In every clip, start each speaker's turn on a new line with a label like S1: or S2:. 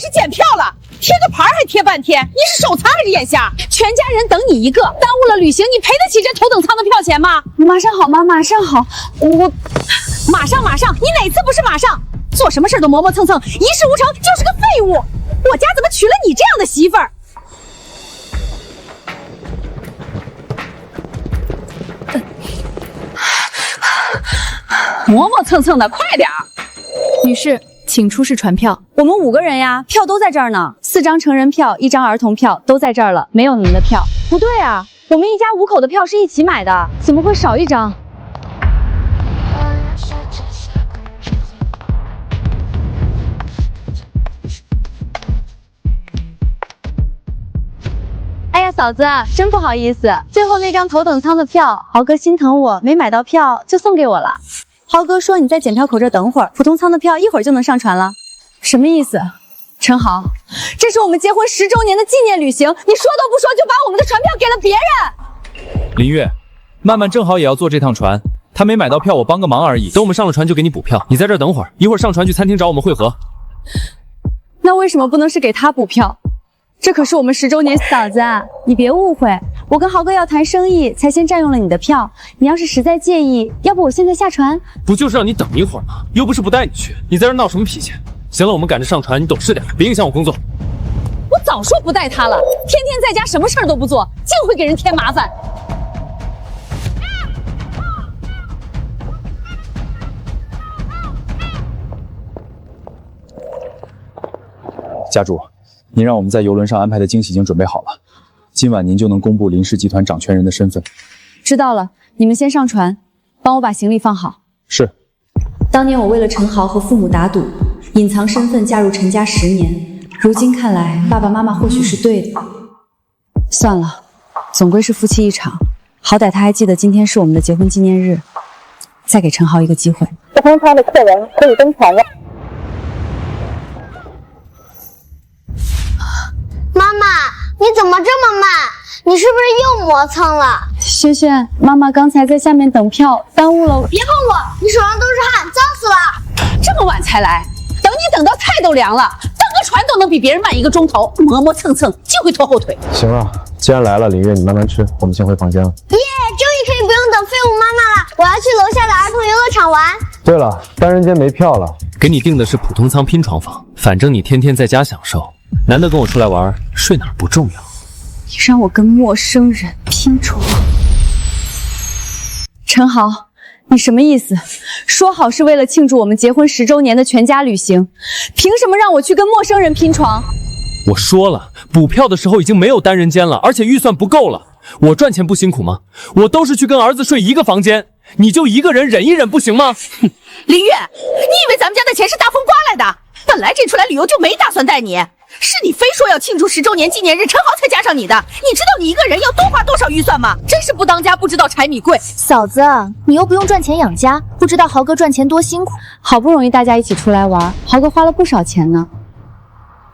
S1: 是检票了，贴个牌还贴半天，你是手残还是眼瞎？全家人等你一个，耽误了旅行，你赔得起这头等舱的票钱吗？
S2: 马上好吗？马上好，我
S1: 马上，你哪次不是马上？做什么事都磨磨蹭蹭，一事无成就是个废物。我家怎么娶了你这样的媳妇儿？磨磨蹭蹭的，快点儿！
S2: 女士，请出示传票。我们5个人呀，票都在这儿呢，4张成人票，1张儿童票都在这儿了，没有您的票。不对啊，我们一家5口的票是一起买的，怎么会少1张？哎呀，嫂子，真不好意思，最后那张头等舱的票，豪哥心疼我没买到票，就送给我了。豪哥说你在检票口这等会儿，普通舱的票一会儿就能上船了。什么意思？陈豪，这是我们结婚10周年的纪念旅行，你说都不说就把我们的船票给了别人。
S3: 林月，曼曼正好也要坐这趟船，她没买到票，我帮个忙而已。等我们上了船就给你补票，你在这儿等会儿，一会儿上船去餐厅找我们会合。
S2: 那为什么不能是给他补票？这可是我们10周年。嫂子，你别误会，我跟豪哥要谈生意，才先占用了你的票。你要是实在介意，要不我现在下船？
S3: 不就是让你等一会儿吗？又不是不带你去，你在这闹什么脾气？行了，我们赶着上船，你懂事点，别影响我工作。
S1: 我早说不带他了，天天在家什么事儿都不做，净会给人添麻烦。
S4: 家主，您让我们在游轮上安排的惊喜已经准备好了，今晚您就能公布林氏集团掌权人的身份。
S2: 知道了，你们先上船，帮我把行李放好。
S4: 是。
S2: 当年我为了陈豪和父母打赌，隐藏身份嫁入陈家10年，如今看来，爸爸妈妈或许是对的。算了，总归是夫妻一场，好歹他还记得今天是我们的结婚纪念日，再给陈豪一个机会。
S5: 普通舱的客人可以登船了。
S6: 妈妈，你怎么这么慢？你是不是又磨蹭了？
S2: 萱萱，妈妈刚才在下面等票，耽误了。
S6: 别碰我，你手上都是汗，脏死了。
S1: 这么晚才来，等你等到菜都凉了，登个船都能比别人慢1个钟头，磨磨蹭蹭就会拖后腿。
S7: 行了，既然来了，林月你慢慢吃，我们先回房间了。
S6: 耶，终于可以不用等废物妈妈了，我要去楼下的儿童游乐场玩。
S7: 对了，单人间没票了，
S3: 给你订的是普通舱拼床房，反正你天天在家享受，难得跟我出来玩，睡哪儿不重要。
S2: 你让我跟陌生人拼床？陈豪，你什么意思？说好是为了庆祝我们结婚10周年的全家旅行，凭什么让我去跟陌生人拼床？
S3: 我说了，补票的时候已经没有单人间了，而且预算不够了。我赚钱不辛苦吗？我都是去跟儿子睡一个房间，你就一个人忍一忍不行吗？
S1: 林月，你以为咱们家的钱是大风刮来的？本来这出来旅游就没打算带你，是你非说要庆祝10周年纪念日，陈豪才加上你的。你知道你一个人要多花多少预算吗？真是不当家不知道柴米贵。
S8: 嫂子，你又不用赚钱养家，不知道豪哥赚钱多辛苦。
S2: 好不容易大家一起出来玩，豪哥花了不少钱呢。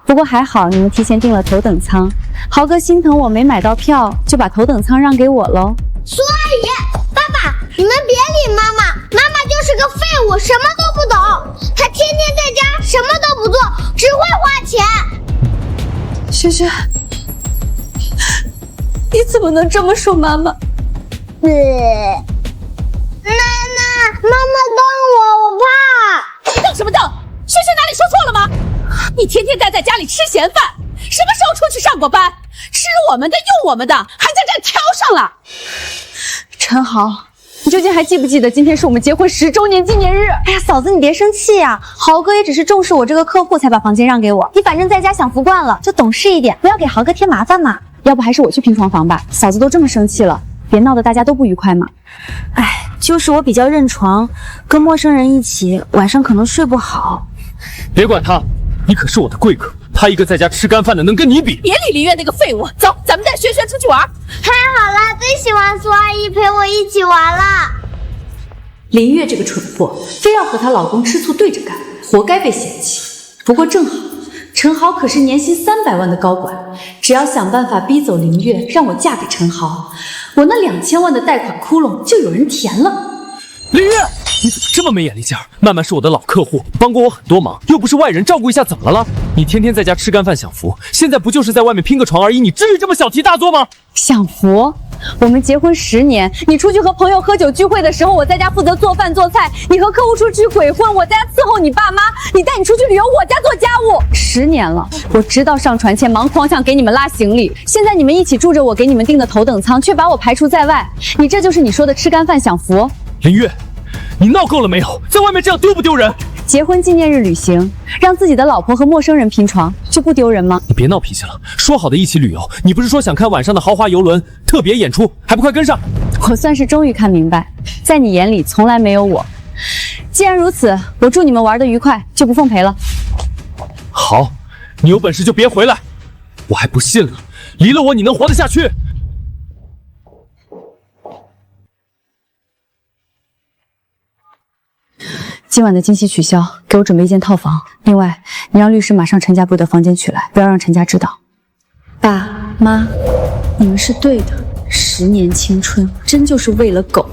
S2: 不过还好你们提前订了头等舱，豪哥心疼我没买到票，就把头等舱让给我喽。
S6: 苏阿姨，爸爸，你们别理妈妈，妈妈就是个废物，什么都不懂。她天天在家什么都不做，只会花钱。
S2: 萱萱，你怎么能这么说妈妈？
S6: 奶奶，妈妈瞪我怕。
S1: 瞪什么瞪？萱萱哪里说错了吗？你天天待在家里吃闲饭，什么时候出去上过班？吃我们的用我们的，还在这挑上了。
S2: 陈豪，你究竟还记不记得今天是我们结婚10周年纪念日？哎呀，嫂子你别生气呀，豪哥也只是重视我这个客户才把房间让给我。你反正在家享福惯了，就懂事一点，不要给豪哥添麻烦嘛。要不还是我去拼床房吧，嫂子都这么生气了，别闹得大家都不愉快嘛。
S8: 哎，就是我比较认床，跟陌生人一起，晚上可能睡不好。
S3: 别管他，你可是我的贵客，他一个在家吃干饭的能跟你比？
S1: 别理林月那个废物，走，咱们带萱萱出去玩。
S6: 太好了，最喜欢苏阿姨陪我一起玩了。
S2: 林月这个蠢货，非要和她老公吃醋对着干，活该被嫌弃。不过正好，陈豪可是年薪300万的高管，只要想办法逼走林月，让我嫁给陈豪，我那2000万的贷款窟窿就有人填了。
S3: 林月，你怎么这么没眼力劲儿？曼曼是我的老客户，帮过我很多忙，又不是外人，照顾一下怎么了？你天天在家吃干饭享福，现在不就是在外面拼个床而已？你至于这么小题大做吗？
S2: 享福？我们结婚10年，你出去和朋友喝酒聚会的时候，我在家负责做饭做菜；你和客户出去鬼混，我在家伺候你爸妈；你带你出去旅游，我家做家务。10年了，我知道上船前忙狂想给你们拉行李，现在你们一起住着我给你们订的头等舱，却把我排除在外。你这就是你说的吃干饭享福？
S3: 林月，你闹够了没有？在外面这样丢不丢人？
S2: 结婚纪念日旅行，让自己的老婆和陌生人拼床，就不丢人吗？
S3: 你别闹脾气了，说好的一起旅游，你不是说想看晚上的豪华游轮特别演出，还不快跟上？
S2: 我算是终于看明白，在你眼里从来没有我。既然如此，我祝你们玩得愉快，就不奉陪了。
S3: 好，你有本事就别回来，我还不信了，离了我你能活得下去？
S2: 今晚的惊喜取消，给我准备一间套房。另外，你让律师马上陈家部的房间取来，不要让陈家知道。爸妈，你们是对的，10年青春真就是为了狗。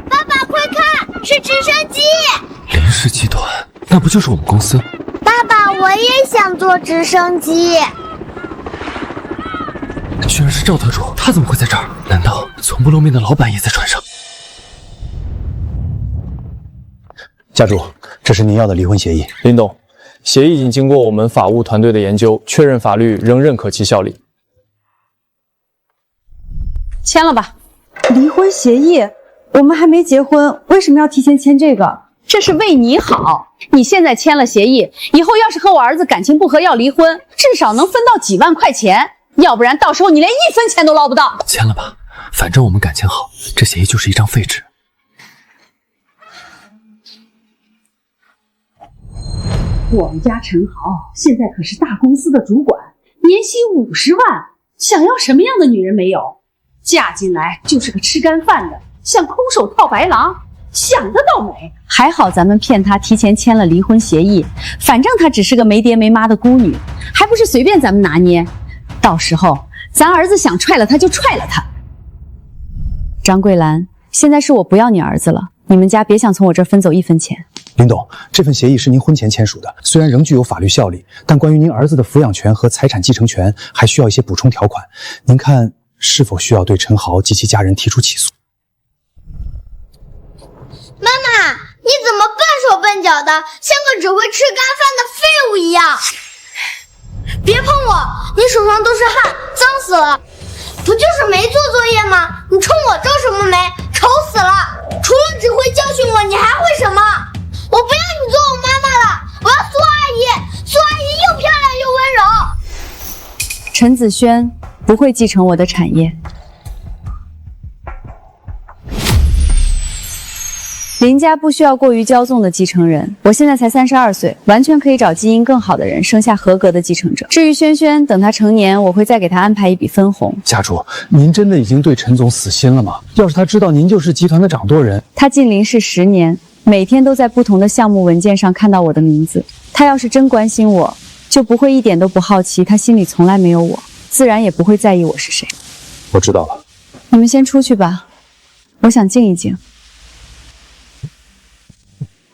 S6: 爸爸，快看，是直升机！
S3: 林氏集团，那不就是我们公司？
S6: 爸爸，我也想坐直升机。
S3: 居然是赵特助，他怎么会在这儿？难道从不露面的老板也在船上？
S4: 家主，这是您要的离婚协议。
S7: 林董，协议已经经过我们法务团队的研究，确认法律仍认可其效力。
S2: 签了吧。离婚协议？我们还没结婚，为什么要提前签这个？这是为你好。你现在签了协议，以后要是和我儿子感情不和要离婚，至少能分到几万块钱。要不然到时候你连1分钱都捞不到。
S3: 签了吧，反正我们感情好，这协议就是一张废纸。
S1: 我们家陈豪现在可是大公司的主管，年薪50万，想要什么样的女人没有？嫁进来就是个吃干饭的，想空手套白狼，想得倒美。
S2: 还好咱们骗他提前签了离婚协议，反正她只是个没爹没妈的孤女，还不是随便咱们拿捏。到时候咱儿子想踹了他就踹了他。张桂兰，现在是我不要你儿子了，你们家别想从我这儿分走1分钱。
S4: 林董，这份协议是您婚前签署的，虽然仍具有法律效力，但关于您儿子的抚养权和财产继承权还需要一些补充条款。您看是否需要对陈豪及其家人提出起诉？
S6: 妈妈，你怎么笨手笨脚的，像个只会吃干饭的废物一样？别碰我，你手上都是汗，脏死了。不就是没做作业吗？你冲我皱什么眉？丑死了！除了只会教训我，你还会什么？我不要你做我妈妈了，我要苏阿姨。苏阿姨又漂亮又温柔。
S2: 陈子轩不会继承我的产业。林家不需要过于骄纵的继承人，我现在才32岁，完全可以找基因更好的人，生下合格的继承者。至于轩轩，等他成年，我会再给他安排一笔分红。
S4: 家主，您真的已经对陈总死心了吗？要是他知道您就是集团的掌舵人，
S2: 他进林氏10年，每天都在不同的项目文件上看到我的名字。他要是真关心我，就不会一点都不好奇，他心里从来没有我，自然也不会在意我是谁。
S4: 我知道了。
S2: 你们先出去吧，我想静一静。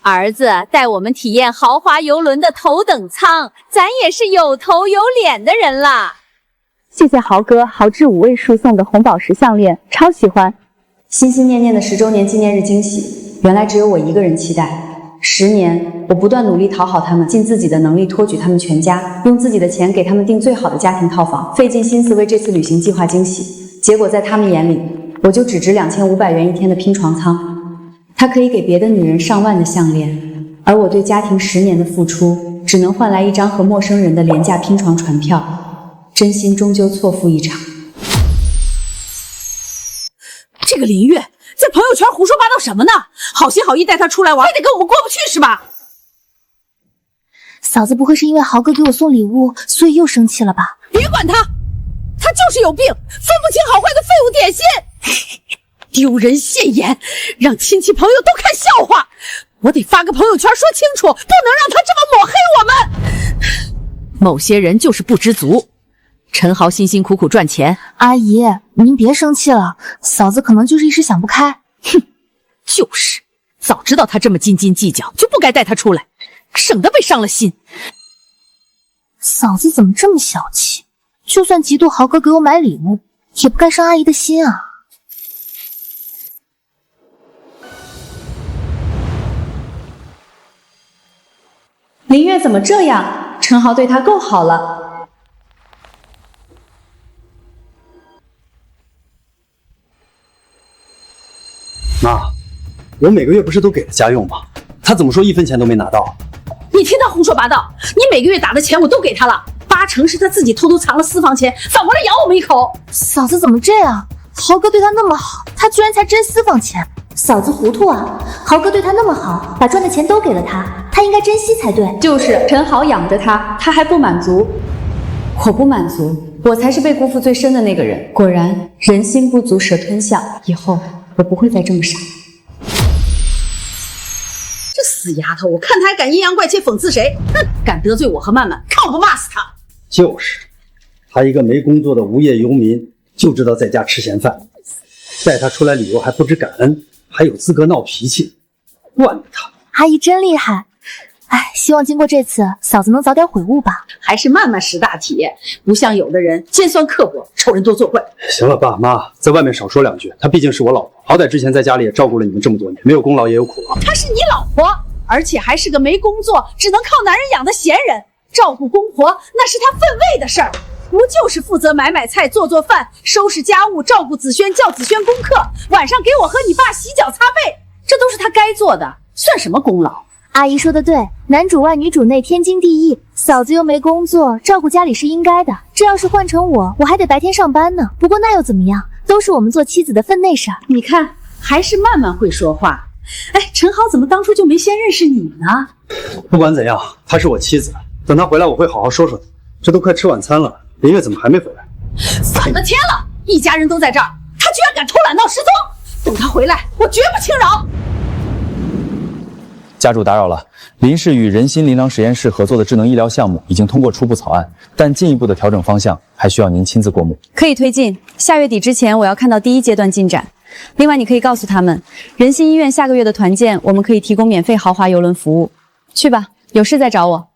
S2: 儿子带我们体验豪华游轮的头等舱，咱也是有头有脸的人啦。谢谢豪哥豪掷5位数送的红宝石项链，超喜欢。心心念念的10周年纪念日惊喜，原来只有我一个人期待。10年，我不断努力讨好他们，尽自己的能力托举他们全家，用自己的钱给他们订最好的家庭套房，费尽心思为这次旅行计划惊喜。结果在他们眼里，我就只值2500元1天的拼床舱。他可以给别的女人上万的项链，而我对家庭10年的付出，只能换来一张和陌生人的廉价拼床船票，真心终究错付一场。
S1: 这个林月在朋友圈胡说八道什么呢？好心好意带她出来玩，非得跟我们过不去是吧？
S8: 嫂子不会是因为豪哥给我送礼物，所以又生气了吧？
S1: 别管他，他就是有病，分不清好坏的废物点心。丢人现眼，让亲戚朋友都看笑话。我得发个朋友圈说清楚，不能让他这么抹黑我们。某些人就是不知足，陈豪辛辛苦苦赚钱，
S8: 阿姨，您别生气了，嫂子可能就是一时想不开。
S1: 就是，早知道他这么斤斤计较，就不该带他出来，省得被伤了心。
S8: 嫂子怎么这么小气？就算嫉妒豪哥给我买礼物，也不该伤阿姨的心啊。
S2: 林月怎么这样？陈豪对她够好了。
S4: 妈，我每个月不是都给了家用吗？他怎么说1分钱都没拿到？
S1: 你听他胡说八道！你每个月打的钱我都给他了，8成是他自己偷偷藏了私房钱，反过来咬我们一口。
S8: 嫂子怎么这样？豪哥对她那么好，她居然才真私房钱。嫂子糊涂啊！豪哥对她那么好，把赚的钱都给了她，她应该珍惜才对。
S2: 就是陈豪养着她，她还不满足。我不满足，我才是被辜负最深的那个人。果然，人心不足蛇吞象。以后我不会再这么傻。
S1: 这死丫头，我看她还敢阴阳怪气讽刺谁？哼，敢得罪我和曼曼，看我不骂死她！
S9: 就是，他一个没工作的无业游民，就知道在家吃闲饭，带他出来旅游还不知感恩，还有资格闹脾气，惯着他。
S8: 阿姨真厉害，哎，希望经过这次，嫂子能早点悔悟吧。
S1: 还是曼曼识大体，不像有的人尖酸刻薄，仇人多作怪。
S9: 行了，爸妈，在外面少说2句，她毕竟是我老婆，好歹之前在家里也照顾了你们这么多年，没有功劳也有苦劳。
S1: 她是你老婆，而且还是个没工作，只能靠男人养的闲人。照顾公婆那是她分内的事儿，不就是负责买菜、做饭、收拾家务、照顾子轩、教子轩功课，晚上给我和你爸洗脚擦背，这都是她该做的，算什么功劳？
S8: 阿姨说的对，男主外女主内，天经地义。嫂子又没工作，照顾家里是应该的。这要是换成我还得白天上班呢。不过那又怎么样，都是我们做妻子的分内事儿。
S1: 你看，还是曼曼会说话。哎，陈豪怎么当初就没先认识你呢？
S9: 不管怎样，她是我妻子，等她回来我会好好说说她。这都快吃晚餐了，林月怎么还没回来？
S1: 反了天了，一家人都在这儿，他居然敢偷懒闹失踪！等他回来，我绝不轻饶。
S7: 家主打扰了，林氏与人心琳琅实验室合作的智能医疗项目已经通过初步草案，但进一步的调整方向还需要您亲自过目。
S2: 可以推进，下月底之前我要看到第1阶段进展。另外，你可以告诉他们，人心医院下个月的团建，我们可以提供免费豪华邮轮服务。去吧，有事再找我。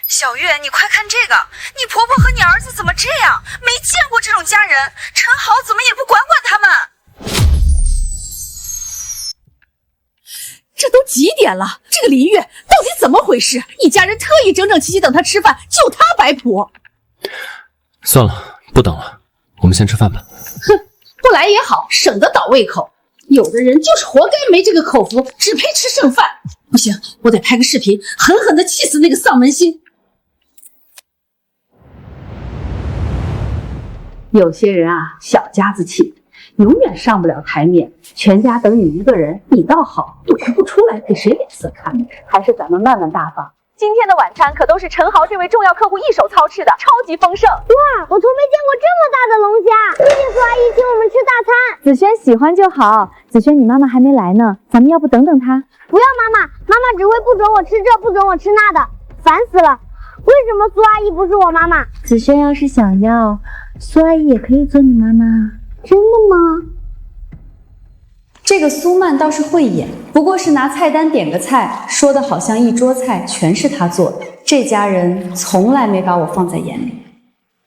S10: 小月，你快看这个，你婆婆和你儿子怎么这样？没见过这种家人，陈豪怎么也不管管他们？
S1: 这都几点了？这个林月到底怎么回事？一家人特意整整齐齐等他吃饭，就他摆谱。
S3: 算了，不等了，我们先吃饭吧。
S1: 哼，不来也好，省得倒胃口。有的人就是活该没这个口福，只配吃剩饭。不行，我得拍个视频，狠狠地气死那个丧门星。有些人啊，小家子气，永远上不了台面。全家等你一个人，你倒好，赌不出来，给谁脸色看？还是咱们慢慢大方。
S2: 今天的晚餐可都是陈豪这位重要客户一手操持的，超级丰盛。
S6: 哇，我从没见过这么大的龙虾！谢谢苏阿姨请我们吃大餐。
S2: 子轩喜欢就好。子轩，你妈妈还没来呢，咱们要不等等她？
S6: 不要妈妈，妈妈只会不准我吃这，不准我吃那的，烦死了。为什么苏阿姨不是我妈妈？
S8: 子轩要是想要，苏阿姨也可以做你妈妈。
S6: 真的吗？
S2: 这个苏曼倒是会演，不过是拿菜单点个菜，说的好像一桌菜全是她做的。这家人从来没把我放在眼里。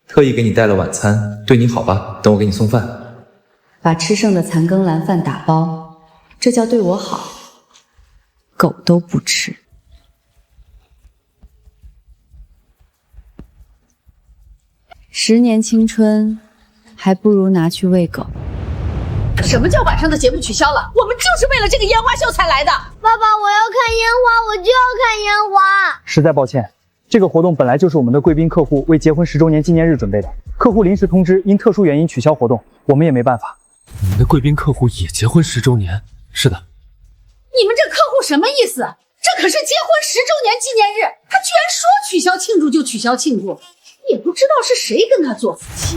S11: 特意给你带了晚餐，对你好吧？等我给你送饭。
S2: 把吃剩的残羹烂饭打包，这叫对我好。狗都不吃。10年青春，还不如拿去喂狗。
S1: 什么叫晚上的节目取消了？我们就是为了这个烟花秀才来的。
S6: 爸爸，我要看烟花，我就要看烟花。
S4: 实在抱歉，这个活动本来就是我们的贵宾客户为结婚10周年纪念日准备的，客户临时通知因特殊原因取消活动，我们也没办法。
S3: 你们的贵宾客户也结婚10周年？是的。
S1: 你们这客户什么意思？这可是结婚10周年纪念日，他居然说取消庆祝就取消庆祝，也不知道是谁跟他做夫妻，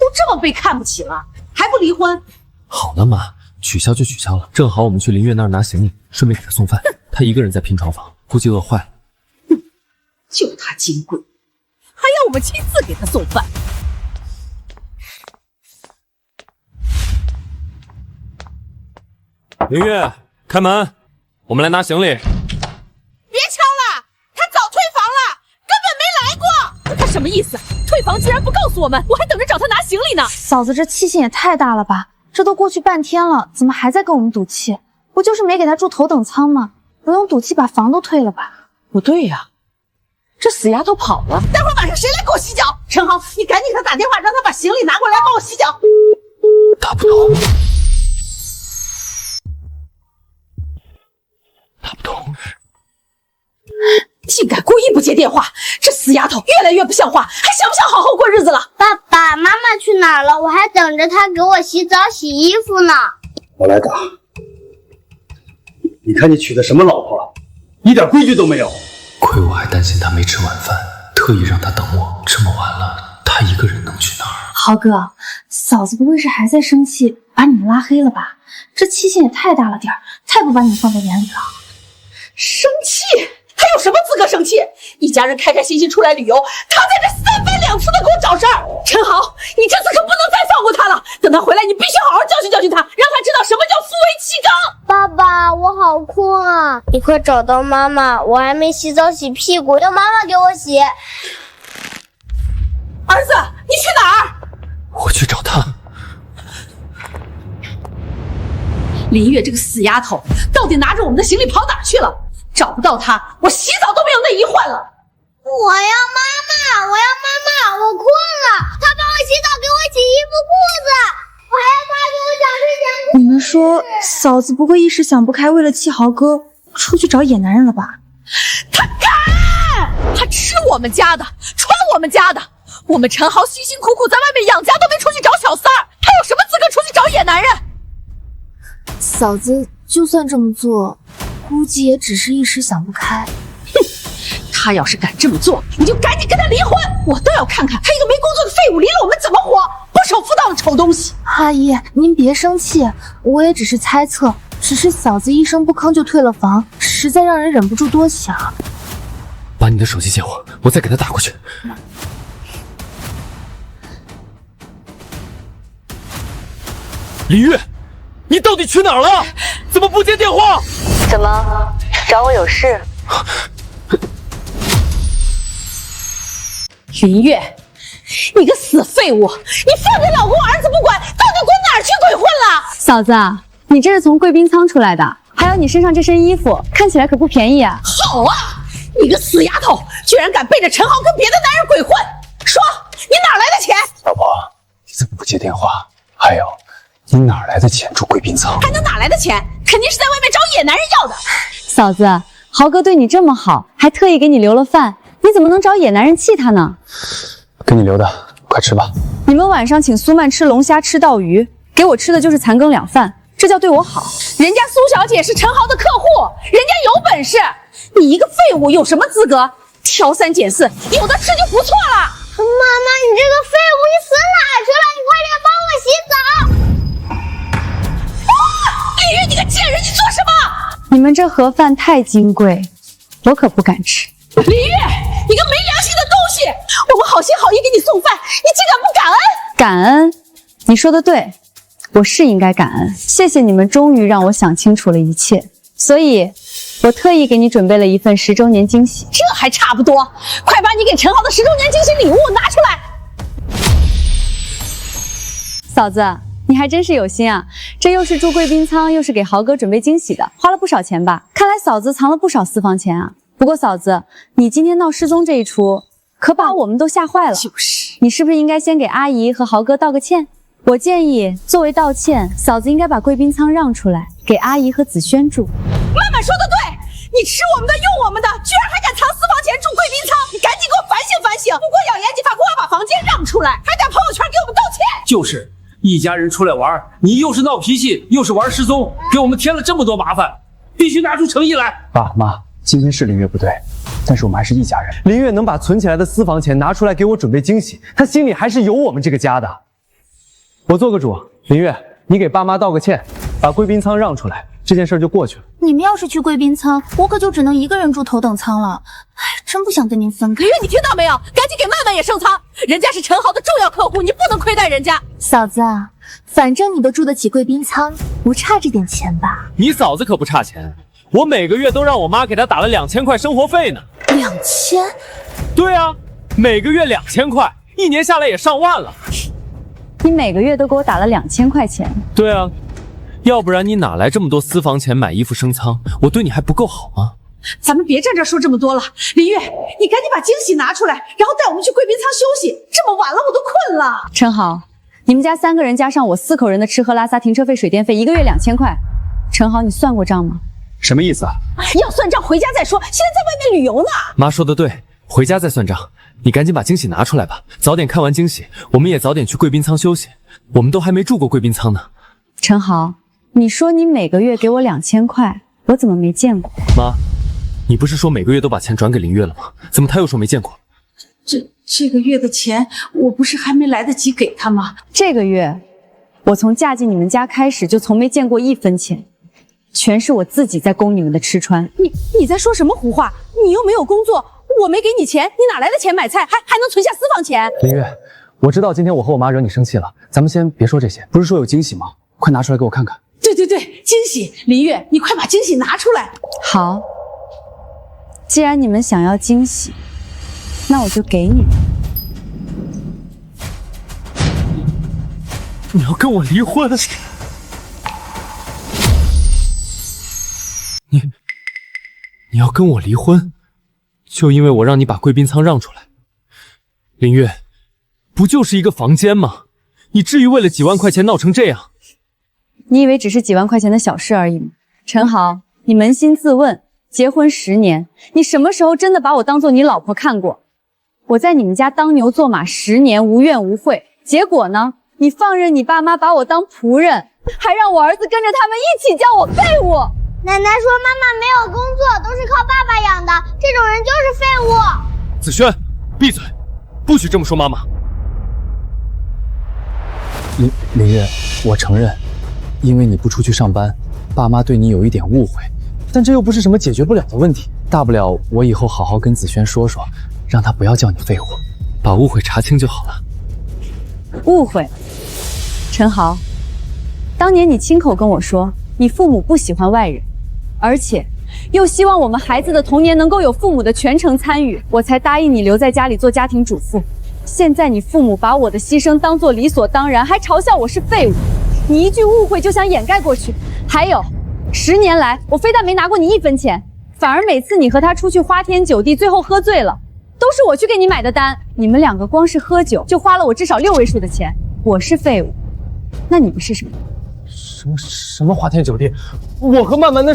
S1: 都这么被看不起了，还不离婚？
S3: 好了妈，取消就取消了，正好我们去林月那儿拿行李，顺便给她送饭。她一个人在拼床房，估计饿坏了。
S1: 金贵，还要我们亲自给他送饭。
S3: 林月，开门，我们来拿行李。
S1: 别敲了，他早退房了，根本没来过。他什么意思？退房居然不告诉我们，我还等着找他拿行李呢。
S2: 嫂子这气性也太大了吧！这都过去半天了，怎么还在跟我们赌气？不就是没给他住头等舱吗？不用赌气把房都退了吧？
S1: 不对呀，这死丫头跑了。待会儿晚上谁来给我洗脚？陈豪，你赶紧给他打电话，让他把行李拿过来帮我洗脚。
S3: 打不通，打不通。
S1: 竟敢故意不接电话，这死丫头越来越不像话，还想不想好好过日子了？
S6: 爸爸妈妈去哪儿了？我还等着他给我洗澡洗衣服呢。
S9: 我来打。你看你娶的什么老婆，一点规矩都没有。
S11: 亏我还担心他没吃晚饭，特意让他等我。这么晚了，他一个人能去哪儿？
S2: 豪哥，嫂子不会是还在生气，把你们拉黑了吧？这气性也太大了点儿，太不把你们放在眼里了。
S1: 生气？他有什么资格生气？一家人开开心心出来旅游，他在这三番两次的给我找事儿。陈豪，你这次可不能再放过他了。等他回来，你必须好好教训教训他，让他知道什么叫夫为妻纲。
S6: 爸爸，我好困啊！你快找到妈妈，我还没洗澡洗屁股，要妈妈给我洗。
S1: 儿子，你去哪儿？
S11: 我去找他。
S1: 林月这个死丫头，到底拿着我们的行李跑哪去了？找不到她，我洗澡都没有内衣换了。
S6: 我要妈妈，我要妈妈，我困了。她帮我洗澡，给我洗衣服裤子，我还要她给我找睡前裤。
S2: 你们说，嫂子不会一时想不开，为了气豪哥出去找野男人了吧？
S1: 他敢！他吃我们家的，穿我们家的。我们陈豪辛辛苦苦在外面养家，都没出去找小三儿，他有什么资格出去找野男人？
S8: 嫂子就算这么做，估计也只是一时想不开。
S1: 哼，他要是敢这么做，你就赶紧跟他离婚，我倒要看看他一个没工作的废物离了我们怎么活，不守妇道的丑东西。
S8: 阿姨，您别生气，我也只是猜测，只是嫂子一声不吭就退了房，实在让人忍不住多想。
S3: 把你的手机借我，我再给他打过去。李月，你到底去哪儿了？怎么不接电话？
S2: 怎么找我有事？
S1: 林月，你个死废物，你放着老公儿子不管，到底滚哪儿去鬼混了？
S2: 嫂子，你这是从贵宾舱出来的，还有你身上这身衣服，看起来可不便宜啊。
S1: 好啊，你个死丫头，居然敢背着陈豪跟别的男人鬼混！说，你哪来的钱？
S4: 老婆，你怎么不接电话？还有，你哪来的钱住贵宾舱？
S1: 还能哪来的钱？肯定是在外面找野男人要的。
S2: 嫂子，豪哥对你这么好，还特意给你留了饭，你怎么能找野男人气他呢？
S4: 给你留的，快吃吧。
S2: 你们晚上请苏曼吃龙虾吃鲍鱼，给我吃的就是残羹两饭，这叫对我好？
S1: 人家苏小姐是陈豪的客户，人家有本事，你一个废物有什么资格？挑三拣四，有的吃就不错了。
S6: 妈妈，你这个废物，你死哪去了？你快点帮我洗澡！
S1: 李玉，你个贱人，你做什么？
S2: 你们这盒饭太金贵，我可不敢吃。
S1: 李玉，你个没良心的东西！我们好心好意给你送饭，你竟敢不感恩？
S2: 感恩？你说的对，我是应该感恩。谢谢你们，终于让我想清楚了一切。所以，我特意给你准备了一份10周年惊喜。
S1: 这还差不多，快把你给陈豪的10周年惊喜礼物拿出来！
S2: 嫂子，你还真是有心啊！这又是住贵宾舱，又是给豪哥准备惊喜的，花了不少钱吧？看来嫂子藏了不少私房钱啊。不过嫂子，你今天闹失踪这一出，可把我们都吓坏了。
S1: 就是，
S2: 你是不是应该先给阿姨和豪哥道个歉？我建议，作为道歉，嫂子应该把贵宾舱让出来，给阿姨和子轩住。
S1: 妈妈说的对，你吃我们的，用我们的，居然还敢藏私房钱住贵宾舱！你赶紧给我反省反省！不过咬严谨，法官要把房间让出来，还在朋友圈给我们道歉。
S12: 就是一家人出来玩，你又是闹脾气，又是玩失踪，给我们添了这么多麻烦，必须拿出诚意来。
S4: 爸妈，今天是林月不对，但是我们还是一家人。林月能把存起来的私房钱拿出来给我准备惊喜，她心里还是有我们这个家的。我做个主，林月，你给爸妈道个歉，把贵宾舱让出来，这件事就过去了。
S8: 你们要是去贵宾舱，我可就只能一个人住头等舱了。哎，真不想跟您分开。
S1: 林月，你听到没有？赶紧给曼曼也升舱，人家是陈豪的重要客户，你不能亏待人家。
S8: 嫂子，反正你都住得起贵宾舱，不差这点钱吧？
S3: 你嫂子可不差钱，我每个月都让我妈给她打了2000块生活费呢。
S8: 2000？
S3: 对啊，每个月2000块，1年下来也上万了。
S2: 你每个月都给我打了2000块钱。
S3: 对啊，要不然你哪来这么多私房钱买衣服升舱？我对你还不够好吗？
S1: 咱们别站这说这么多了，林月，你赶紧把惊喜拿出来，然后带我们去贵宾舱休息。这么晚了，我都困了。
S2: 陈豪，你们家3个人加上我4口人的吃喝拉撒、停车费、水电费，1个月2000块。陈豪，你算过账吗？
S4: 什么意思啊？
S1: 要算账回家再说，现在在外面旅游呢。
S3: 妈说的对，回家再算账。你赶紧把惊喜拿出来吧，早点看完惊喜，我们也早点去贵宾舱休息。我们都还没住过贵宾舱呢。
S2: 陈豪，你说你每个月给我2000块，我怎么没见过？
S3: 妈，你不是说每个月都把钱转给林月了吗？怎么他又说没见过？
S1: 这个月的钱，我不是还没来得及给他吗？
S2: 这个月，我从嫁进你们家开始就从没见过1分钱，全是我自己在供你们的吃穿。
S1: 你在说什么胡话？你又没有工作，我没给你钱，你哪来的钱买菜？还能存下私房钱？
S4: 林月，我知道今天我和我妈惹你生气了，咱们先别说这些。不是说有惊喜吗？快拿出来给我看看。
S1: 对，惊喜！林月，你快把惊喜拿出来。
S2: 好，既然你们想要惊喜，那我就给你们。
S3: 你要跟我离婚？你要跟我离婚？就因为我让你把贵宾舱让出来？林月，不就是一个房间吗？你至于为了几万块钱闹成这样？
S2: 你以为只是几万块钱的小事而已吗？陈豪，你扪心自问，结婚10年，你什么时候真的把我当做你老婆看过？我在你们家当牛做马10年，无怨无悔，结果呢？你放任你爸妈把我当仆人，还让我儿子跟着他们一起叫我废物。
S6: 奶奶说妈妈没有工作，都是靠爸爸养的，这种人就是废物。
S3: 子轩，闭嘴，不许这么说妈妈。
S7: 林月，我承认，因为你不出去上班，爸妈对你有一点误会，但这又不是什么解决不了的问题，大不了我以后好好跟子轩说说，让他不要叫你废物，
S3: 把误会查清就好了。
S2: 误会？陈豪，当年你亲口跟我说，你父母不喜欢外人，而且又希望我们孩子的童年能够有父母的全程参与，我才答应你留在家里做家庭主妇。现在你父母把我的牺牲当作理所当然，还嘲笑我是废物，你一句误会就想掩盖过去。还有，10年来我非但没拿过你1分钱，反而每次你和他出去花天酒地，最后喝醉了，都是我去给你买的单。你们2个光是喝酒就花了我至少6位数的钱，我是废物，那你们是什么？
S4: 什么花天酒地？我和曼曼那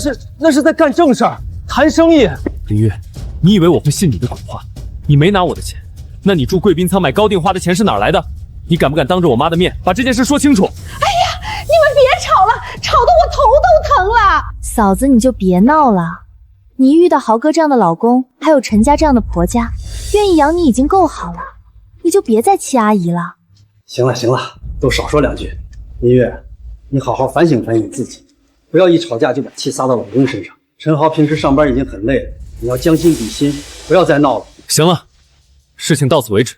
S4: 是在干正事儿，谈生意。
S3: 林月，你以为我会信你的鬼话？你没拿我的钱，那你住贵宾舱买高定花的钱是哪来的？你敢不敢当着我妈的面把这件事说清楚？
S1: 哎呀，你们别吵了，吵得我头都疼了。
S8: 嫂子，你就别闹了。你遇到豪哥这样的老公，还有陈家这样的婆家，愿意养你已经够好了，你就别再气阿姨了。
S9: 行了，都少说2句。林月，你好好反省反省自己，不要一吵架就把气撒到老公身上。陈豪平时上班已经很累了，你要将心比心，不要再闹了。
S3: 行了，事情到此为止。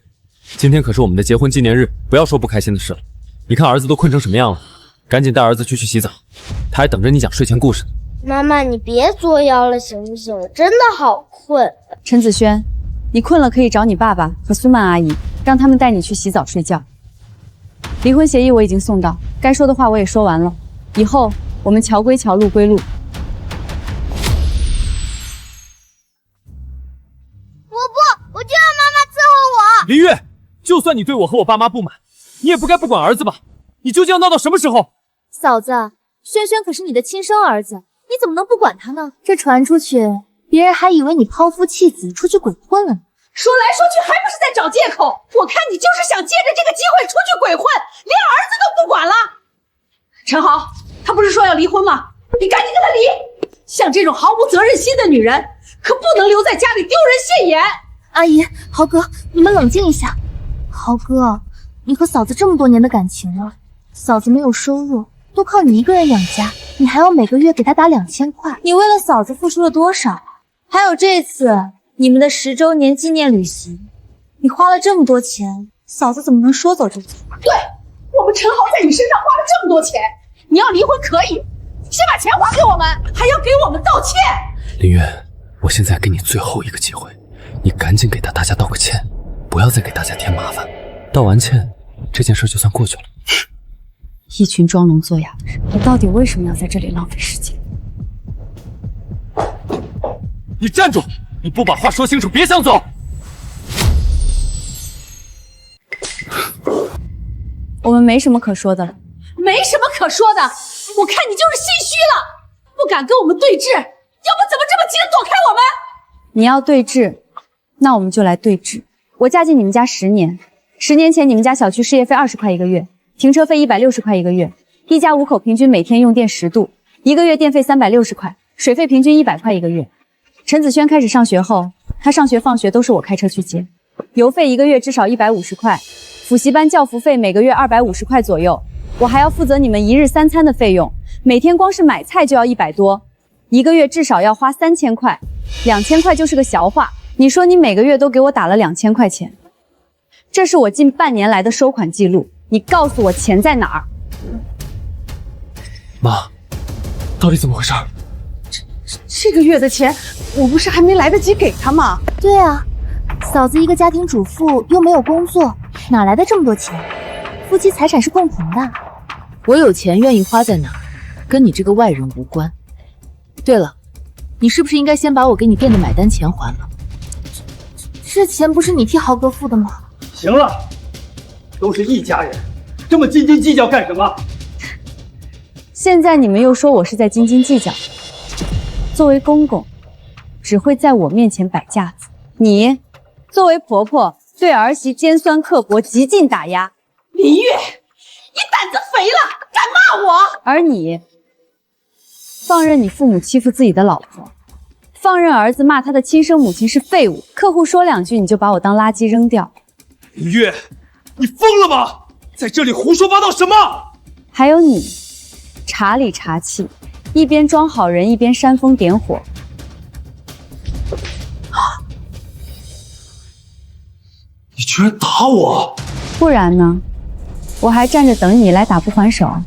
S3: 今天可是我们的结婚纪念日，不要说不开心的事了。你看儿子都困成什么样了，赶紧带儿子去洗澡，他还等着你讲睡前故事呢。
S6: 妈妈，你别作妖了行不行？我真的好困。
S2: 陈子轩，你困了可以找你爸爸和苏曼阿姨，让他们带你去洗澡睡觉。离婚协议我已经送到，该说的话我也说完了，以后我们桥归桥，路归路。
S6: 我就让妈妈伺候我。
S3: 林月，就算你对我和我爸妈不满，你也不该不管儿子吧？你究竟要闹到什么时候？
S8: 嫂子，轩轩可是你的亲生儿子，你怎么能不管他呢？这传出去，别人还以为你抛夫弃子出去鬼混了呢。
S1: 说来说去还不是在找借口，我看你就是想借着这个机会出去鬼混，连儿子都不管了。陈豪，他不是说要离婚吗？你赶紧跟他离！像这种毫无责任心的女人，可不能留在家里丢人现眼。
S8: 阿姨，豪哥，你们冷静一下。豪哥，你和嫂子这么多年的感情了，嫂子没有收入，都靠你一个人养家，你还要每个月给她打2000块，你为了嫂子付出了多少？还有这次
S2: 你们的10周年纪念旅行，你花了这么多钱，嫂子怎么能说走就走？
S1: 对，我们陈豪在你身上花了这么多钱，你要离婚可以，先把钱还给我们，还要给我们道歉。
S11: 林月，我现在给你最后一个机会，你赶紧给大家道个歉，不要再给大家添麻烦。道完歉，这件事就算过去了。
S2: 一群装聋作哑的人，我到底为什么要在这里浪费时间？
S3: 你站住！你不把话说清楚，别想走！
S2: 我们没什么可说的了。
S1: 没什么可说的，我看你就是心虚了，不敢跟我们对峙，要不怎么这么急着躲开我们？
S2: 你要对峙，那我们就来对峙。我嫁进你们家10年，10年前你们家小区事业费20块一个月，停车费160块一个月，一家5口平均每天用电10度，一个月电费360块，水费平均100块一个月。陈子轩开始上学后，他上学放学都是我开车去接，油费一个月至少150块，补习班教服费每个月250块左右，我还要负责你们1日3餐的费用，每天光是买菜就要100多，一个月至少要花3000块，2000块就是个小话。你说你每个月都给我打了2000块钱，这是我近半年来的收款记录，你告诉我钱在哪儿？
S3: 妈，到底怎么回事？
S1: 这个月的钱，我不是还没来得及给他吗？
S8: 对啊，嫂子一个家庭主妇又没有工作，哪来的这么多钱？夫妻财产是共同的。
S1: 我有钱愿意花在哪儿，跟你这个外人无关。对了，你是不是应该先把我给你垫的买单钱还了？
S8: 这钱不是你替豪哥付的吗？
S9: 行了，都是一家人，这么斤斤计较干什么？
S2: 现在你们又说我是在斤斤计较。作为公公，只会在我面前摆架子；你，作为婆婆，对儿媳尖酸刻薄，极尽打压。
S1: 林月，你胆子肥了，敢骂我！
S2: 而你，放任你父母欺负自己的老婆，放任儿子骂他的亲生母亲是废物，客户说2句你就把我当垃圾扔掉。
S3: 林月，你疯了吗？在这里胡说八道什么？
S2: 还有你，茶里茶气。一边装好人，一边煽风点火。
S3: 你居然打我！
S2: 不然呢？我还站着等你来打不还手。
S1: 我的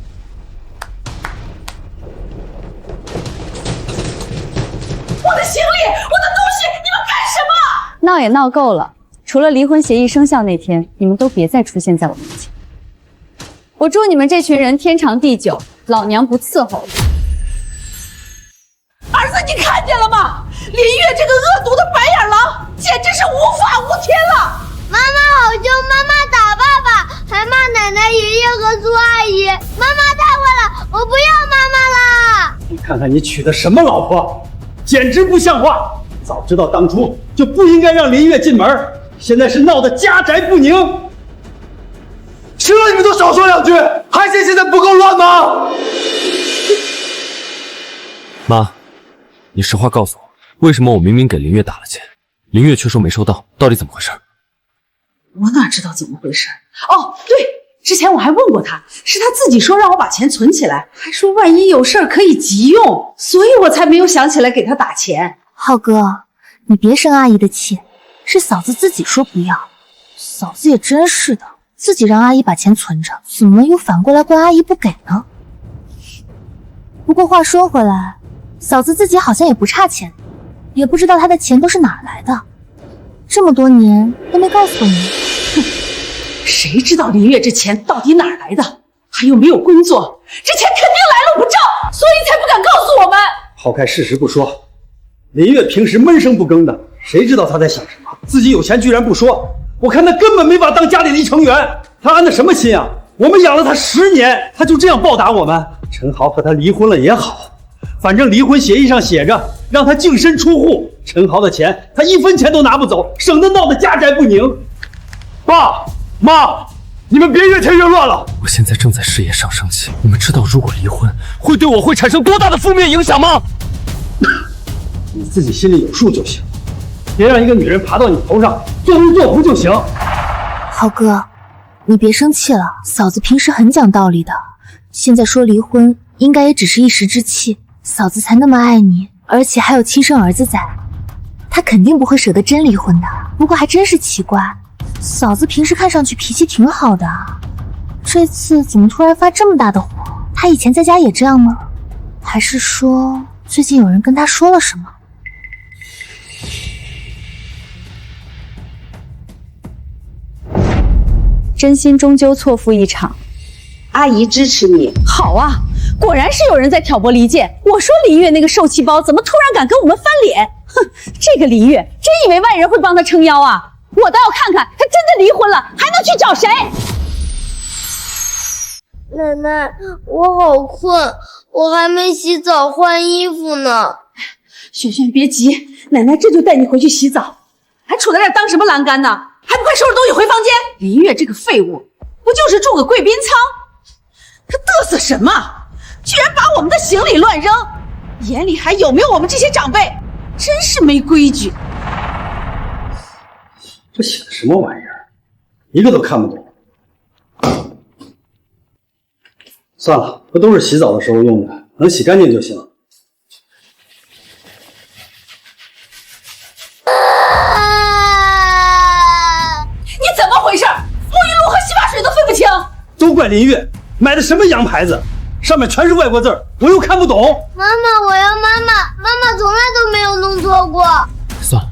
S1: 行李，我的东西，你们干什么？
S2: 闹也闹够了，除了离婚协议生效那天，你们都别再出现在我面前。我祝你们这群人天长地久，老娘不伺候了。
S1: 儿子，你看见了吗？林月这个恶毒的白眼狼，简直是无法无天了！
S6: 妈妈好凶，妈妈打爸爸，还骂奶奶、爷爷和苏阿姨。妈妈太坏了，我不要妈妈了！
S9: 你看看你娶的什么老婆，简直不像话！早知道当初就不应该让林月进门，现在是闹得家宅不宁。
S4: 行了，你们都少说2句，还嫌现在不够乱吗？
S3: 妈，你实话告诉我，为什么我明明给林月打了钱，林月却说没收到，到底怎么回事？
S1: 我哪知道怎么回事？哦，对，之前我还问过他，是他自己说让我把钱存起来，还说万一有事儿可以急用，所以我才没有想起来给他打钱。
S8: 浩哥，你别生阿姨的气，是嫂子自己说不要。嫂子也真是的，自己让阿姨把钱存着，怎么又反过来怪阿姨不给呢？不过话说回来，嫂子自己好像也不差钱，也不知道她的钱都是哪儿来的，这么多年都没告诉过你。
S1: 哼，谁知道林月这钱到底哪儿来的？还有没有工作？这钱肯定来路不正，所以才不敢告诉我们。
S9: 抛开事实不说，林月平时闷声不吭的，谁知道她在想什么？自己有钱居然不说，我看她根本没把当家里的一成员。她安的什么心啊？我们养了她10年，她就这样报答我们？陈豪和她离婚了也好，反正离婚协议上写着让她净身出户，陈豪的钱她1分钱都拿不走，省得闹得家宅不宁。
S4: 爸妈，你们别越添越乱了。
S11: 我现在正在事业上升期，你们知道如果离婚会对我会产生多大的负面影响吗？
S9: 你自己心里有数就行，别让一个女人爬到你头上作威作福就行。
S8: 豪哥，你别生气了，嫂子平时很讲道理的，现在说离婚应该也只是一时之气，嫂子才那么爱你，而且还有亲生儿子在。他肯定不会舍得真离婚的。不过还真是奇怪，嫂子平时看上去脾气挺好的，这次怎么突然发这么大的火？她以前在家也这样吗？还是说最近有人跟她说了什么？
S2: 真心终究错付一场。
S1: 阿姨支持你。好啊，果然是有人在挑拨离间。我说林月那个受气包怎么突然敢跟我们翻脸？哼，这个林月真以为外人会帮他撑腰啊？我倒要看看他真的离婚了还能去找谁。
S6: 奶奶，我好困，我还没洗澡换衣服呢。
S1: 萱萱别急，奶奶这就带你回去洗澡，还杵在这儿当什么栏杆呢？还不快收拾东西回房间！林月这个废物，不就是住个贵宾舱？他嘚瑟什么？居然把我们的行李乱扔，眼里还有没有我们这些长辈？真是没规矩！
S9: 这写的什么玩意儿？一个都看不懂。算了，不都是洗澡的时候用的，能洗干净就行。
S1: 你怎么回事？沐浴露和洗发水都分不清？
S9: 都怪林月买的什么洋牌子，上面全是外国字儿，我又看不懂。
S6: 妈妈，我要妈妈，妈妈从来都没有弄错过。
S3: 算了，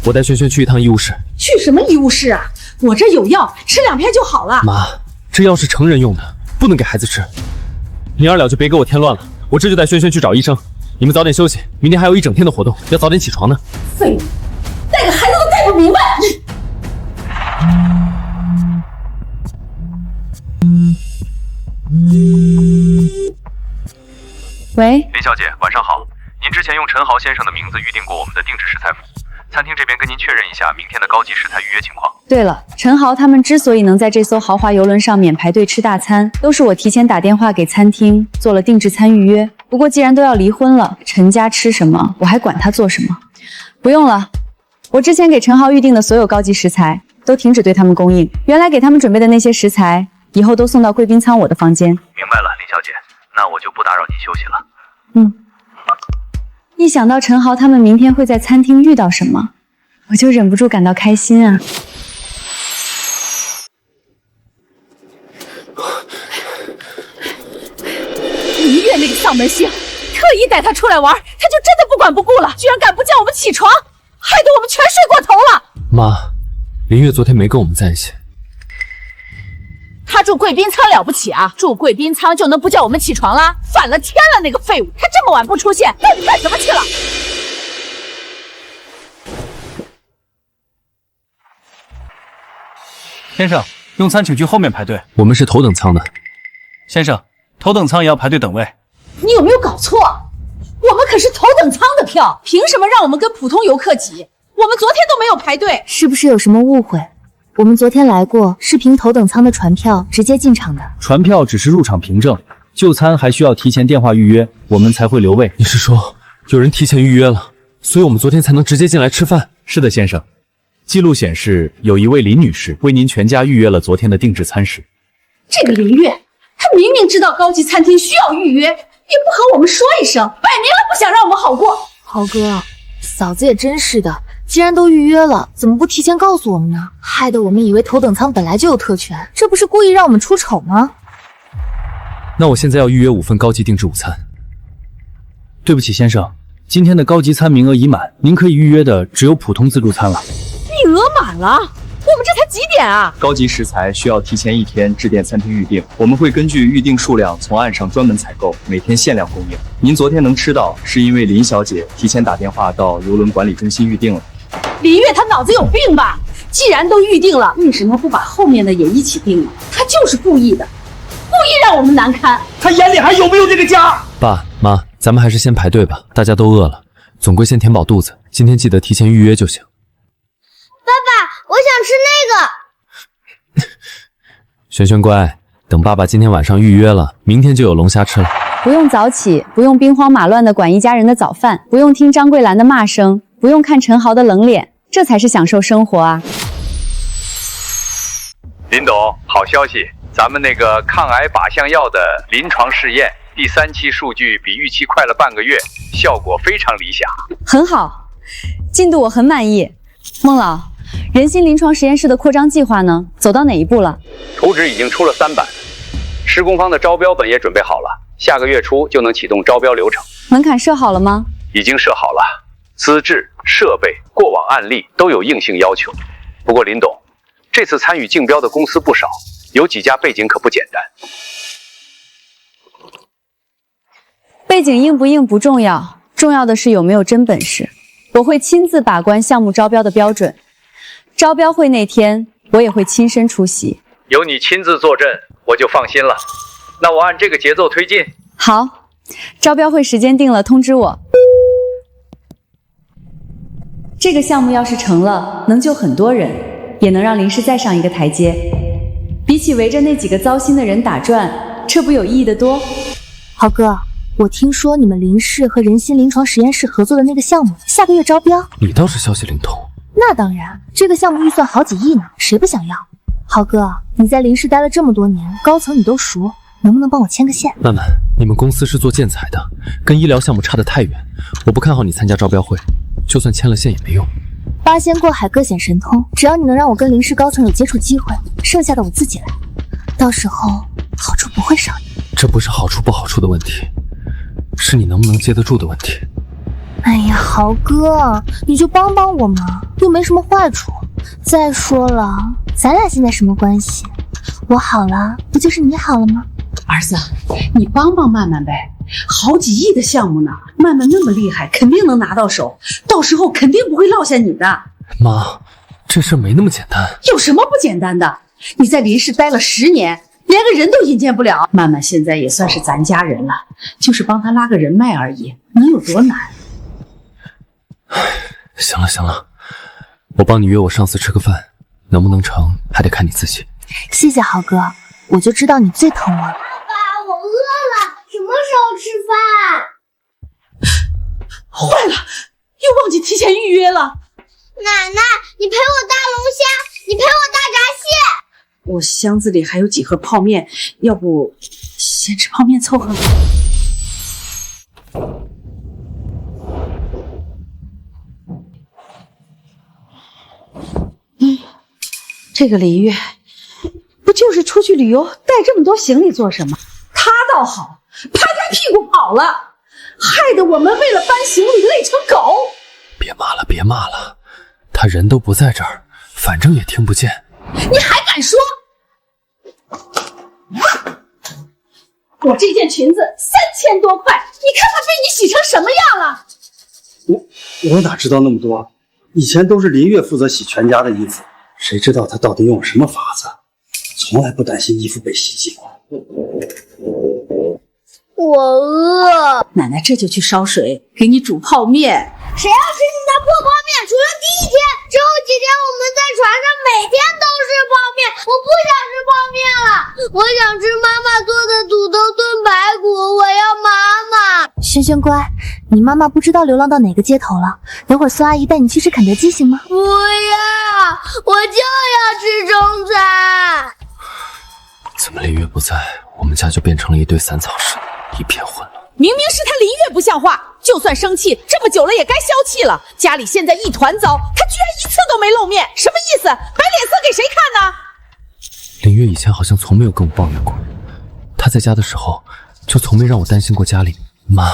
S3: 我带萱萱去一趟医务室。
S1: 去什么医务室啊？我这有药，吃2片就好了。
S3: 妈，这药是成人用的，不能给孩子吃。灵儿了就别给我添乱了，我这就带萱萱去找医生。你们早点休息，明天还有一整天的活动，要早点起床呢。
S1: 废物，带个孩子都带不明白。
S2: 喂，
S13: 林小姐，晚上好。您之前用陈豪先生的名字预定过我们的定制食材服务，餐厅这边跟您确认一下明天的高级食材预约情况。
S2: 对了，陈豪他们之所以能在这艘豪华游轮上面排队吃大餐，都是我提前打电话给餐厅做了定制餐预约。不过既然都要离婚了，陈家吃什么，我还管他做什么？不用了，我之前给陈豪预定的所有高级食材都停止对他们供应。原来给他们准备的那些食材，以后都送到贵宾舱我的房间。
S13: 明白了，林小姐，那我就不打扰您休息了。
S2: 一想到陈豪他们明天会在餐厅遇到什么，我就忍不住感到开心啊。
S1: 林月那个丧门星，特意带他出来玩，他就真的不管不顾了，居然敢不叫我们起床，害得我们全睡过头了。
S3: 妈，林月昨天没跟我们在一起。
S1: 他住贵宾舱了不起啊？住贵宾舱就能不叫我们起床啦？反了天了，那个废物！他这么晚不出现，到底干什么去了？
S14: 先生，用餐请去后面排队。
S3: 我们是头等舱的。
S14: 先生，头等舱也要排队等位。
S1: 你有没有搞错？我们可是头等舱的票，凭什么让我们跟普通游客挤？我们昨天都没有排队，
S8: 是不是有什么误会？我们昨天来过，是凭头等舱的船票直接进场的。
S14: 船票只是入场凭证，就餐还需要提前电话预约，我们才会留位。
S3: 你是说有人提前预约了，所以我们昨天才能直接进来吃饭？
S14: 是的，先生。记录显示，有一位林女士为您全家预约了昨天的定制餐食。
S1: 这个林月，她明明知道高级餐厅需要预约，也不和我们说一声，摆明了不想让我们好过。
S8: 豪哥，嫂子也真是的。既然都预约了，怎么不提前告诉我们呢？害得我们以为头等舱本来就有特权，这不是故意让我们出丑吗？
S3: 那我现在要预约5份高级定制午餐。
S14: 对不起，先生，今天的高级餐名额已满，您可以预约的只有普通自助餐了。
S1: 名额满了，我们这才几点啊？
S14: 高级食材需要提前1天致电餐厅预订，我们会根据预订数量从岸上专门采购，每天限量供应。您昨天能吃到，是因为林小姐提前打电话到邮轮管理中心预订了。
S1: 林月她脑子有病吧？既然都预定了，为什么不把后面的也一起订了？她就是故意的，故意让我们难堪。
S9: 她眼里还有没有这个家？
S3: 爸妈，咱们还是先排队吧，大家都饿了，总归先填饱肚子。今天记得提前预约就行。
S6: 爸爸，我想吃那个。
S3: 萱萱乖，等爸爸今天晚上预约了，明天就有龙虾吃了。
S2: 不用早起，不用兵荒马乱的管一家人的早饭，不用听张桂兰的骂声，不用看陈豪的冷脸，这才是享受生活啊！
S13: 林董，好消息，咱们那个抗癌靶向药的临床试验第3期数据比预期快了半个月，效果非常理想。
S2: 很好，进度我很满意。孟老，人心临床实验室的扩张计划呢？走到哪一步了？
S13: 图纸已经出了3版，施工方的招标本也准备好了，下个月初就能启动招标流程。
S2: 门槛设好了吗？
S13: 已经设好了，资质、设备、过往案例都有硬性要求。不过林董，这次参与竞标的公司不少，有几家背景可不简单。
S2: 背景硬不硬不重要，重要的是有没有真本事。我会亲自把关项目招标的标准，招标会那天我也会亲身出席。
S13: 有你亲自坐镇，我就放心了。那我按这个节奏推进。
S2: 好，招标会时间定了，通知我。这个项目要是成了，能救很多人，也能让林氏再上一个台阶。比起围着那几个糟心的人打转，这不有意义的多。
S8: 豪哥，我听说你们林氏和人心临床实验室合作的那个项目，下个月招标。
S11: 你倒是消息灵通。
S8: 那当然，这个项目预算好几亿呢，谁不想要？豪哥，你在林氏待了这么多年，高层你都熟，能不能帮我牵个线？
S11: 曼曼，你们公司是做建材的，跟医疗项目差得太远，我不看好你参加招标会，就算牵了线也没用。
S8: 八仙过海，各显神通，只要你能让我跟林氏高层有接触机会，剩下的我自己来，到时候好处不会少你。
S11: 这不是好处不好处的问题，是你能不能接得住的问题。
S8: 哎呀，豪哥，你就帮帮我嘛，又没什么坏处。再说了，咱俩现在什么关系？我好了，不就是你好了吗？
S1: 儿子，你帮帮曼曼呗，好几亿的项目呢，曼曼那么厉害，肯定能拿到手，到时候肯定不会落下你的。
S11: 妈，这事没那么简单。
S1: 有什么不简单的？你在林氏待了10年，连个人都引荐不了。曼曼现在也算是咱家人了，就是帮他拉个人脉而已，能有多难？
S11: 行了行了，我帮你约我上司吃个饭，能不能成还得看你自己。
S8: 谢谢豪哥，我就知道你最疼我了。
S6: 爸爸，我饿了，什么时候吃饭？
S1: 坏了，又忘记提前预约了。
S6: 奶奶，你陪我大龙虾，你陪我大闸蟹。
S1: 我箱子里还有几盒泡面，要不先吃泡面凑合。这个林月不就是出去旅游带这么多行李做什么？他倒好，拍拍屁股跑了，害得我们为了搬行李累成狗。
S11: 别骂了别骂了，他人都不在这儿，反正也听不见。
S1: 你还敢说？我这件裙子3000多块，你看它被你洗成什么样了？
S9: 我哪知道那么多？以前都是林月负责洗全家的衣服，谁知道他到底用什么法子？从来不担心衣服被洗净。
S6: 我饿，
S1: 奶奶这就去烧水，给你煮泡面。
S6: 谁要吃你的破泡面？除了第1天，之后几天我们在船上每天都是泡面，我不想吃泡面了，我想吃妈妈做的土豆炖排骨，我要妈妈。
S8: 轩轩乖，你妈妈不知道流浪到哪个街头了，等会儿孙阿姨带你去吃肯德基行吗？
S6: 不要，我就要吃中餐。
S11: 怎么林月不在，我们家就变成了一堆散草似的，一片混乱。
S1: 明明是他林月不像话，就算生气，这么久了也该消气了。家里现在一团糟，他居然一次都没露面，什么意思？摆脸色给谁看呢？
S11: 林月以前好像从没有跟我抱怨过，她在家的时候就从没让我担心过家里。妈，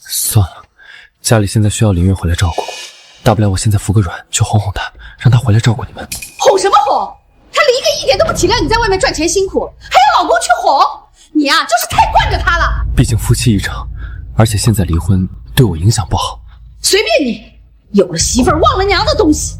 S11: 算了，家里现在需要林月回来照顾，大不了我现在服个软，去哄哄她，让她回来照顾你们。
S1: 哄什么哄？他离个一点都不体谅你在外面赚钱辛苦，还有老公去哄你啊，就是太惯着他了。
S11: 毕竟夫妻一场，而且现在离婚对我影响不好。
S1: 随便你，有了媳妇儿忘了娘的东西。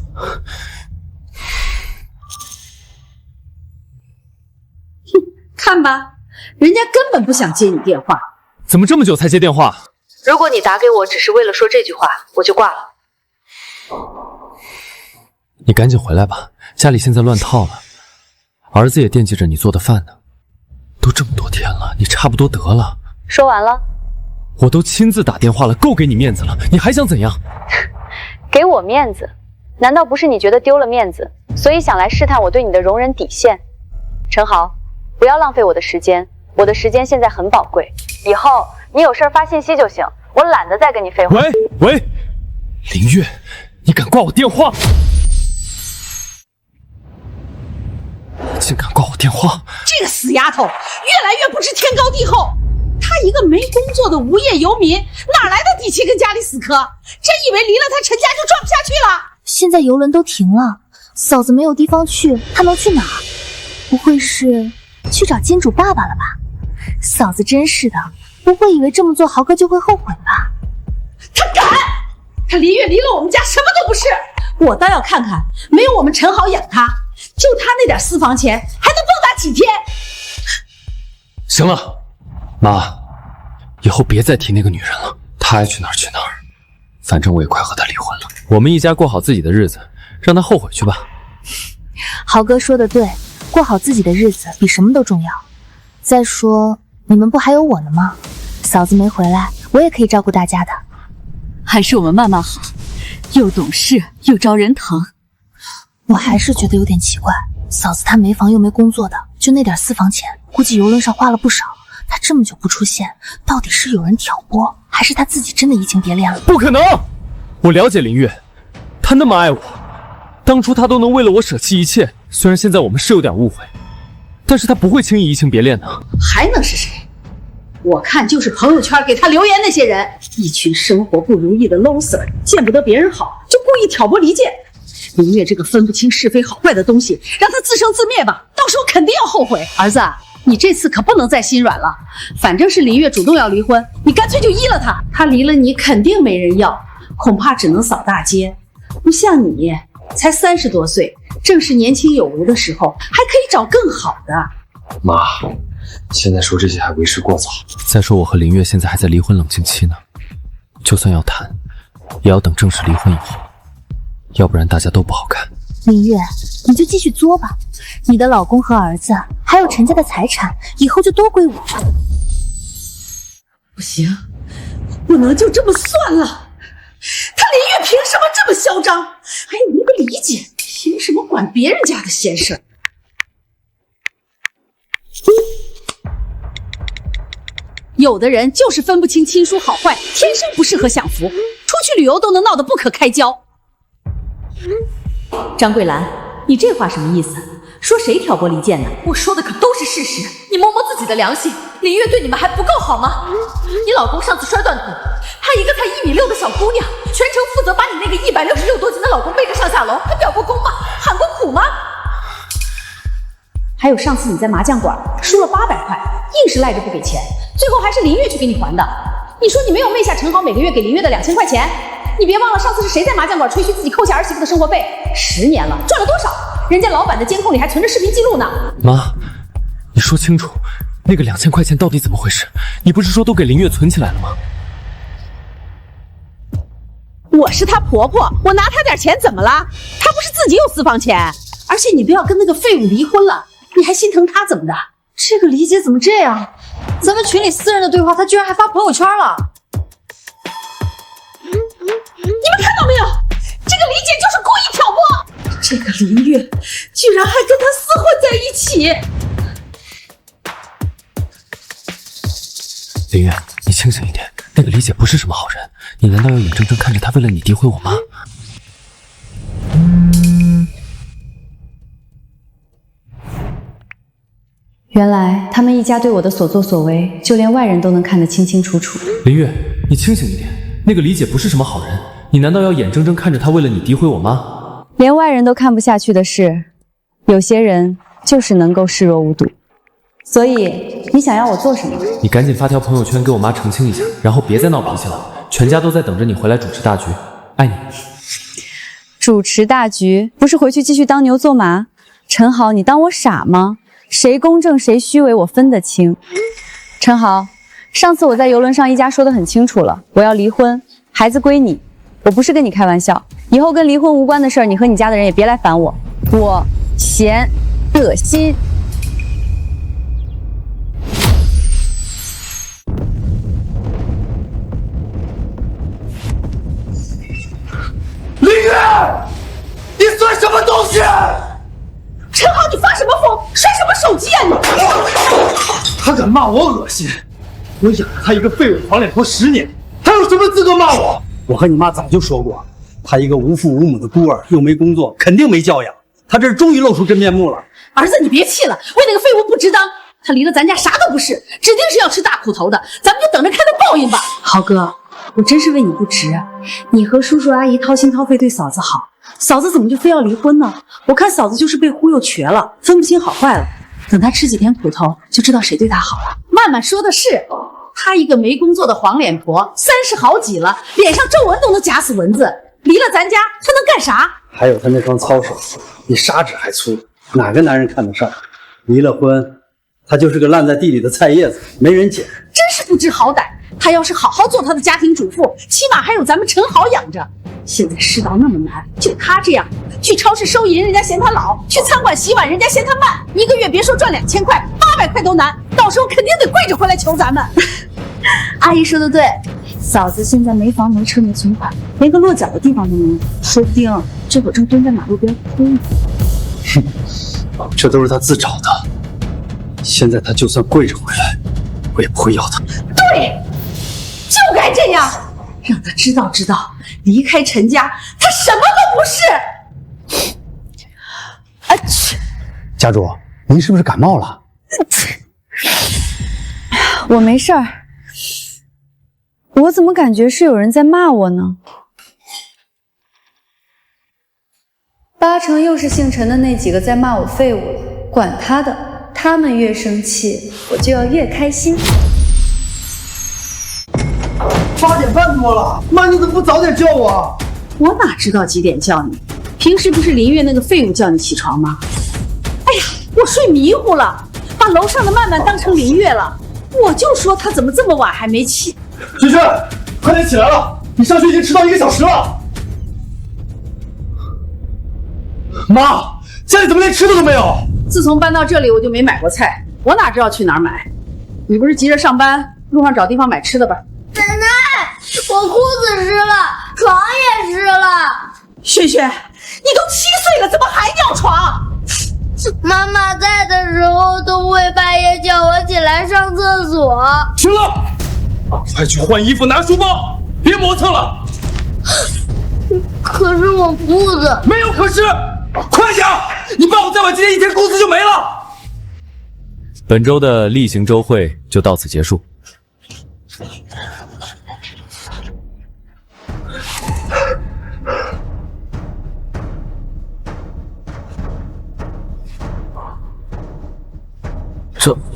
S1: 看吧，人家根本不想接你电话。
S3: 怎么这么久才接电话？
S15: 如果你打给我只是为了说这句话，我就挂了。
S11: 你赶紧回来吧，家里现在乱套了，儿子也惦记着你做的饭呢。都这么多天了，你差不多得了。
S2: 说完了？
S3: 我都亲自打电话了，够给你面子了，你还想怎样？
S2: 给我面子？难道不是你觉得丢了面子，所以想来试探我对你的容忍底线？陈豪，不要浪费我的时间，我的时间现在很宝贵，以后你有事发信息就行，我懒得再跟你废话。
S3: 喂，林月，你敢挂我电话？竟敢挂我电话！
S1: 这个死丫头越来越不知天高地厚。她一个没工作的无业游民，哪来的底气跟家里死磕？真以为离了她陈家就转不下去了？
S8: 现在游轮都停了，嫂子没有地方去，她能去哪儿？不会是去找金主爸爸了吧？嫂子真是的，不会以为这么做豪哥就会后悔吧？
S1: 他敢！他林月离了我们家什么都不是，我倒要看看，没有我们陈豪养他，就他那点私房钱还能蹦跶几天？
S3: 行了，妈，以后别再提那个女人了，她爱去哪儿去哪儿，反正我也快和她离婚了。我们一家过好自己的日子，让她后悔去吧。
S8: 豪哥说的对，过好自己的日子比什么都重要。再说，你们不还有我呢吗？嫂子没回来，我也可以照顾大家的。
S1: 还是我们慢慢好，又懂事又招人疼。
S8: 我还是觉得有点奇怪，嫂子她没房又没工作的，就那点私房钱，估计游轮上花了不少。她这么久不出现，到底是有人挑拨，还是她自己真的移情别恋了？
S3: 不可能！我了解林月，她那么爱我，当初她都能为了我舍弃一切。虽然现在我们是有点误会，但是她不会轻易移情别恋的。
S1: 还能是谁？我看就是朋友圈给他留言那些人，一群生活不如意的 loser， 见不得别人好，就故意挑拨离间。林月这个分不清是非好坏的东西，让他自生自灭吧，到时候肯定要后悔。儿子，你这次可不能再心软了，反正是林月主动要离婚，你干脆就依了他。他离了你肯定没人要，恐怕只能扫大街。不像你，才30多岁，正是年轻有为的时候，还可以找更好的。
S11: 妈，现在说这些还为时过早。再说我和林月现在还在离婚冷静期呢，就算要谈，也要等正式离婚以后，要不然大家都不好看。
S8: 林月，你就继续作吧，你的老公和儿子还有陈家的财产，以后就都归我。
S1: 不行，不能就这么算了。他林月凭什么这么嚣张？还有那个李姐，凭什么管别人家的闲事？有的人就是分不清亲疏好坏，天生不适合享福，出去旅游都能闹得不可开交。张桂兰，你这话什么意思？说谁挑拨离间呢？
S16: 我说的可都是事实，你摸摸自己的良心，林月对你们还不够好吗？你老公上次摔断腿，她一个才1.6米的小姑娘，全程负责把你那个166多斤的老公背着上下楼，还表过功吗？喊过苦吗？
S1: 还有上次你在麻将馆输了800块，硬是赖着不给钱，最后还是林月去给你还的。你说你没有昧下陈豪每个月给林月的2000块钱？你别忘了上次是谁在麻将馆吹嘘自己扣下儿媳妇的生活费，10年了，赚了多少？人家老板的监控里还存着视频记录呢。
S3: 妈，你说清楚，那个2000块钱到底怎么回事？你不是说都给林月存起来了吗？
S1: 我是她婆婆，我拿她点钱怎么了？她不是自己有私房钱，而且你都要跟那个废物离婚了，你还心疼她怎么的？
S2: 这个李姐怎么这样？咱们群里私人的对话，她居然还发朋友圈了。
S1: 你们看到没有？这个李姐就是故意挑拨，这个林月居然还跟她厮混在一起。
S11: 林月，你清醒一点，那个李姐不是什么好人，你难道要眼睁睁看着她为了你诋毁我妈？
S2: 原来他们一家对我的所作所为，就连外人都能看得清清楚楚。
S3: 林月，你清醒一点，那个李姐不是什么好人，你难道要眼睁睁看着她为了你诋毁我妈？
S2: 连外人都看不下去的事，有些人就是能够视若无睹。所以你想要我做什么？
S3: 你赶紧发条朋友圈给我妈澄清一下，然后别再闹脾气了，全家都在等着你回来主持大局，爱你。
S2: 主持大局不是回去继续当牛做马？陈豪，你当我傻吗？谁公正谁虚伪我分得清。陈豪，上次我在游轮上一家说得很清楚了，我要离婚，孩子归你，我不是跟你开玩笑。以后跟离婚无关的事儿，你和你家的人也别来烦我，我闲的心。
S12: 林月，你算什么东西？
S1: 陈豪，你发什么疯？摔什么手机啊你！
S12: 他敢骂我恶心，我养了他一个废物黄脸婆10年，他有什么资格骂我？我和你妈早就说过，
S9: 他一个无父无母的孤儿，又没工作，肯定没教养。他这终于露出真面目了。
S1: 儿子，你别气了，为那个废物不值当，他离了咱家啥都不是，指定是要吃大苦头的，咱们就等着看他报应吧。
S16: 豪哥，我真是为你不值，你和叔叔阿姨掏心掏肺对嫂子好，嫂子怎么就非要离婚呢？我看嫂子就是被忽悠瘸了，分不清好坏了。等她吃几天苦头，就知道谁对她好了。
S1: 曼曼说的是，她一个没工作的黄脸婆，30好几了，脸上皱纹都能夹死蚊子，离了咱家她能干啥？
S9: 还有他那双操手，比砂纸还粗，哪个男人看得上？离了婚，他就是个烂在地里的菜叶子，没人捡。
S1: 真是不知好歹。她要是好好做她的家庭主妇，起码还有咱们陈豪养着。现在世道那么难，就她这样，去超市收银人家嫌她老，去餐馆洗碗人家嫌她慢，一个月别说赚2000块，800块都难，到时候肯定得跪着回来求咱们。
S16: 阿姨说的对，嫂子现在没房没车没存款，连个落脚的地方都没有，说不定这会儿正蹲在马路边哭呢。
S9: 哼，这都是他自找的。现在他就算跪着回来，我也不会要他。
S1: 对，就该这样，让他知道，离开陈家，他什么都不是。啊去！
S4: 家主，您是不是感冒了？
S2: 我没事儿，我怎么感觉是有人在骂我呢？8成又是姓陈的那几个在骂我废物了，管他的，他们越生气，我就要越开心。
S9: 8点半多了，妈，你怎么不早点叫我？
S1: 我哪知道几点叫你？平时不是林月那个废物叫你起床吗？哎呀，我睡迷糊了，把楼上的曼曼当成林月了。我就说她怎么这么晚还没起。
S4: 萱萱，快点起来了，你上学已经迟到1个小时了。妈，家里怎么连吃的都没有？
S1: 自从搬到这里，我就没买过菜，我哪知道去哪儿买？你不是急着上班，路上找地方买吃的吧？
S6: 奶奶，我裤子湿了，床也湿了。
S1: 萱萱，你都7岁了，怎么还尿床？
S6: 妈妈在的时候都会半夜叫我起来上厕所。
S12: 行了，快去换衣服，拿书包，别磨蹭了。
S6: 可是我裤子
S12: 没有可是，快点！你帮我再晚今天1天，工资就没了。
S11: 本周的例行周会就到此结束。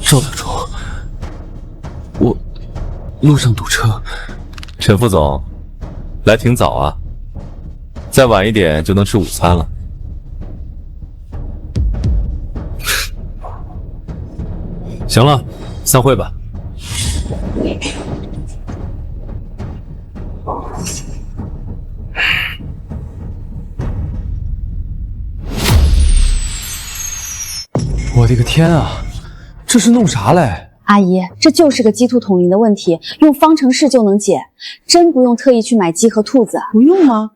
S11: 赵大厨，我路上堵车。
S13: 陈副总，来挺早啊，再晚一点就能吃午餐了。
S11: 行了，散会吧。
S4: 我的个天啊，这是弄啥嘞？
S2: 阿姨，这就是个鸡兔同林的问题，用方程式就能解，真不用特意去买鸡和兔子。
S17: 不用吗？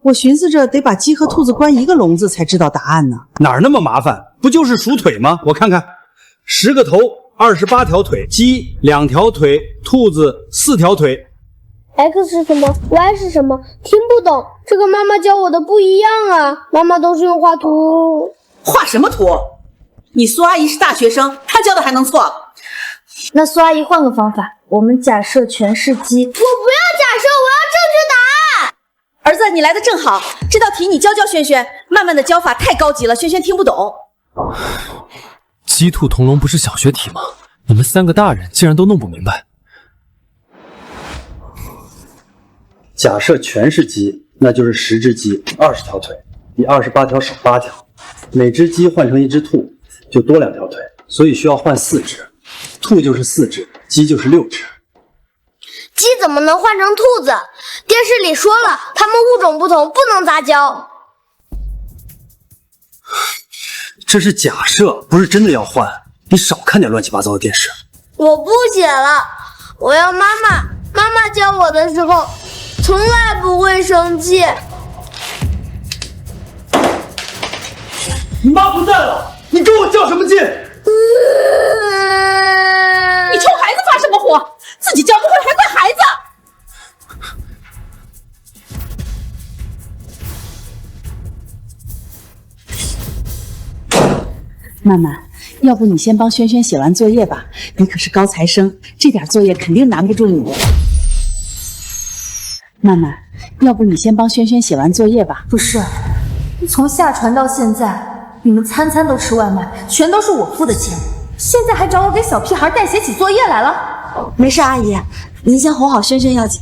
S17: 我寻思着得把鸡和兔子关一个笼子才知道答案呢。
S9: 哪儿那么麻烦？不就是数腿吗？我看看，10个头，28条腿，鸡2条腿，兔子4条腿。
S6: X 是什么 ？Y 是什么？听不懂，这跟妈妈教我的不一样啊！妈妈都是用画图。
S1: 画什么图？你苏阿姨是大学生，她教的还能错？
S8: 那苏阿姨换个方法，我们假设全是鸡。
S6: 我不要假设，我要正确答案。
S1: 儿子，你来的正好，这道题你教萱萱，曼曼的教法太高级了，萱萱听不懂。
S11: 鸡兔同笼不是小学题吗？你们3个大人竟然都弄不明白。
S9: 假设全是鸡，那就是10只鸡，20条腿，比28条少8条。每只鸡换成1只兔，就多2条腿，所以需要换4只。兔就是4只，鸡就是6只。
S6: 鸡怎么能换成兔子？电视里说了，它们物种不同，不能杂交。
S9: 这是假设，不是真的要换。你少看点乱七八糟的电视。
S6: 我不写了，我要妈妈。妈妈教我的时候，从来不会生气。
S4: 你妈不在了，你跟我较什么劲？
S1: 你冲孩子发什么火？自己教不会还怪孩子？
S17: 曼曼，要不你先帮轩轩写完作业吧？你可是高材生，这点作业肯定难不住你。曼曼，要不你先帮轩轩写完作业吧？
S16: 不是，从下船到现在，你们餐餐都吃外卖，全都是我付的钱，现在还找我给小屁孩代写起作业来了？
S17: 没事，阿姨，您先哄好轩轩要紧。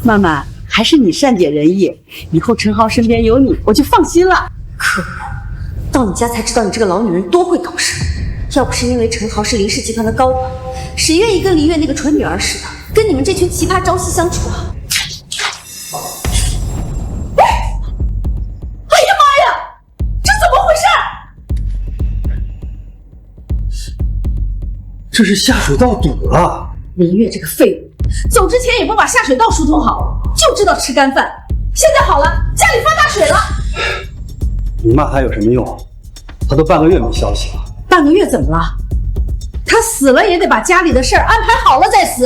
S17: 曼曼，还是你善解人意，以后陈豪身边有你，我就放心了。
S16: 可恶，到你家才知道你这个老女人多会搞事。要不是因为陈豪是林氏集团的高管，谁愿意跟林月那个蠢女儿似的，跟你们这群奇葩朝夕相处啊？
S1: 哎呀妈呀，这怎么回事？
S9: 这是下水道堵了。
S1: 林月这个废物，走之前也不把下水道疏通好，就知道吃干饭。现在好了，家里发大水了。
S9: 你骂他有什么用？他都半个月没消息了。
S1: 半个月怎么了？他死了也得把家里的事儿安排好了再死。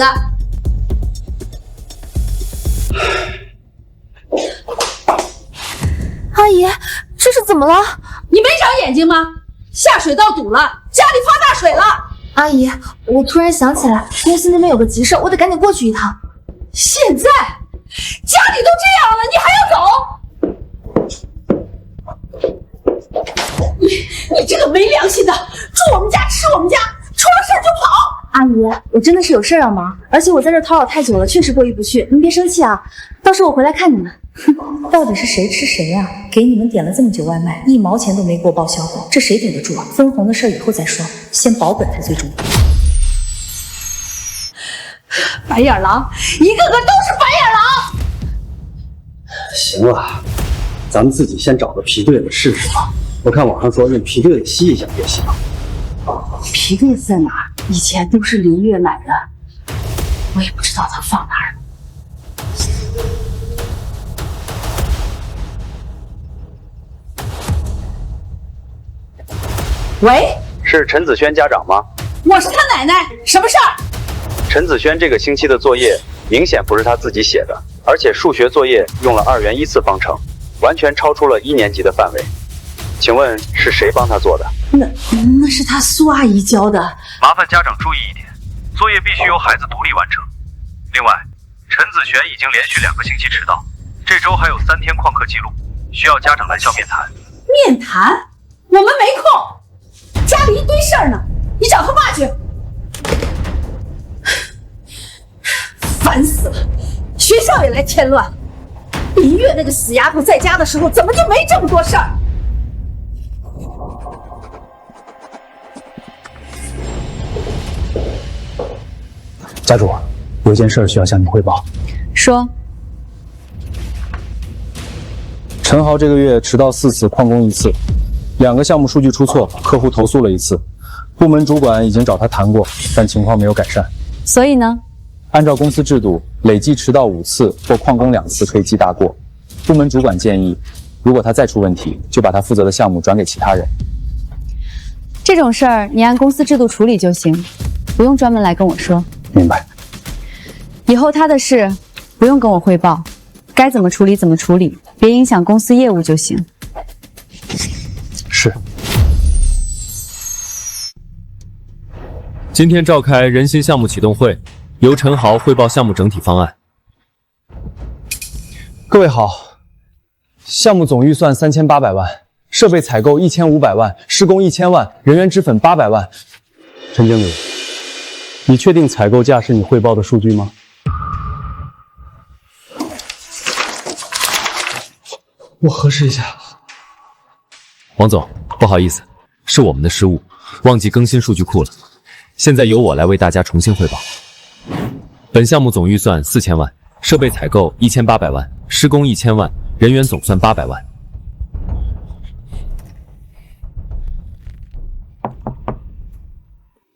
S16: 阿姨，这是怎么了？
S1: 你没长眼睛吗？下水道堵了，家里发大水了。
S16: 阿姨，我突然想起来，公司那边有个急事，我得赶紧过去一趟。
S1: 现在家里都这样了，你还要走？你这个没良心的，住我们家吃我们家，出了事就跑。
S16: 阿姨，我真的是有事要忙，而且我在这叨扰太久了，确实过意不去，您别生气啊。到时候我回来看你们。到底是谁吃谁呀？给你们点了这么久外卖，1毛钱都没给我报销过，这谁顶得住啊？分红的事以后再说，先保本才最重要。
S1: 白眼狼，一个个都是白眼狼。
S9: 行了，咱们自己先找个皮对子试试吧。我看网上说用皮对子吸一下也行。
S17: 皮对子在哪？以前都是林月买的，我也不知道他放哪儿了。
S1: 喂，
S13: 是陈子轩家长吗？
S1: 我是他奶奶，什么事儿？
S13: 陈子轩这个星期的作业明显不是他自己写的，而且数学作业用了2元1次方程，完全超出了1年级的范围。请问是谁帮他做的？
S17: 那是他苏阿姨教的。
S13: 麻烦家长注意一点，作业必须由孩子独立完成。另外，陈子璇已经连续2个星期迟到，这周还有3天旷课记录，需要家长来校面谈。
S1: 面谈？我们没空，家里一堆事儿呢，你找他爸去。烦死了，学校也来添乱。林月那个死丫头在家的时候，怎么就没这么多事儿？
S14: 家主，有件事需要向您汇报。
S2: 说。
S14: 陈豪这个月迟到4次，旷工1次，2个项目数据出错，客户投诉了1次，部门主管已经找他谈过，但情况没有改善。
S2: 所以呢？
S14: 按照公司制度，累计迟到5次或旷工2次可以记大过。部门主管建议，如果他再出问题，就把他负责的项目转给其他人。
S2: 这种事儿你按公司制度处理就行，不用专门来跟我说。
S14: 明白。
S2: 以后他的事不用跟我汇报，该怎么处理怎么处理，别影响公司业务就行。
S14: 是。
S3: 今天召开人心项目启动会，由陈豪汇报项目整体方案。
S4: 各位好，项目总预算3800万，设备采购1500万，施工1000万，人员脂粉800万。
S9: 陈经理，你确定采购价是你汇报的数据吗？
S4: 我核实一下。
S3: 王总，不好意思，是我们的失误，忘记更新数据库了。现在由我来为大家重新汇报。本项目总预算4000万，设备采购1800万，施工1000万，人员总算800万。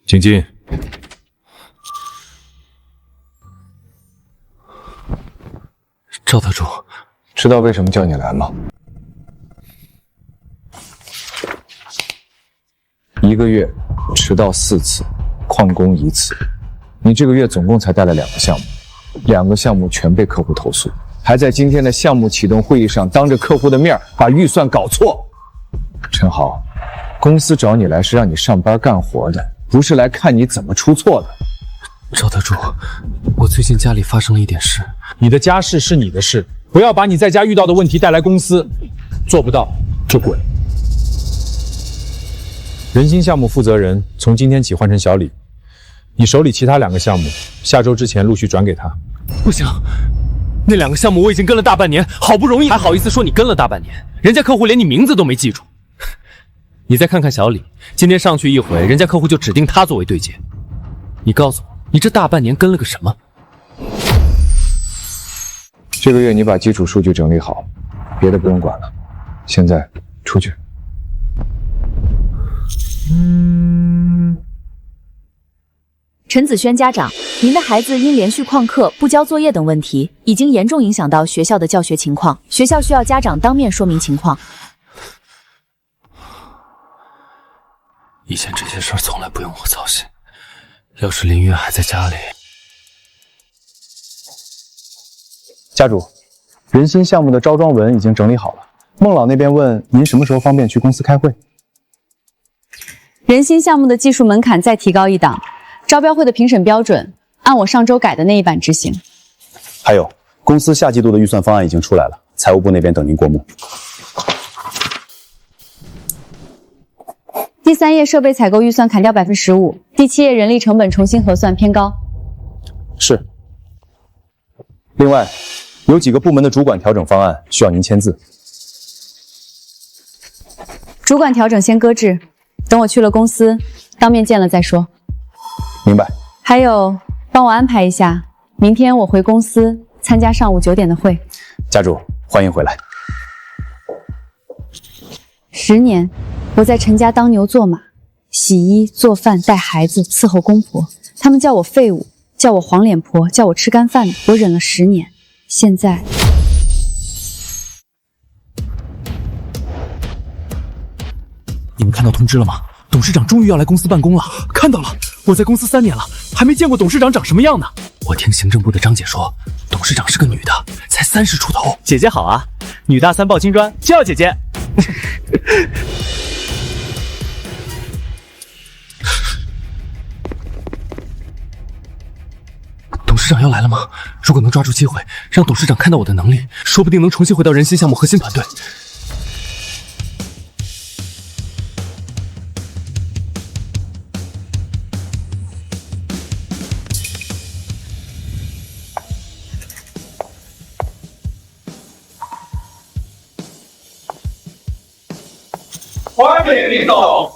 S3: 请进。赵特助，
S18: 知道为什么叫你来吗？1个月迟到4次，旷工1次，你这个月总共才带了2个项目，2个项目全被客户投诉，还在今天的项目启动会议上当着客户的面把预算搞错。陈豪，公司找你来是让你上班干活的，不是来看你怎么出错的。
S11: 赵德柱，我最近家里发生了一点事。
S19: 你的家事是你的事，不要把你在家遇到的问题带来公司，做不到就滚。人心项目负责人从今天起换成小李，你手里其他2个项目，下周之前陆续转给他。
S3: 不行，那2个项目我已经跟了大半年，好不容易还好意思说你跟了大半年，人家客户连你名字都没记住。你再看看小李，今天上去一回，人家客户就指定他作为对接。你告诉我，你这大半年跟了个什么？
S18: 这个月你把基础数据整理好，别的不用管了。现在出去。
S2: 陈子轩家长，您的孩子因连续旷课、不交作业等问题，已经严重影响到学校的教学情况，学校需要家长当面说明情况。
S11: 以前这些事儿从来不用我操心，要是林月还在家里……
S7: 家主，人心项目的招装文已经整理好了。孟老那边问您什么时候方便去公司开会。
S2: 人心项目的技术门槛再提高一档，招标会的评审标准按我上周改的那一版执行。
S14: 还有，公司下季度的预算方案已经出来了，财务部那边等您过目。
S2: 第3页设备采购预算砍掉15%，第7页人力成本重新核算偏高。
S14: 是。另外，有几个部门的主管调整方案需要您签字。
S2: 主管调整先搁置，等我去了公司，当面见了再说。
S14: 明白。
S2: 还有，帮我安排一下，明天我回公司参加上午9点的会。
S14: 家主，欢迎回来。
S2: 10年，我在陈家当牛做马，洗衣做饭带孩子伺候公婆，他们叫我废物，叫我黄脸婆，叫我吃干饭的，我忍了10年。现在
S3: 你们看到通知了吗？董事长终于要来公司办公了。看到了，我在公司3年了，还没见过董事长长什么样呢。我听行政部的张姐说，董事长是个女的，才30出头。
S20: 姐姐好啊，女大3抱金砖，就要姐姐。
S3: 董事长要来了吗？如果能抓住机会，让董事长看到我的能力，说不定能重新回到人心项目核心团队。
S12: 欢迎领导。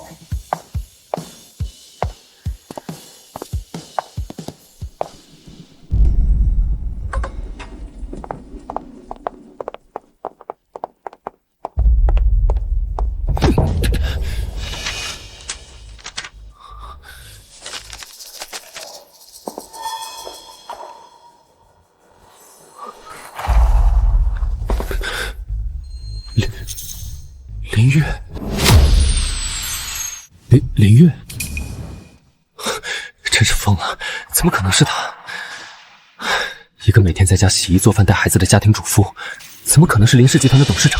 S3: 林月，林月，真是疯了！怎么可能是他？一个每天在家洗衣做饭带孩子的家庭主妇，怎么可能是林氏集团的董事长？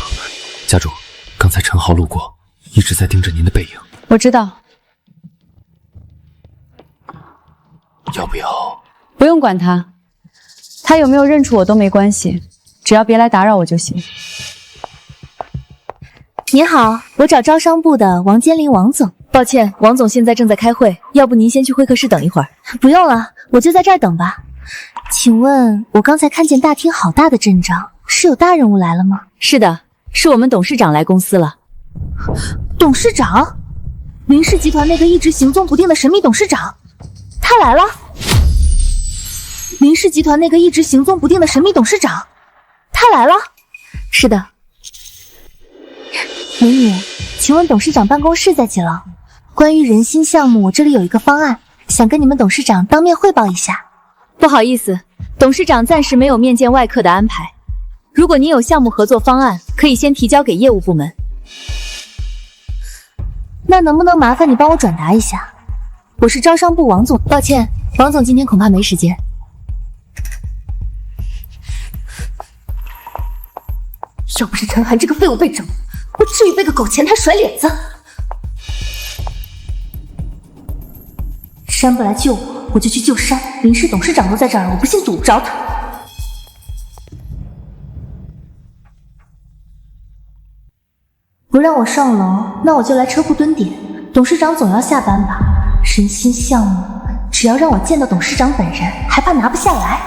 S3: 家主，刚才陈豪路过，一直在盯着您的背影。
S2: 我知道。
S3: 要不要？
S2: 不用管他，他有没有认出我都没关系，只要别来打扰我就行。
S8: 您好，我找招商部的王坚林王总。
S2: 抱歉，王总现在正在开会，要不您先去会客室等一会儿。
S8: 不用了，我就在这儿等吧。请问，我刚才看见大厅好大的阵仗，是有大人物来了吗？
S2: 是的，是我们董事长来公司了。
S8: 董事长？林氏集团那个一直行踪不定的神秘董事长，他来了。林氏集团那个一直行踪不定的神秘董事长，他来了。
S2: 是的。
S8: 美女，请问董事长办公室在几楼？关于人心项目，我这里有一个方案，想跟你们董事长当面汇报一下。
S2: 不好意思，董事长暂时没有面见外客的安排。如果您有项目合作方案，可以先提交给业务部门。
S8: 那能不能麻烦你帮我转达一下？我是招商部王总，抱歉，王总今天恐怕没时间。
S16: 要不是陈寒这个废物被整，我至于被个狗钱摊甩脸子？
S8: 山不来救我，我就去救山。林氏董事长都在这儿了，我不信堵不着他。不让我上楼，那我就来车库蹲点。董事长总要下班吧？人心项目，只要让我见到董事长本人，还怕拿不下来？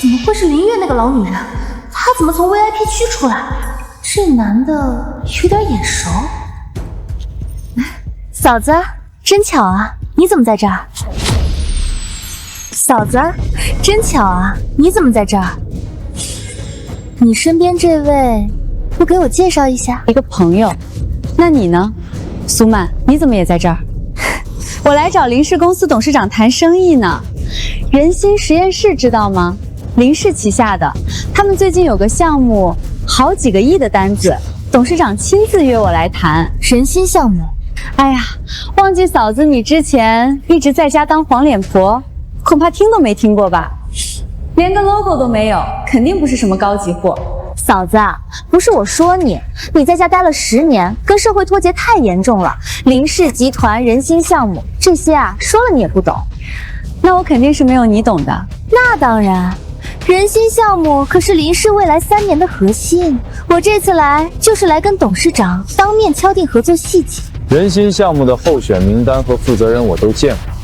S8: 怎么会是林月那个老女人？她怎么从 VIP 区出来？这男的有点眼熟。嫂子，真巧啊！你怎么在这儿？嫂子，真巧啊！你怎么在这儿？你身边这位，不给我介绍一下？
S2: 一个朋友。那你呢？苏曼，你怎么也在这儿？我来找林氏公司董事长谈生意呢。人心实验室知道吗？林氏旗下的，他们最近有个项目，好几个亿的单子，董事长亲自约我来谈
S8: 人心项目。
S2: 哎呀，忘记嫂子你之前一直在家当黄脸婆，恐怕听都没听过吧？连个 logo 都没有，肯定不是什么高级货。
S8: 嫂子，不是我说你，你在家待了10年，跟社会脱节太严重了。林氏集团、人心项目这些啊，说了你也不懂。
S2: 那我肯定是没有你懂的。
S8: 那当然，人心项目可是林氏未来3年的核心。我这次来就是来跟董事长当面敲定合作细节。
S18: 人心项目的候选名单和负责人我都见过，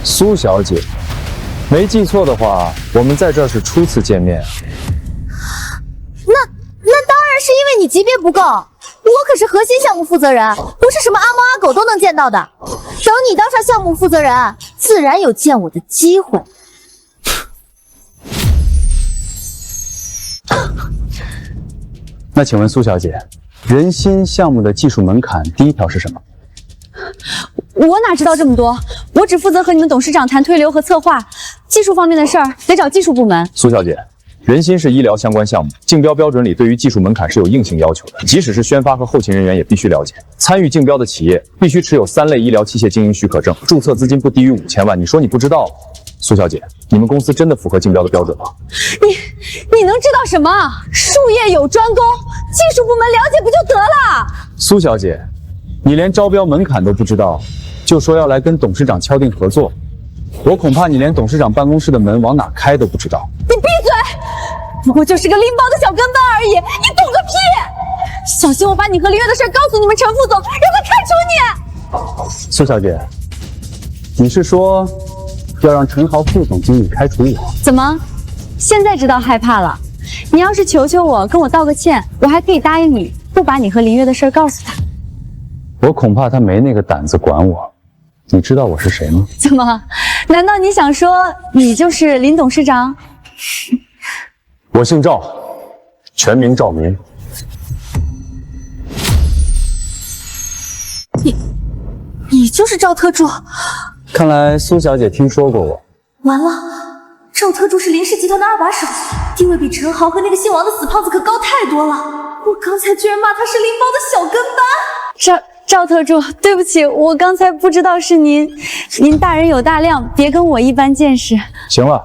S18: 苏小姐，没记错的话，我们在这儿是初次见面。
S8: 那当然是因为你级别不够，我可是核心项目负责人，不是什么阿猫阿狗都能见到的。等你当上项目负责人，自然有见我的机会。
S14: 那请问苏小姐，人心项目的技术门槛第1条是什么？
S2: 我哪知道这么多，我只负责和你们董事长谈推流和策划，技术方面的事儿得找技术部门。
S14: 苏小姐，人心是医疗相关项目，竞标标准里对于技术门槛是有硬性要求的，即使是宣发和后勤人员也必须了解。参与竞标的企业必须持有3类医疗器械经营许可证，注册资金不低于5000万。你说你不知道？苏小姐，你们公司真的符合竞标的标准吗？
S2: 你能知道什么？术业有专攻，技术部门了解不就得了？
S14: 苏小姐，你连招标门槛都不知道，就说要来跟董事长敲定合作，我恐怕你连董事长办公室的门往哪开都不知道。
S2: 你闭嘴！不过就是个拎包的小跟班而已，你懂个屁！小心我把你和林月的事告诉你们陈副总，让他开除你！
S14: 苏小姐，你是说要让陈豪副总经理开除我？
S2: 怎么，现在知道害怕了？你要是求求我，跟我道个歉，我还可以答应你，不把你和林月的事告诉他。
S14: 我恐怕他没那个胆子管我。你知道我是谁吗？
S2: 怎么？难道你想说你就是林董事长？
S14: 我姓赵，全名赵明。
S8: 你就是赵特助？
S14: 看来苏小姐听说过我。
S8: 完了，赵特助是林氏集团的2把手，地位比陈豪和那个姓王的死胖子可高太多了。我刚才居然骂他是拎包的小跟班。
S2: 赵特助，对不起，我刚才不知道是您。您大人有大量，别跟我一般见识。
S14: 行了，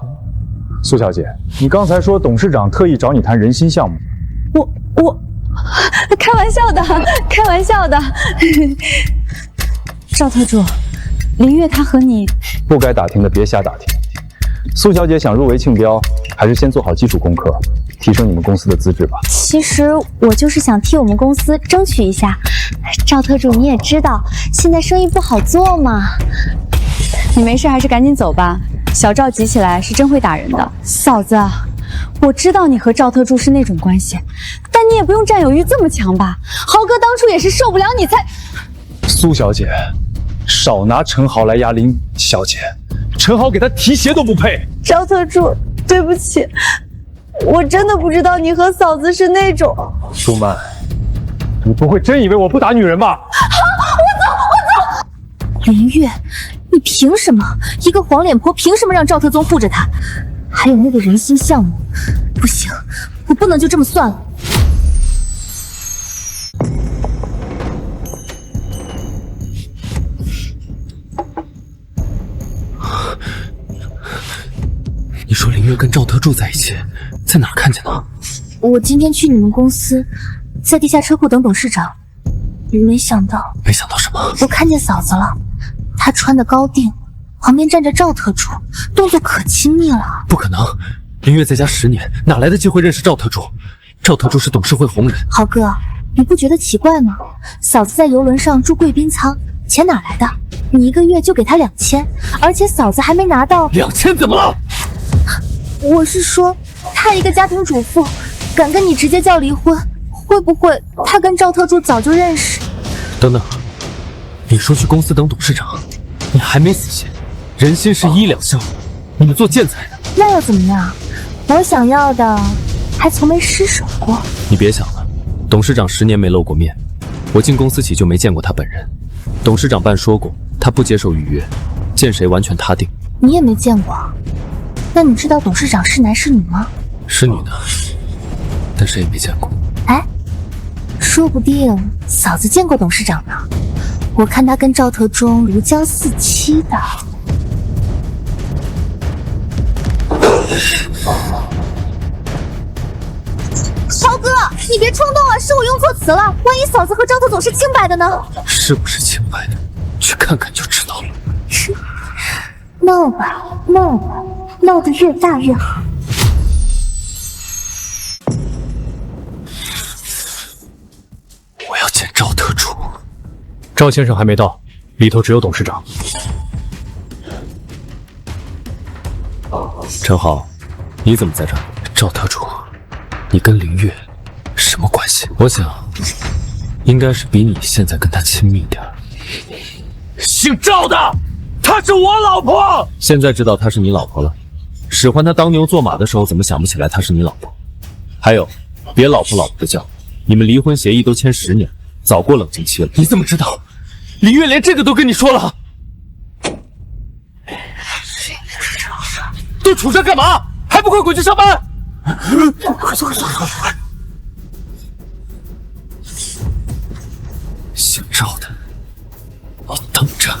S14: 苏小姐，你刚才说董事长特意找你谈人心项目，
S2: 我开玩笑的，开玩笑的。赵特助，林月她和你
S14: 不该打听的别瞎打听。苏小姐想入围竞标，还是先做好基础功课，提升你们公司的资质吧。
S8: 其实我就是想替我们公司争取一下。赵特助，你也知道现在生意不好做嘛。
S2: 你没事还是赶紧走吧，小赵急起来是真会打人的。嫂子，我知道你和赵特助是那种关系，但你也不用占有欲这么强吧。豪哥当初也是受不了你才……
S14: 苏小姐，少拿陈豪来压林小姐，陈豪给他提鞋都不配。
S2: 赵特助，对不起，我真的不知道你和嫂子是那种……
S14: 苏曼，你不会真以为我不打女人吧？
S8: 我走！林月，你凭什么？一个黄脸婆凭什么让赵特宗护着她？还有那个人心项目，不行，我不能就这么算了。
S11: 你说林月跟赵特助在一起，在哪儿看见的？
S8: 我今天去你们公司，在地下车库等董事长，没想到
S11: 什么？
S8: 我看见嫂子了，她穿的高定，旁边站着赵特助，动作可亲密了。
S11: 不可能，林月在家10年，哪来的机会认识赵特助？赵特助是董事会红人。
S8: 豪哥，你不觉得奇怪吗？嫂子在游轮上住贵宾舱，钱哪来的？你1个月就给她2000，而且嫂子还没拿到。
S11: 2000怎么了？
S8: 我是说，她一个家庭主妇，敢跟你直接叫离婚，会不会她跟赵特助早就认识？
S11: 等等，你说去公司等董事长，你还没死心？人心是1两项，你们做建材的，
S8: 那又怎么样？我想要的还从没失手过。
S11: 你别想了，董事长10年没露过面，我进公司起就没见过他本人。董事长办说过，他不接受预约，见谁完全他定。
S8: 你也没见过？那你知道董事长是男是女吗？
S11: 是女的，但谁也没见过。
S8: 哎，说不定嫂子见过董事长呢。我看他跟赵特忠如胶似漆的。超哥，你别冲动啊，是我用错词了。万一嫂子和赵特总是清白的呢？
S11: 是不是清白的？去看看就知道了。
S8: 闹吧，闹吧，闹得越大越好。
S11: 我要见赵特助。
S19: 赵先生还没到，里头只有董事长。
S11: 陈豪，你怎么在这儿？赵特助，你跟林月什么关系？我想，应该是比你现在跟他亲密点。
S3: 姓赵的，她是我老婆。
S11: 现在知道她是你老婆了，使唤她当牛做马的时候，怎么想不起来她是你老婆？还有，别老婆老婆的叫，你们离婚协议都签10年，早过冷静期了。
S3: 你怎么知道？林月连这个都跟你说了？都杵这干嘛？还不快滚去上班！快走！
S11: 姓赵的，你等着！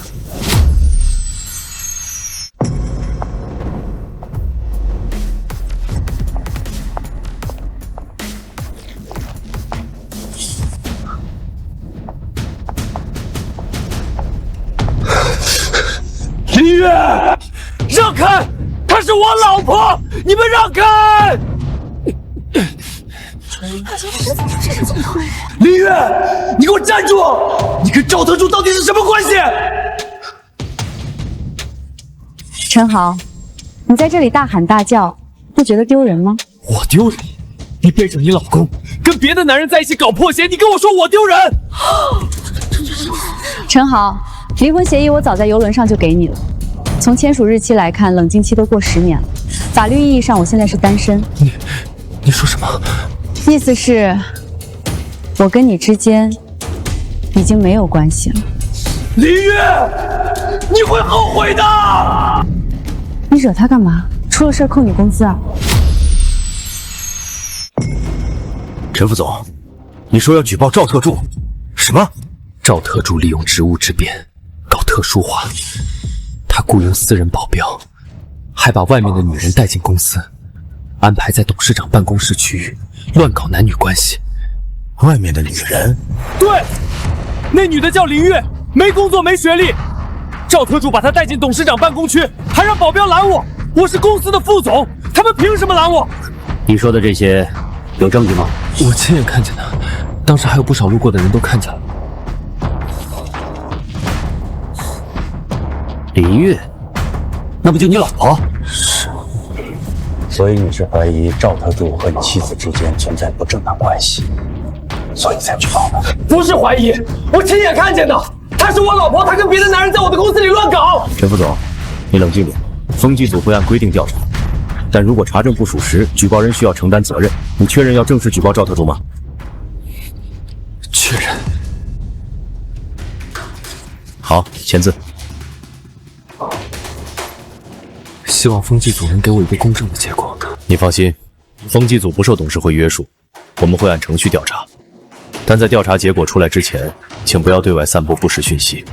S3: 林月，让开！她是我老婆，你们让开！林月，你给我站住！你跟赵特助到底是什么关系？
S2: 陈豪，你在这里大喊大叫，不觉得丢人吗？
S3: 我丢人？你背着你老公跟别的男人在一起搞破鞋，你跟我说我丢人？
S2: 陈豪，离婚协议我早在游轮上就给你了。从签署日期来看，冷静期都过10年了。法律意义上，我现在是单身。
S11: 你说什么？
S2: 意思是，我跟你之间已经没有关系了。
S3: 林月，你会后悔的！
S2: 你惹他干嘛？出了事扣你工资啊？
S11: 陈副总，你说要举报赵特助？什么？赵特助利用职务之便搞特殊化，他雇佣私人保镖，还把外面的女人带进公司，安排在董事长办公室区域乱搞男女关系。外面的女人？
S3: 对，那女的叫林月，没工作没学历。赵特助把她带进董事长办公区，还让保镖拦我。我是公司的副总，他们凭什么拦我？
S20: 你说的这些有证据吗？
S11: 我亲眼看见的，当时还有不少路过的人都看见了。
S20: 林月，那不就你老婆？
S11: 是。
S9: 所以你是怀疑赵特助和你妻子之间存在不正当关系，所以才举报的？
S3: 不是怀疑，我亲眼看见的。她是我老婆，她跟别的男人在我的公司里乱搞。
S20: 陈副总，你冷静点。风纪组会按规定调查，但如果查证不属实，举报人需要承担责任。你确认要正式举报赵特助吗？
S11: 确认。
S20: 好，签字。
S11: 希望风纪组能给我一个公正的结果。
S20: 你放心，风纪组不受董事会约束，我们会按程序调查。但在调查结果出来之前，请不要对外散播不实讯息。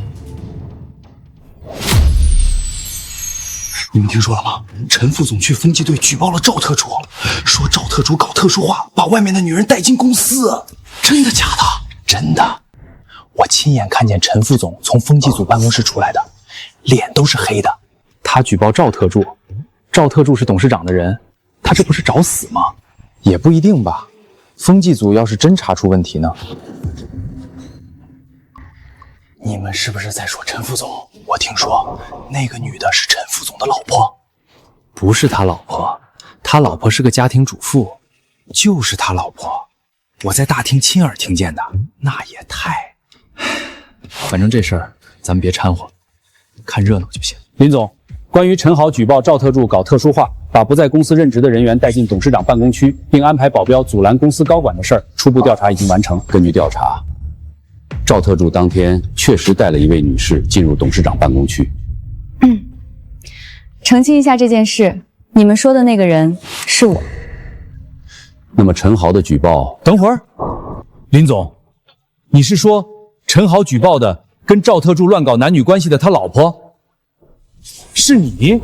S21: 你们听说了吗？陈副总去风纪队举报了赵特助，说赵特助搞特殊化，把外面的女人带进公司。真的假的？
S7: 真的，我亲眼看见陈副总从风纪组办公室出来的，脸都是黑的。他举报赵特助，赵特助是董事长的人，他这不是找死吗？也不一定吧。风纪组要是真查出问题呢？你们是不是在说陈副总？我听说那个女的是陈副总的老婆。不是他老婆，他老婆是个家庭主妇，就是他老婆。我在大厅亲耳听见的，那也太……反正这事儿咱们别掺和，看热闹就行。
S12: 林总，关于陈豪举报赵特助搞特殊化，把不在公司任职的人员带进董事长办公区，并安排保镖阻拦公司高管的事儿，初步调查已经完成。
S20: 根据调查，赵特助当天确实带了一位女士进入董事长办公区。
S2: 澄清一下这件事，你们说的那个人是我。
S20: 那么陈豪的举报，
S12: 等会儿，林总，你是说陈豪举报的跟赵特助乱搞男女关系的他老婆是你？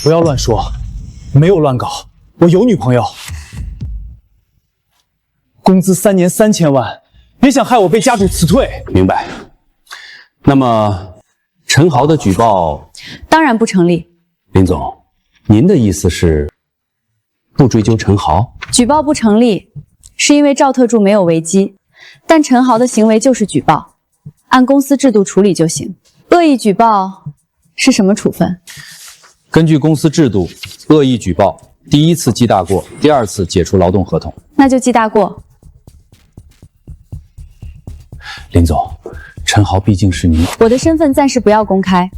S7: 不要乱说，没有乱搞，我有女朋友，工资3年3000万，别想害我被家主辞退。
S20: 明白。那么陈豪的举报
S2: 当然不成立。
S20: 林总，您的意思是不追究陈豪？
S2: 举报不成立，是因为赵特助没有违纪，但陈豪的行为就是举报，按公司制度处理就行。恶意举报是什么处分？
S7: 根据公司制度，恶意举报第1次记大过，第2次解除劳动合同。
S2: 那就记大过。
S7: 林总，陈豪毕竟是您，
S2: 我的身份暂时不要公开。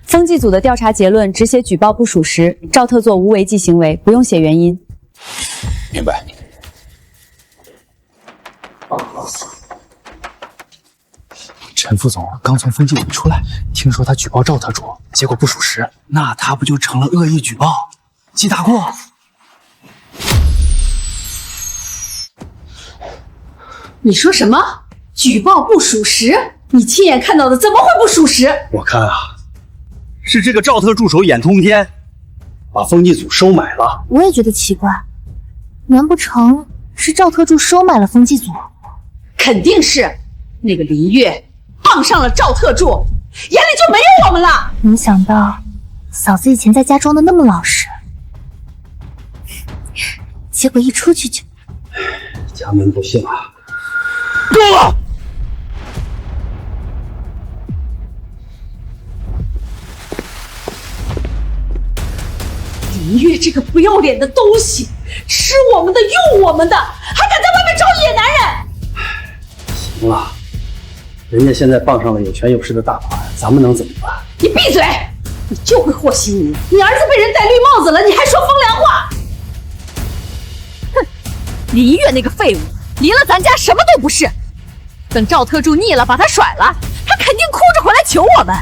S2: 风纪组的调查结论只写举报不属实，赵特做无违纪行为，不用写原因。
S20: 明白。
S7: 陈副总刚从风纪委出来，听说他举报赵特助，结果不属实，那他不就成了恶意举报，记大过？
S16: 你说什么？举报不属实？你亲眼看到的怎么会不属实？
S9: 我看啊，是这个赵特助手眼通天，把风纪组收买了。
S8: 我也觉得奇怪，难不成是赵特助收买了风纪组？
S16: 肯定是那个林月傍上了赵特助，眼里就没有我们了。
S8: 没想到嫂子以前在家装的那么老实，结果一出去就……
S9: 家门不幸啊！
S12: 够了！
S16: 林月这个不要脸的东西，吃我们的，用我们的，还敢在外面找野男人！
S9: 行了，人家现在傍上了有权有势的大款，咱们能怎么办？
S16: 你闭嘴！你就会和稀泥，你儿子被人戴绿帽子了，你还说风凉话？
S1: 哼，林月那个废物，离了咱家什么都不是。等赵特助腻了，把他甩了，他肯定哭着回来求我们。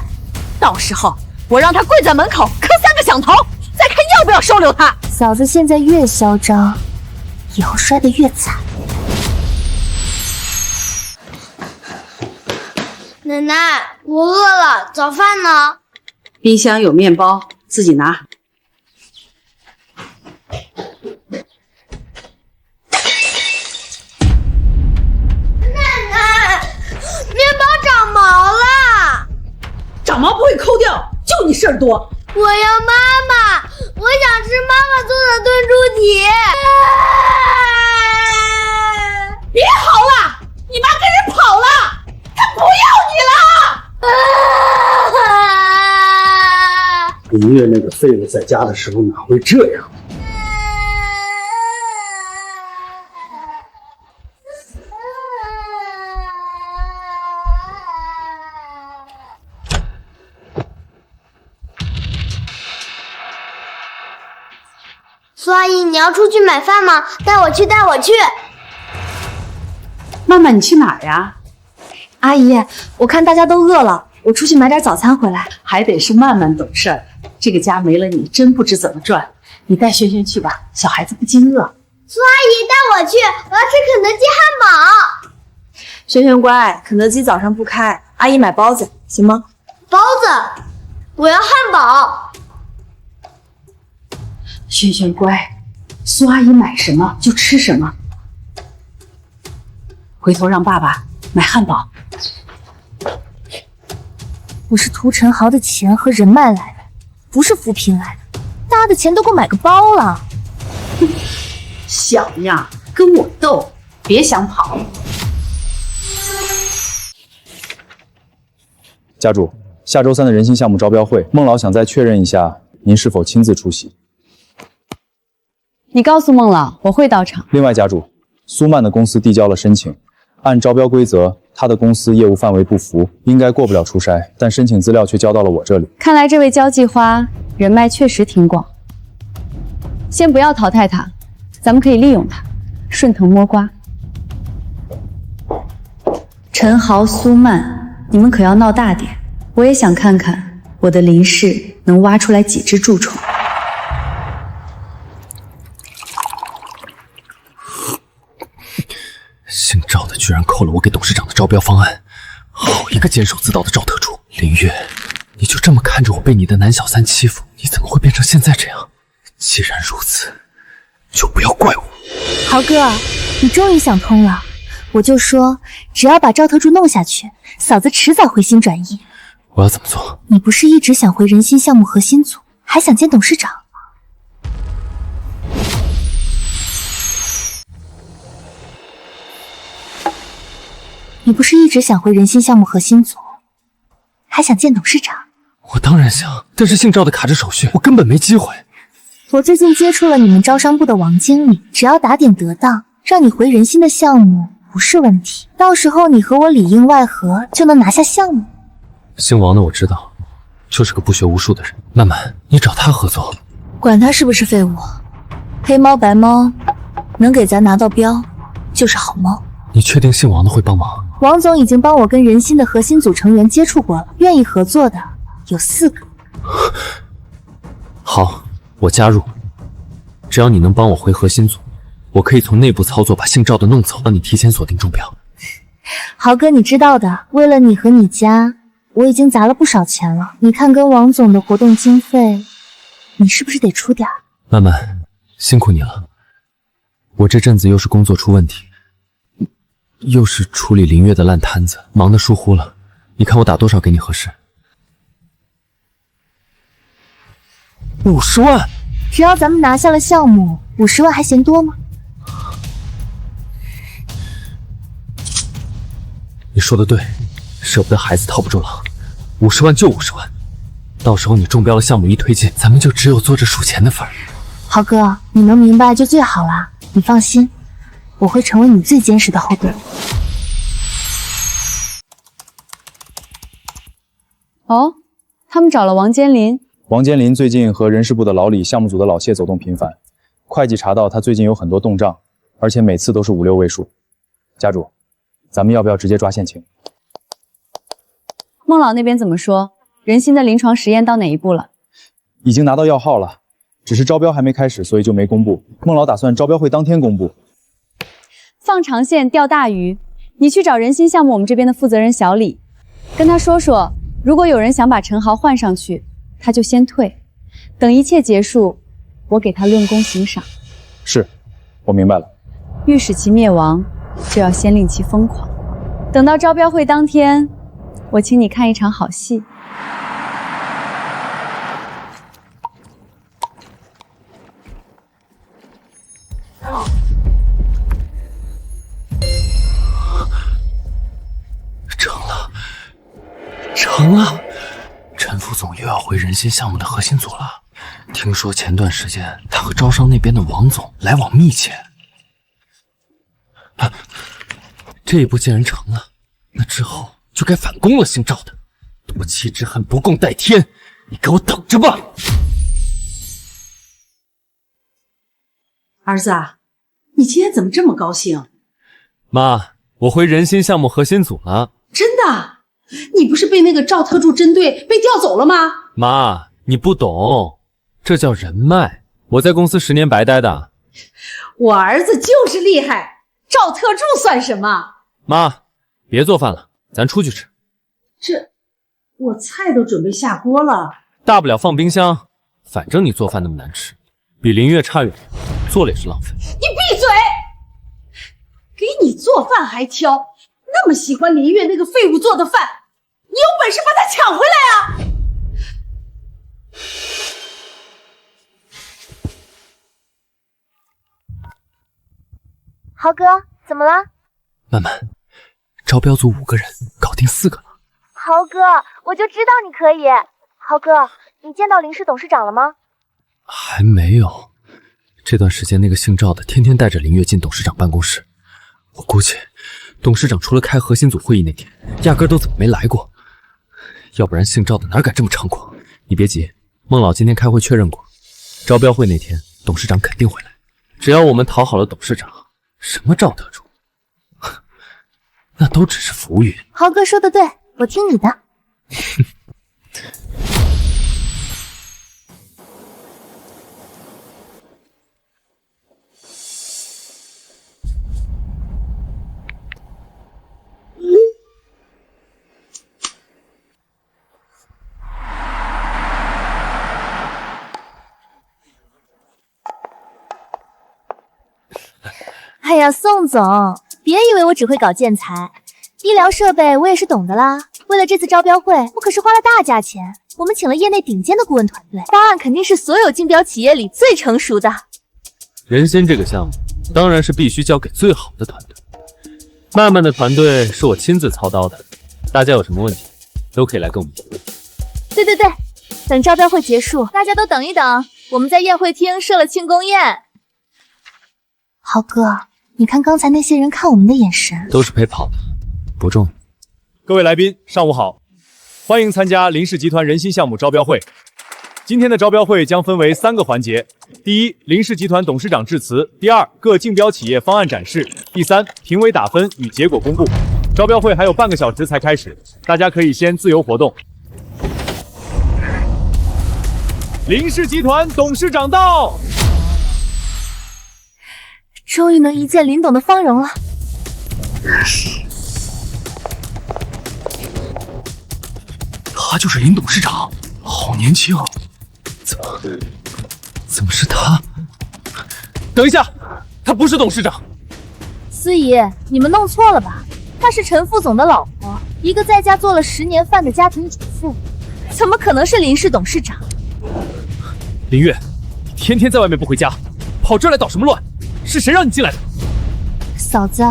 S1: 到时候我让他跪在门口磕3个响头，再看要不要收留他。
S8: 嫂子现在越嚣张，以后摔得越惨。
S6: 奶奶，我饿了，早饭呢？
S17: 冰箱有面包，自己拿。
S6: 面包长毛了，
S16: 长毛不会抠掉，就你事儿多。
S6: 我要妈妈，我想吃妈妈做的炖猪蹄。
S16: 别嚎了，你妈跟人跑了，她不要你了。
S9: 林月那个废物在家的时候哪会这样？
S6: 苏阿姨，你要出去买饭吗？带我去，带我去。
S17: 曼曼，你去哪儿呀？
S8: 阿姨，我看大家都饿了，我出去买点早餐回来。
S17: 还得是曼曼懂事儿，这个家没了你真不知怎么转。你带萱萱去吧，小孩子不经饿。
S6: 苏阿姨带我去，我要吃肯德基汉堡。
S8: 萱萱乖，肯德基早上不开，阿姨买包子行吗？
S6: 包子，我要汉堡。
S17: 轩轩乖，苏阿姨买什么就吃什么。回头让爸爸买汉堡。
S8: 我是图陈豪的钱和人脉来的，不是扶贫来的。大家的钱都给我买个包了。
S17: 小样，跟我斗，别想跑。
S12: 家主，下周3的人心项目招标会，孟老想再确认一下，您是否亲自出席？
S2: 你告诉孟老，我会到场。
S12: 另外，家主，苏曼的公司递交了申请，按招标规则，他的公司业务范围不符，应该过不了初筛，但申请资料却交到了我这里。
S2: 看来这位交际花人脉确实挺广。先不要淘汰他，咱们可以利用他，顺藤摸瓜。陈豪、苏曼，你们可要闹大点，我也想看看我的林氏能挖出来几只蛀虫。
S11: 姓赵的居然扣了我给董事长的招标方案，好一个监守自盗的赵特助！林月，你就这么看着我被你的男小三欺负，你怎么会变成现在这样？既然如此，就不要怪我。
S8: 豪哥，你终于想通了。我就说，只要把赵特助弄下去，嫂子迟早回心转意。
S11: 我要怎么做？
S8: 你不是一直想回人心项目核心组，还想见董事长？你不是一直想回人心项目核心组，还想见董事长？
S11: 我当然想，但是姓赵的卡着手续，我根本没机会。
S8: 我最近接触了你们招商部的王经理，只要打点得当，让你回人心的项目不是问题。到时候你和我里应外合，就能拿下项目。
S11: 姓王的我知道，就是个不学无术的人。曼曼，你找他合作，
S8: 管他是不是废物，黑猫白猫，能给咱拿到标就是好猫。
S11: 你确定姓王的会帮忙？
S8: 王总已经帮我跟人心的核心组成员接触过了，愿意合作的有4个。
S11: 好，我加入。只要你能帮我回核心组，我可以从内部操作把姓赵的弄走，让你提前锁定中标。
S8: 豪哥，你知道的，为了你和你家，我已经砸了不少钱了。你看跟王总的活动经费，你是不是得出点？
S11: 曼曼，辛苦你了。我这阵子又是工作出问题，又是处理林月的烂摊子，忙得疏忽了。你看我打多少给你合适？50万！
S8: 只要咱们拿下了项目，50万还嫌多吗？
S11: 你说的对，舍不得孩子套不住狼，50万就50万。到时候你中标了，项目一推进，咱们就只有坐着数钱的份儿。
S8: 豪哥，你能明白就最好了。你放心，我会成为你最坚实的后盾。
S2: 哦，他们找了王坚林。
S12: 王坚林最近和人事部的老李、项目组的老谢走动频繁，会计查到他最近有很多动账，而且每次都是5、6位数。家主，咱们要不要直接抓现情？
S2: 孟老那边怎么说？人心的临床实验到哪一步了？
S12: 已经拿到药号了，只是招标还没开始，所以就没公布。孟老打算招标会当天公布。
S2: 放长线钓大鱼，你去找人心项目我们这边的负责人小李，跟他说说，如果有人想把陈豪换上去，他就先退，等一切结束，我给他论功行赏。
S12: 是，我明白了。
S2: 欲使其灭亡，就要先令其疯狂。等到招标会当天，我请你看一场好戏。
S11: 成了，陈副总又要回人心项目的核心组了。听说前段时间他和招商那边的王总来往密切。这一步既然成了，那之后就该反攻了。姓赵的，夺妻之恨不共戴天，你给我等着吧！
S17: 儿子，你今天怎么这么高兴？
S3: 妈，我回人心项目核心组了。
S17: 真的？你不是被那个赵特助针对被调走了吗？
S3: 妈，你不懂，这叫人脉。我在公司10年白待的。
S17: 我儿子就是厉害，赵特助算什么？
S3: 妈，别做饭了，咱出去吃。
S17: 这，我菜都准备下锅了。
S3: 大不了放冰箱，反正你做饭那么难吃，比林月差远了，做了也是浪费。
S16: 你闭嘴！给你做饭还挑，那么喜欢林月那个废物做的饭，你有本事把他抢回来啊！
S8: 豪哥，怎么了？
S11: 曼曼，招标组5个人，搞定4个了。
S8: 豪哥，我就知道你可以。豪哥，你见到林氏董事长了吗？
S11: 还没有。这段时间那个姓赵的天天带着林月进董事长办公室，我估计董事长除了开核心组会议那天，压根都怎么没来过。要不然姓赵的哪敢这么猖狂？你别急，孟老今天开会确认过，招标会那天董事长肯定会来。只要我们讨好了董事长，什么赵特助，那都只是浮云。
S8: 豪哥说的对，我听你的。哎呀，宋总，别以为我只会搞建材，医疗设备我也是懂的啦。为了这次招标会，我可是花了大价钱，我们请了业内顶尖的顾问团队，方案肯定是所有竞标企业里最成熟的。
S3: 人心这个项目，当然是必须交给最好的团队。曼曼的团队是我亲自操刀的，大家有什么问题都可以来跟我们提问。
S8: 对，等招标会结束，大家都等一等，我们在宴会厅设了庆功宴。豪哥，你看刚才那些人看我们的眼神，
S11: 都是陪跑的，不重要。
S12: 各位来宾，上午好，欢迎参加林氏集团人心项目招标会。今天的招标会将分为3个环节：第一，林氏集团董事长致辞；第二，各竞标企业方案展示；第三，评委打分与结果公布。招标会还有半个小时才开始，大家可以先自由活动。林氏集团董事长到。
S8: 终于能一见林董的芳容了。
S19: 他就是林董事长，好年轻啊！
S11: 怎么是他？
S3: 等一下，他不是董事长。
S8: 司仪，你们弄错了吧？她是陈副总的老婆，一个在家做了10年饭的家庭主妇，怎么可能是林氏董事长？
S3: 林月，你天天在外面不回家，跑这儿来捣什么乱？是谁让你进来的？
S8: 嫂子，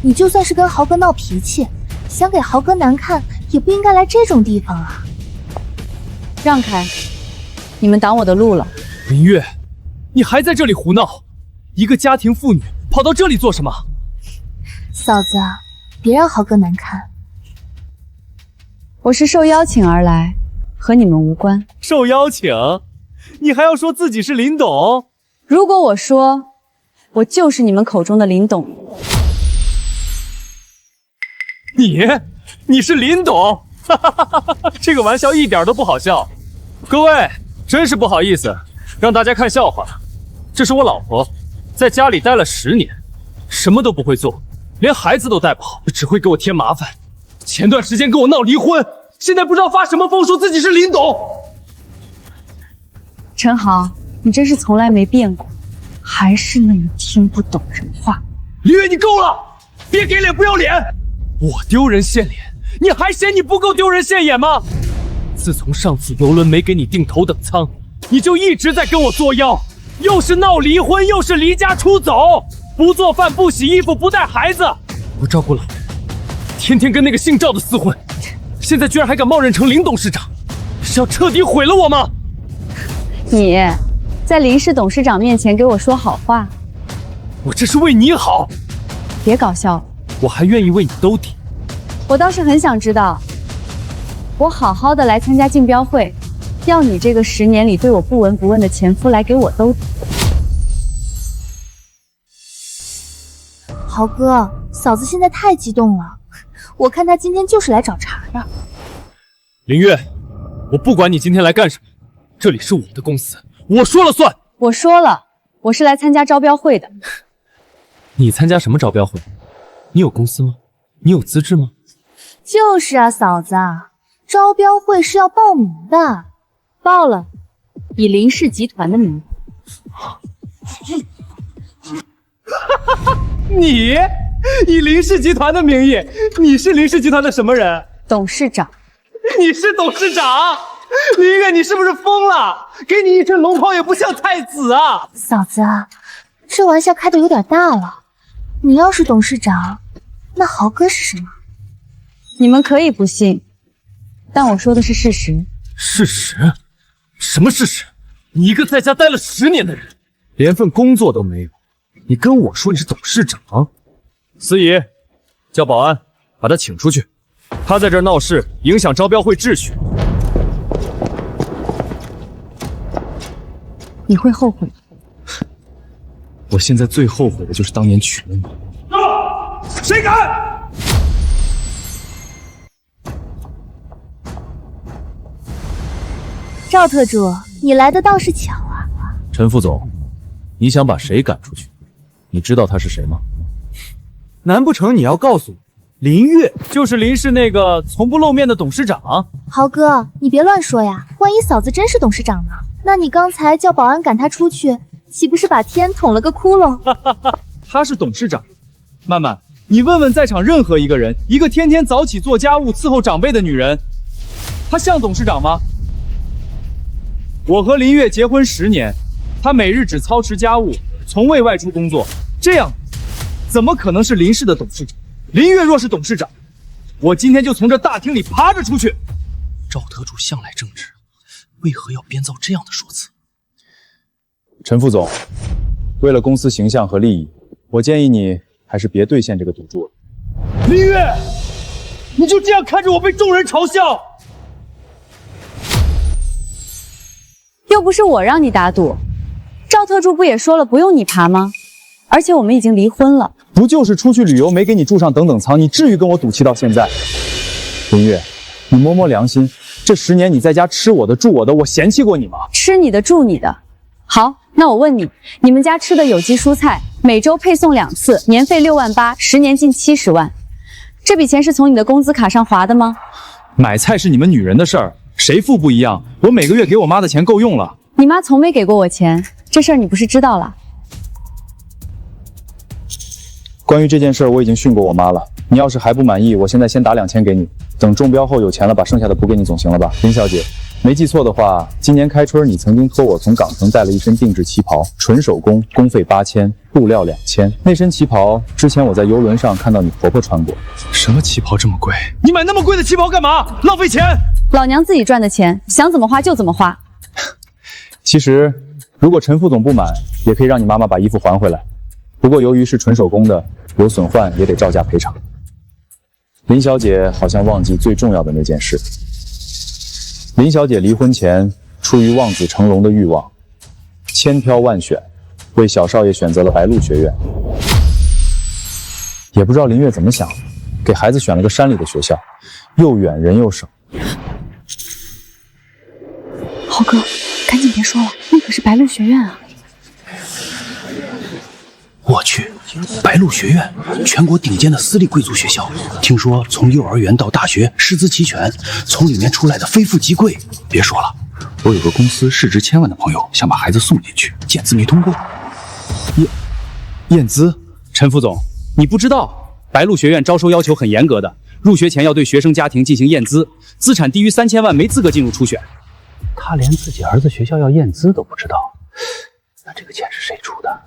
S8: 你就算是跟豪哥闹脾气，想给豪哥难看，也不应该来这种地方啊！
S2: 让开，你们挡我的路了。
S3: 林月，你还在这里胡闹？一个家庭妇女跑到这里做什么？
S8: 嫂子，别让豪哥难看。
S2: 我是受邀请而来，和你们无关。
S3: 受邀请？你还要说自己是林董？
S2: 如果我说我就是你们口中的林董，
S3: 你是林董？哈哈哈哈！这个玩笑一点都不好笑。各位，真是不好意思，让大家看笑话。这是我老婆，在家里待了10年，什么都不会做，连孩子都带不好，只会给我添麻烦。前段时间跟我闹离婚，现在不知道发什么疯，说自己是林董。
S2: 陈豪，你真是从来没变过，还是那么听不懂人话。
S3: 林月，你够了，别给脸不要脸！我丢人现脸，你还嫌你不够丢人现眼吗？自从上次游轮没给你订头等舱，你就一直在跟我作妖，又是闹离婚，又是离家出走，不做饭，不洗衣服，不带孩子，不照顾老人，天天跟那个姓赵的厮混，现在居然还敢冒认成林董事长，是要彻底毁了我吗？
S2: 你在林氏董事长面前给我说好话，
S3: 我这是为你好。
S2: 别搞笑了，
S3: 我还愿意为你兜底。
S2: 我倒是很想知道，我好好的来参加竞标会，要你这个10年里对我不闻不问的前夫来给我兜底。
S8: 豪哥，嫂子现在太激动了，我看她今天就是来找茬的。
S3: 林月，我不管你今天来干什么，这里是我的公司，我说了算。
S2: 我说了，我是来参加招标会的。
S3: 你参加什么招标会？你有公司吗？你有资质吗？
S8: 就是啊，嫂子，招标会是要报名的，
S2: 报了，以林氏集团的名义。
S3: 你以林氏集团的名义，你是林氏集团的什么人？
S2: 董事长。
S3: 你是董事长？林月，你是不是疯了？给你一身龙袍也不像太子啊！
S8: 嫂子，这玩笑开得有点大了。你要是董事长，那豪哥是什么？
S2: 你们可以不信，但我说的是事实。
S3: 事实？什么事实？你一个在家待了10年的人，连份工作都没有，你跟我说你是董事长？司仪，叫保安把他请出去，他在这儿闹事，影响招标会秩序。
S2: 你会后悔。
S7: 我现在最后悔的就是当年娶了你。
S3: 谁敢？
S8: 赵特助，你来的倒是巧啊。
S20: 陈副总，你想把谁赶出去？你知道他是谁吗？
S3: 难不成你要告诉我，林月就是林氏那个从不露面的董事长？
S8: 豪哥，你别乱说呀，万一嫂子真是董事长呢？那你刚才叫保安赶她出去，岂不是把天捅了个窟窿？
S12: 他是董事长。曼曼，你问问在场任何一个人，一个天天早起做家务、伺候长辈的女人，她像董事长吗？我和林月结婚10年，她每日只操持家务，从未外出工作，这样怎么可能是林氏的董事长？林月若是董事长，我今天就从这大厅里爬着出去。
S21: 赵特助向来正直，为何要编造这样的说辞？
S7: 陈副总，为了公司形象和利益，我建议你还是别兑现这个赌注了。
S3: 林月，你就这样看着我被众人嘲笑？
S2: 又不是我让你打赌，赵特助不也说了不用你爬吗？而且我们已经离婚了。
S7: 不就是出去旅游没给你住上等等舱，你至于跟我赌气到现在？林月，你摸摸良心，这10年你在家吃我的住我的，我嫌弃过你吗？
S2: 吃你的住你的。好，那我问你，你们家吃的有机蔬菜，每周配送2次，年费6万8，10年近70万，这笔钱是从你的工资卡上划的吗？
S12: 买菜是你们女人的事儿，谁付不一样。我每个月给我妈的钱够用了。
S2: 你妈从没给过我钱，这事儿你不是知道了？
S7: 关于这件事我已经训过我妈了，你要是还不满意，我现在先打2000给你，等中标后有钱了把剩下的补给你总行了吧？林小姐，没记错的话，今年开春你曾经托我从港城带了一身定制旗袍，纯手工，工费8000，布料2000。那身旗袍之前我在游轮上看到你婆婆穿过。
S21: 什么旗袍这么贵？
S3: 你买那么贵的旗袍干嘛？浪费钱！
S2: 老娘自己赚的钱，想怎么花就怎么花。
S7: 其实，如果陈副总不满，也可以让你妈妈把衣服还回来。不过由于是纯手工的，有损坏也得照价赔偿。林小姐好像忘记最重要的那件事。林小姐离婚前，出于望子成龙的欲望，千挑万选，为小少爷选择了白鹿学院。也不知道林月怎么想，给孩子选了个山里的学校，又远人又省。
S2: 豪哥，赶紧别说了，那可是白鹿学院啊！
S21: 我去，白鹿学院，全国顶尖的私立贵族学校，听说从幼儿园到大学师资齐全，从里面出来的非富即贵。别说了，我有个公司市值1000万的朋友想把孩子送进去，检资没通过。
S12: 验资？陈副总，你不知道，白鹿学院招收要求很严格的，入学前要对学生家庭进行验资，资产低于3000万没资格进入初选。
S21: 他连自己儿子学校要验资都不知道，那这个钱是谁出的？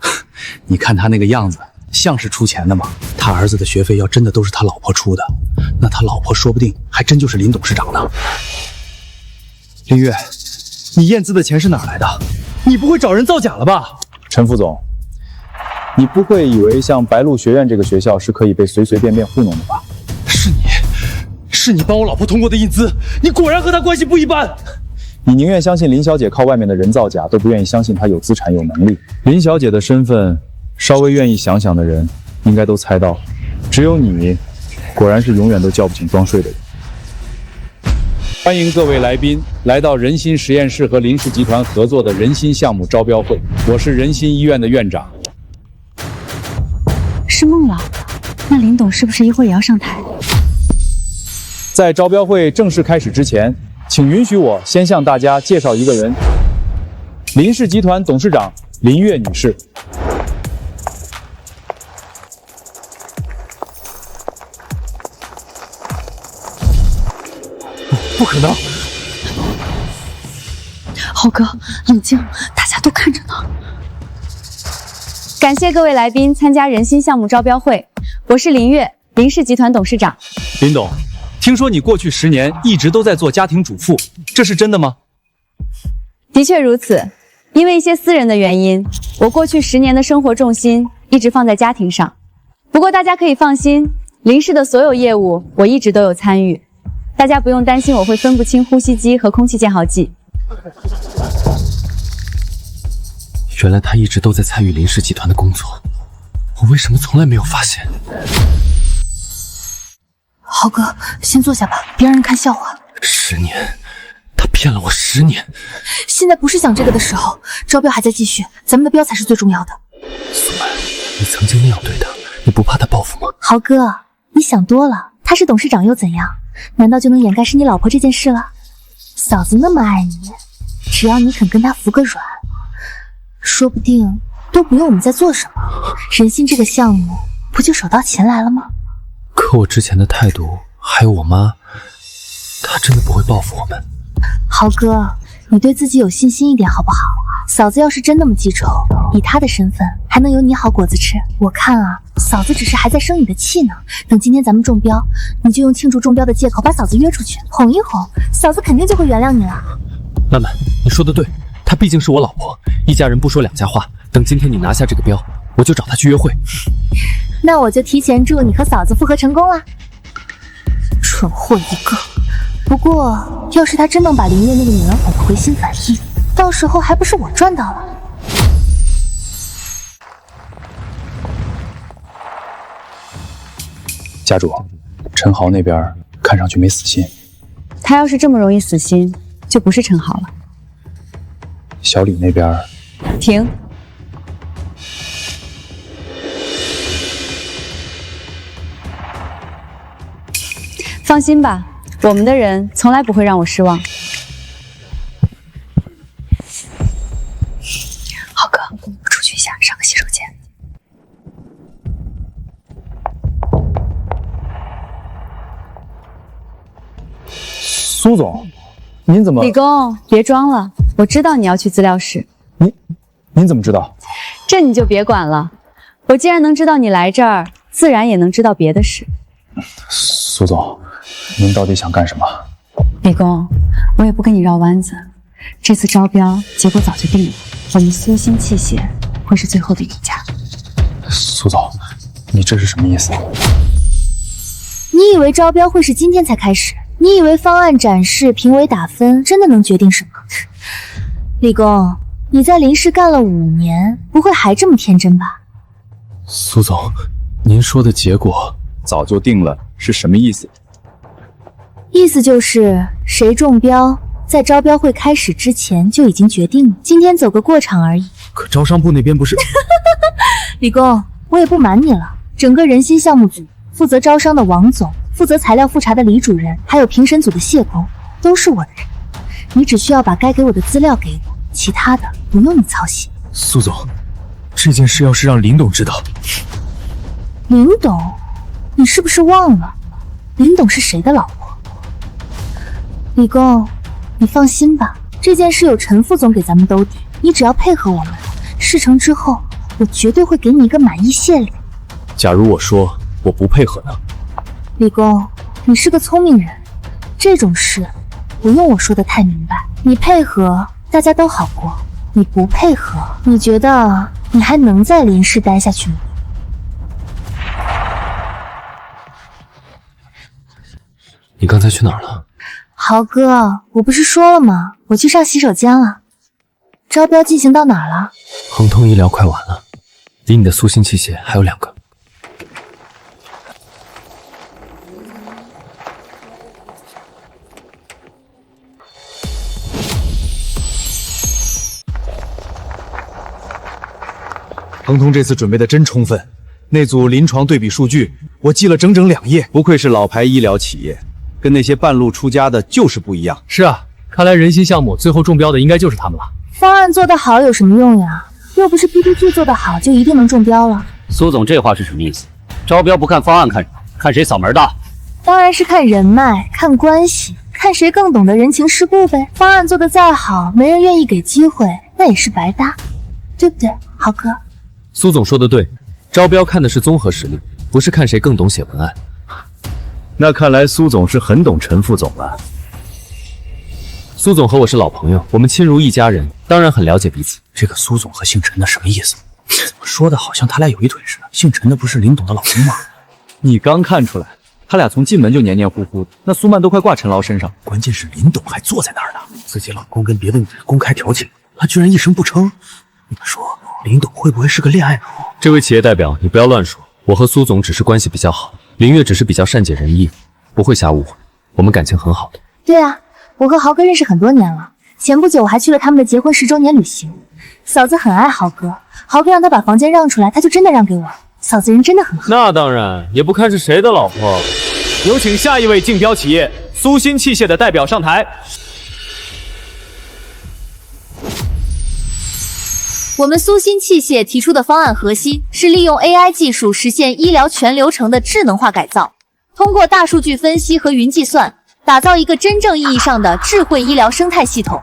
S21: 你看他那个样子，像是出钱的吗？他儿子的学费要真的都是他老婆出的，那他老婆说不定还真就是林董事长呢。
S12: 林月，你验资的钱是哪来的？你不会找人造假了吧？
S7: 陈副总，你不会以为像白鹿学院这个学校是可以被随随便便糊弄的吧？
S3: 是你帮我老婆通过的印资，你果然和她关系不一般。
S7: 你宁愿相信林小姐靠外面的人造假，都不愿意相信她有资产有能力。林小姐的身份，稍微愿意想想的人应该都猜到，只有你，果然是永远都叫不醒装睡的人。
S12: 欢迎各位来宾来到人心实验室和林氏集团合作的人心项目招标会，我是人心医院的院长。
S2: 是孟老，那林董是不是一会儿也要上台？
S7: 在招标会正式开始之前，
S14: 请允许我先向大家介绍一个人，林氏集团董事长林月女士。
S3: 不可能！
S2: 豪哥，冷静，大家都看着呢。感谢各位来宾参加人心项目招标会，我是林月，林氏集团董事长。
S14: 林董，听说你过去10年一直都在做家庭主妇，这是真的吗？
S2: 的确如此，因为一些私人的原因，我过去10年的生活重心一直放在家庭上。不过大家可以放心，林氏的所有业务我一直都有参与，大家不用担心我会分不清呼吸机和空气建好剂。
S3: 原来他一直都在参与林氏集团的工作，我为什么从来没有发现？
S8: 豪哥，先坐下吧，别让人看笑话。
S3: 10年，他骗了我10年。
S8: 现在不是讲这个的时候，招标还在继续，咱们的标才是最重要的。
S3: 苏曼，你曾经那样对他，你不怕他报复吗？
S8: 豪哥，你想多了，他是董事长又怎样？难道就能掩盖是你老婆这件事了？嫂子那么爱你，只要你肯跟她服个软，说不定都不用我们再做什么。人心这个项目不就手到擒来了吗？
S3: 可我之前的态度，还有我妈，她真的不会报复我们？
S8: 豪哥，你对自己有信心一点好不好？嫂子要是真那么记仇，以她的身份还能有你好果子吃？我看啊，嫂子只是还在生你的气呢。等今天咱们中标，你就用庆祝中标的借口把嫂子约出去，哄一哄，嫂子肯定就会原谅你了。
S3: 曼曼，你说的对，她毕竟是我老婆，一家人不说两家话。等今天你拿下这个标，我就找她去约会。
S8: 那我就提前祝你和嫂子复合成功了。蠢货一个！不过，要是他真能把林月那个女人哄得回心转意，到时候还不是我赚到了？
S14: 家主，陈豪那边看上去没死心。
S2: 他要是这么容易死心，就不是陈豪了。
S14: 小李那边，
S2: 停。放心吧，我们的人从来不会让我失望。
S8: 豪哥，我出去一下，上个洗手间。
S14: 苏总，您怎么？
S2: 李工，别装了，我知道你要去资料室。
S14: 您怎么知道？
S2: 这你就别管了。我既然能知道你来这儿，自然也能知道别的事。
S14: 苏总，您到底想干什么？
S2: 李工，我也不跟你绕弯子。这次招标结果早就定了，我们苏星器械会是最后的赢家。
S14: 苏总，你这是什么意思？
S8: 你以为招标会是今天才开始？你以为方案展示、评委打分真的能决定什么？李工，你在林氏干了5年，不会还这么天真吧？
S3: 苏总，您说的结果
S14: 早就定了，是什么意思？
S8: 意思就是谁中标，在招标会开始之前就已经决定了，今天走个过场而已。
S3: 可招商部那边不是？
S8: 李工，我也不瞒你了，整个人心项目组负责招商的王总，负责材料复查的李主任，还有评审组的谢工，都是我的人。你只需要把该给我的资料给我，其他的不用你操心。
S3: 苏总，这件事要是让林董知道……
S8: 林董，你是不是忘了，林董是谁的老婆？李工，你放心吧，这件事有陈副总给咱们兜底，你只要配合我们，事成之后，我绝对会给你一个满意谢礼。
S3: 假如我说我不配合呢？
S8: 李工，你是个聪明人，这种事不用我说的太明白。你配合，大家都好过；你不配合，你觉得你还能在林氏待下去吗？
S3: 你刚才去哪儿了？
S8: 豪哥，我不是说了吗？我去上洗手间了。招标进行到哪儿了？
S3: 恒通医疗快完了，离你的苏星器械还有2个。
S14: 恒通这次准备的真充分，那组临床对比数据我记了整整2页，不愧是老牌医疗企业。跟那些半路出家的就是不一样。
S3: 是啊，看来人心项目最后中标的应该就是他们了。
S8: 方案做得好有什么用呀？又不是 PPT 做得好就一定能中标了。
S20: 苏总这话是什么意思？招标不看方案看什么？看谁嗓门大？
S8: 当然是看人脉、看关系、看谁更懂得人情世故呗。方案做得再好，没人愿意给机会，那也是白搭，对不对，豪哥？
S3: 苏总说的对，招标看的是综合实力，不是看谁更懂写文案。
S14: 那看来苏总是很懂陈副总了。
S3: 苏总和我是老朋友，我们亲如一家人，当然很了解彼此。
S21: 这个苏总和姓陈的什么意思？说的好像他俩有一腿似的。姓陈的不是林董的老公吗？
S14: 你刚看出来，他俩从进门就黏黏糊糊的，那苏曼都快挂陈劳身上。
S21: 关键是林董还坐在那儿呢，自己老公跟别的女人公开调情，他居然一声不吭。你们说，林董会不会是个恋爱脑？
S3: 这位企业代表，你不要乱说。我和苏总只是关系比较好，林月只是比较善解人意，不会瞎误会，我们感情很好的。
S8: 对啊，我和豪哥认识很多年了，前不久我还去了他们的结婚10周年旅行。嫂子很爱豪哥，豪哥让他把房间让出来，他就真的让给我。嫂子人真的很好。
S3: 那当然，也不看是谁的老婆。
S12: 有请下一位竞标企业苏鑫器械的代表上台。
S16: 我们苏鑫器械提出的方案核心是利用 AI 技术实现医疗全流程的智能化改造，通过大数据分析和云计算，打造一个真正意义上的智慧医疗生态系统。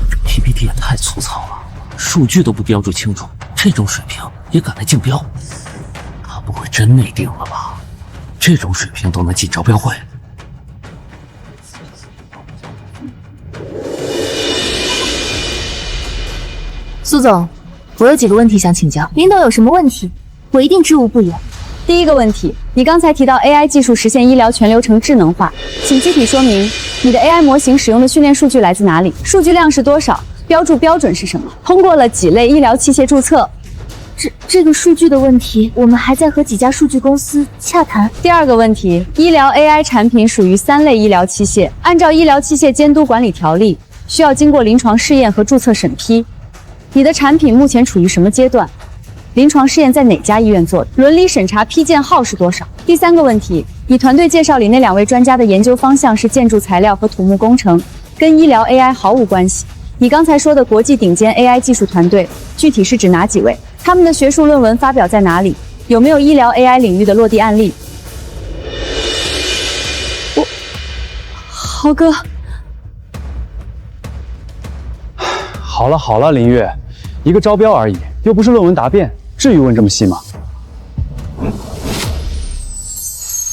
S21: 这 PPT 也太粗糙了，数据都不标注清楚，这种水平也敢来竞标？他不会真内定了吧？这种水平都能进招标会？
S8: 苏总，我有几个问题想请教。林董有什么问题，我一定知无不言。
S2: 第一个问题，你刚才提到 AI 技术实现医疗全流程智能化，请具体说明你的 AI 模型使用的训练数据来自哪里？数据量是多少？标注标准是什么？通过了几类医疗器械注册？
S8: 这个数据的问题，我们还在和几家数据公司洽谈。
S2: 第二个问题，医疗 AI 产品属于3类医疗器械，按照医疗器械监督管理条例，需要经过临床试验和注册审批。你的产品目前处于什么阶段？临床试验在哪家医院做的？伦理审查批件号是多少？第三个问题，你团队介绍里那2位专家的研究方向是建筑材料和土木工程，跟医疗 AI 毫无关系。你刚才说的国际顶尖 AI 技术团队，具体是指哪几位？他们的学术论文发表在哪里？有没有医疗 AI 领域的落地案例？豪哥，
S4: 好了，林月，一个招标而已，又不是论文答辩，至于问这么细吗？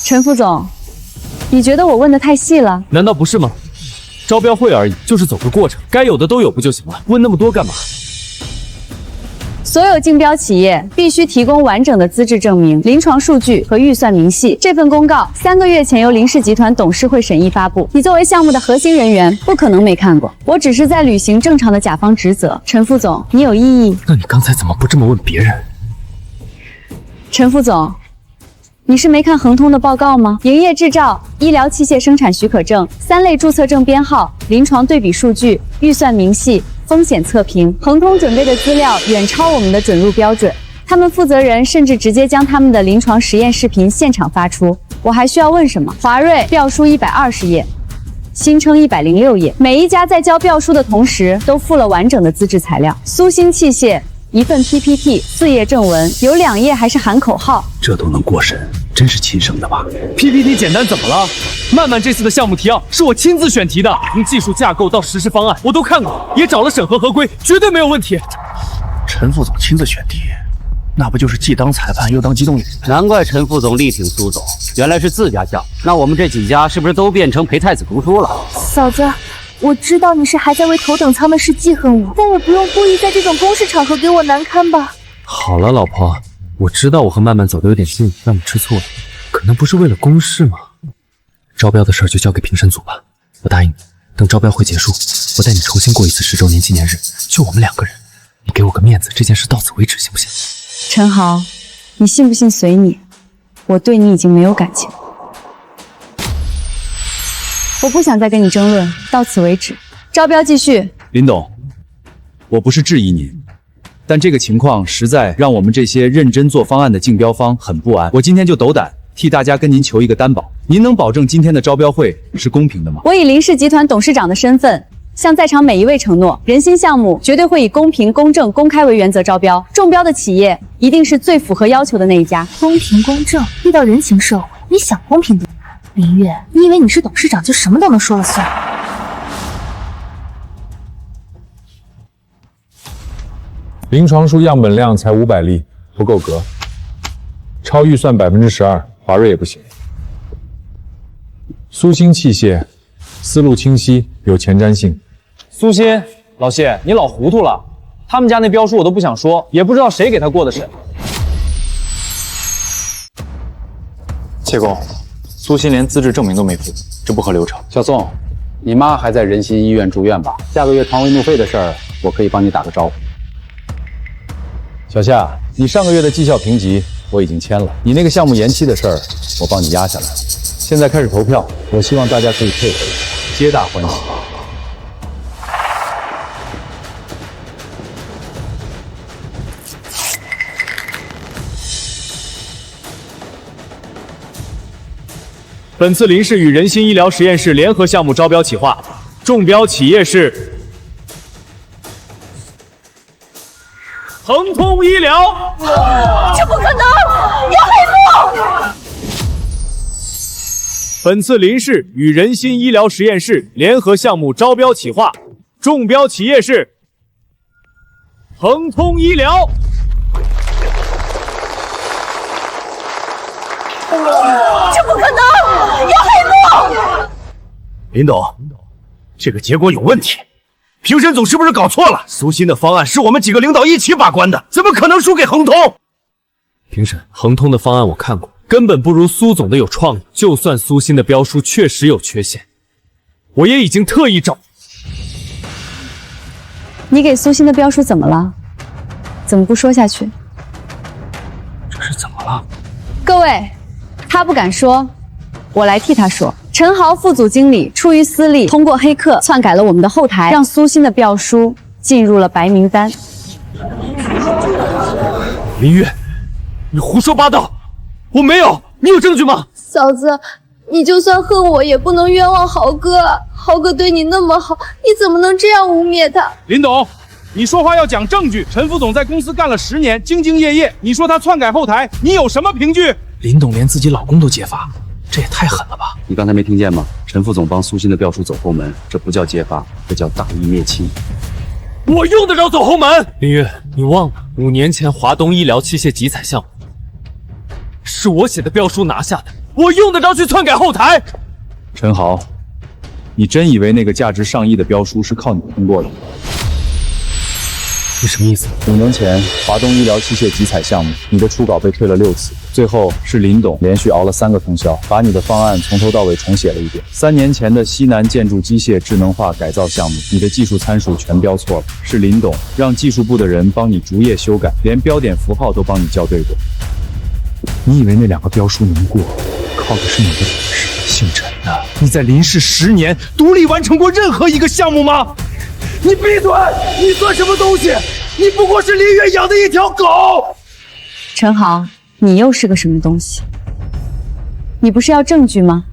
S2: 陈副总，你觉得我问的太细了？
S3: 难道不是吗？招标会而已，就是走个过程，该有的都有不就行了？问那么多干嘛？
S2: 所有竞标企业必须提供完整的资质证明、临床数据和预算明细。这份公告3个月前由林氏集团董事会审议发布。你作为项目的核心人员，不可能没看过。我只是在履行正常的甲方职责。陈副总，你有异议？
S3: 那你刚才怎么不这么问别人？
S2: 陈副总，你是没看恒通的报告吗？营业执照、医疗器械生产许可证、3类注册证编号、临床对比数据、预算明细、风险测评，恒通准备的资料远超我们的准入标准。他们负责人甚至直接将他们的临床实验视频现场发出。我还需要问什么？华瑞标书120页，新称106页，每一家在交标书的同时都附了完整的资质材料。苏鑫器械1份 PPT 4页正文，有2页还是含口号。
S21: 这都能过审，真是亲生的吧
S3: ？PPT 简单怎么了？曼曼这次的项目提要是我亲自选题的，从技术架构到实施方案我都看过，也找了审核合规，绝对没有问题。
S21: 陈副总亲自选题，那不就是既当裁判又当机动员？
S20: 难怪陈副总力挺苏总，原来是自家项。那我们这几家是不是都变成陪太子读书了？
S8: 嫂子，我知道你是还在为头等舱的事记恨我，但也不用故意在这种公事场合给我难堪吧。
S3: 好了，老婆，我知道我和曼曼走得有点近，让你吃醋了，可能不是为了公事嘛。招标的事儿就交给评审组吧，我答应你，等招标会结束，我带你重新过一次10周年纪念日，就我们2个人，你给我个面子，这件事到此为止，行不行？
S2: 陈豪，你信不信随你，我对你已经没有感情，我不想再跟你争论，到此为止，招标继续。
S14: 林董，我不是质疑您，但这个情况实在让我们这些认真做方案的竞标方很不安。我今天就斗胆替大家跟您求一个担保，您能保证今天的招标会是公平的吗？
S2: 我以林氏集团董事长的身份，向在场每一位承诺，人心项目绝对会以公平、公正、公开为原则招标，中标的企业一定是最符合要求的那一家。
S8: 公平公正，遇到人情社会，你想公平点？林月，你以为你是董事长就什么都能说了算？
S19: 临床书样本量才500例，不够格，超预算12%，华瑞也不行。苏鑫器械，思路清晰，有前瞻性。
S7: 苏鑫，老谢，你老糊涂了。他们家那标书我都不想说，也不知道谁给他过的审。
S14: 谢工，苏鑫连资质证明都没附，这不合流程。
S18: 小宋，你妈还在仁心医院住院吧？下个月床位怒费的事儿，我可以帮你打个招呼。小夏，你上个月的绩效评级我已经签了，你那个项目延期的事儿我帮你压下来了。现在开始投票，我希望大家可以配合一下，皆大欢喜。
S12: 本次林氏与仁心医疗实验室联合项目招标企划，中标企业是恒通医疗。
S1: 这不可能，有黑幕！
S12: 本次林氏与仁心医疗实验室联合项目招标企划，中标企业是恒通医疗。
S1: 这不可能，有黑幕！
S20: 林董，这个结果有问题，评审组是不是搞错了？苏鑫的方案是我们几个领导一起把关的，怎么可能输给恒通？
S3: 评审，恒通的方案我看过，根本不如苏总的有创意。就算苏鑫的标书确实有缺陷，我也已经特意找。
S2: 你给苏鑫的标书怎么了？怎么不说下去？
S3: 这是怎么了？
S2: 各位，他不敢说，我来替他说。陈豪副总经理出于私利，通过黑客篡改了我们的后台，让苏鑫的标书进入了白名单。
S3: 林月，你胡说八道！我没有，你有证据吗？
S6: 嫂子，你就算恨我，也不能冤枉豪哥。豪哥对你那么好，你怎么能这样污蔑他？
S12: 林董，你说话要讲证据。陈副总在公司干了10年，兢兢业业，你说他篡改后台，你有什么凭据？
S21: 林董连自己老公都揭发，这也太狠了吧！
S18: 你刚才没听见吗？陈副总帮苏鑫的标书走后门，这不叫揭发，这叫大义灭亲。
S3: 我用得着走后门？林月，你忘了5年前华东医疗器械集采项目是我写的标书拿下的，我用得着去篡改后台？
S14: 陈豪，你真以为那个价值上亿的标书是靠你通过的？
S3: 你什么意思
S14: ？5年前华东医疗器械集采项目，你的初稿被退了6次，最后是林董连续熬了3个通宵，把你的方案从头到尾重写了一遍。3年前的西南建筑机械智能化改造项目，你的技术参数全标错了，是林董让技术部的人帮你逐页修改，连标点符号都帮你校对过。
S19: 你以为那2个标书能过，靠的是你的本事。姓陈的，你在林氏10年独立完成过任何一个项目吗？
S20: 你闭嘴！你算什么东西？你不过是林月养的一条狗！
S2: 陈豪，你又是个什么东西？你不是要证据吗？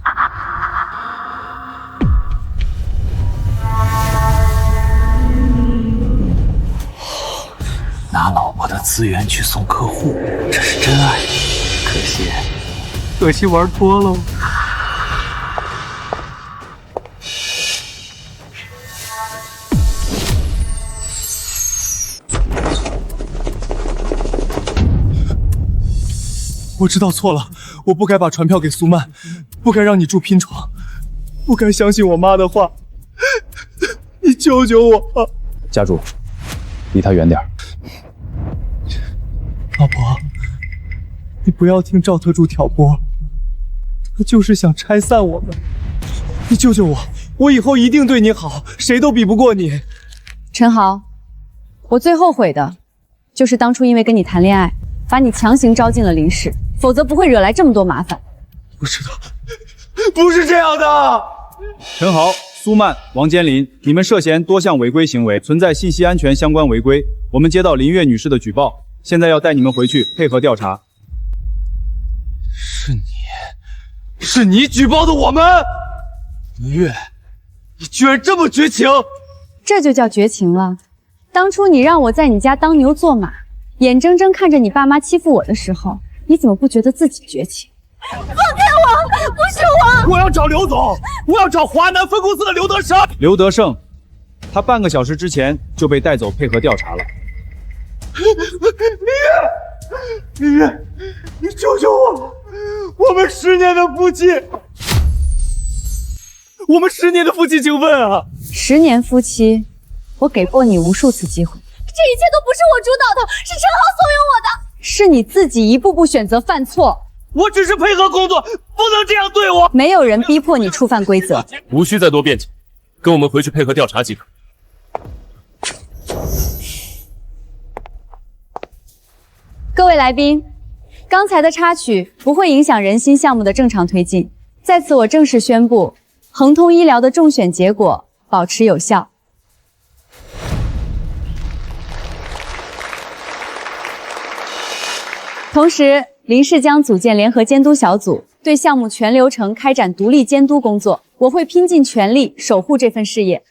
S21: 拿老婆的资源去送客户，这是真爱。可惜玩脱了。
S12: 我知道错了，我不该把传票给苏曼，不该让你住拼床，不该相信我妈的话。你救救我啊！
S14: 家主，离他远点。
S12: 老婆，你不要听赵特助挑拨，他就是想拆散我们。你救救我，我以后一定对你好，谁都比不过你。
S2: 陈豪，我最后悔的就是当初因为跟你谈恋爱，把你强行招进了林氏，否则不会惹来这么多麻烦。
S12: 不是的，不是这样的。
S14: 陈豪、苏曼、王坚林，你们涉嫌多项违规行为，存在信息安全相关违规。我们接到林月女士的举报，现在要带你们回去配合调查。
S3: 是你，是你举报的我们。林月，你居然这么绝情！
S2: 这就叫绝情了。当初你让我在你家当牛做马，眼睁睁看着你爸妈欺负我的时候，你怎么不觉得自己绝情？
S1: 放开我！不是我！
S12: 我要找刘总，我要找华南分公司的刘德胜。刘德胜，他半个小时之前就被带走配合调查了。
S3: 林月，你救救我！我们10年的夫妻，我们10年的夫妻情分啊
S2: ！10年夫妻，我给过你无数次机会。
S16: 这一切都不是我主导的，是陈浩怂恿我的。
S2: 是你自己一步步选择犯错。
S3: 我只是配合工作，不能这样对我。
S2: 没有人逼迫你触犯规则。
S11: 无需再多辩解，跟我们回去配合调查即可。
S2: 各位来宾，刚才的插曲不会影响人心项目的正常推进。在此，我正式宣布，恒通医疗的中选结果保持有效。同时，林氏将组建联合监督小组，对项目全流程开展独立监督工作。我会拼尽全力守护这份事业。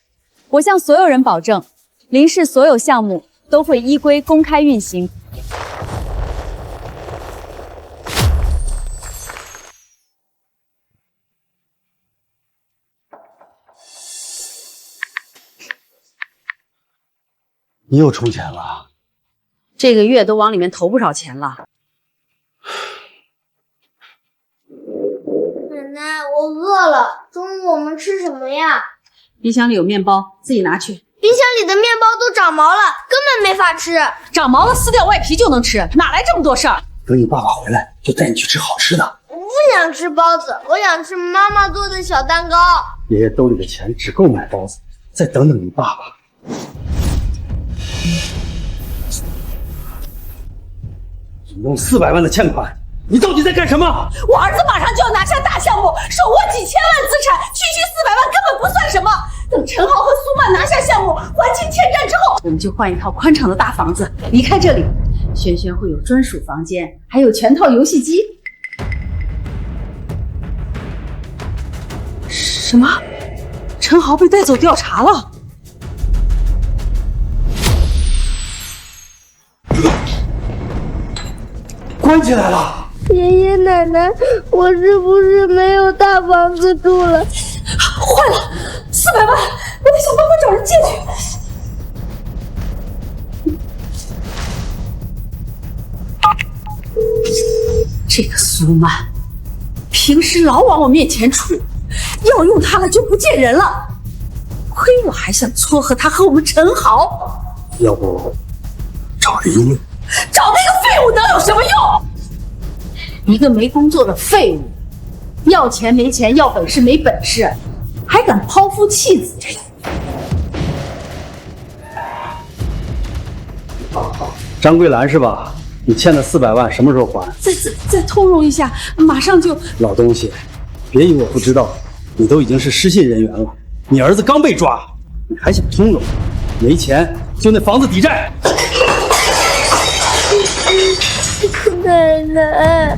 S2: 我向所有人保证，林氏所有项目都会依规公开运行。
S9: 你又充钱了？
S17: 这个月都往里面投不少钱了。
S6: 奶奶，我饿了，中午我们吃什么呀？
S17: 冰箱里有面包，自己拿去。
S6: 冰箱里的面包都长毛了，根本没法吃。
S16: 长毛了撕掉外皮就能吃，哪来这么多事儿？
S9: 等你爸爸回来，就带你去吃好吃的。
S6: 我不想吃包子，我想吃妈妈做的小蛋糕。
S9: 爷爷兜里的钱只够买包子，再等等你爸爸。总共400万的欠款，你到底在干什么？
S16: 我儿子马上就要拿下大项目，手握几千万资产，区区400万根本不算什么。等陈豪和苏曼拿下项目，还清欠债之后，
S17: 我们就换一套宽敞的大房子，离开这里。轩轩会有专属房间，还有全套游戏机。什么？陈豪被带走调查了？
S9: 关起来了！
S6: 爷爷奶奶，我是不是没有大房子住了？
S16: 坏了，400万，我得想办法找人借去。
S17: 这个苏曼，平时老往我面前杵，要用他了就不见人了。亏我还想撮合他和我们陈豪。
S9: 要不找人用？
S16: 找那个废物能有什么用？
S17: 一个没工作的废物，要钱没钱，要本事没本事，还敢抛夫弃子。
S9: 张桂兰是吧？你欠的400万什么时候还？
S17: 再通融一下，马上就。
S9: 老东西，别以为我不知道，你都已经是失信人员了。你儿子刚被抓，你还想通融？没钱就那房子抵债。
S6: 奶奶，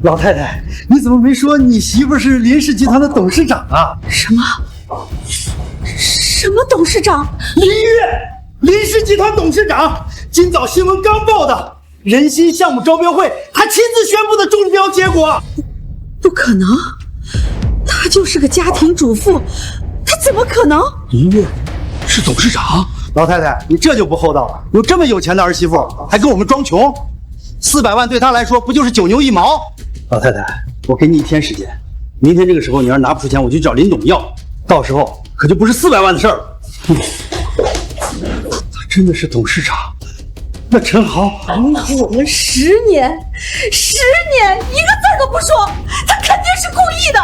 S9: 老太太，你怎么没说你媳妇是林氏集团的董事长啊？
S17: 什么董事长？
S9: 林月，林氏集团董事长。今早新闻刚报的人心项目招标会，他亲自宣布的中标结果。
S17: 不可能，她就是个家庭主妇，她怎么可能？
S9: 林月是董事长。老太太，你这就不厚道了。有这么有钱的儿媳妇，还跟我们装穷？400万对她来说不就是9牛1毛？老太太，我给你1天时间，明天这个时候你要是拿不出钱，我就找林董要，到时候可就不是400万的事儿了。他真的是董事长，那陈豪
S16: 瞒了我们10年，一个字都不说，他肯定是故意的，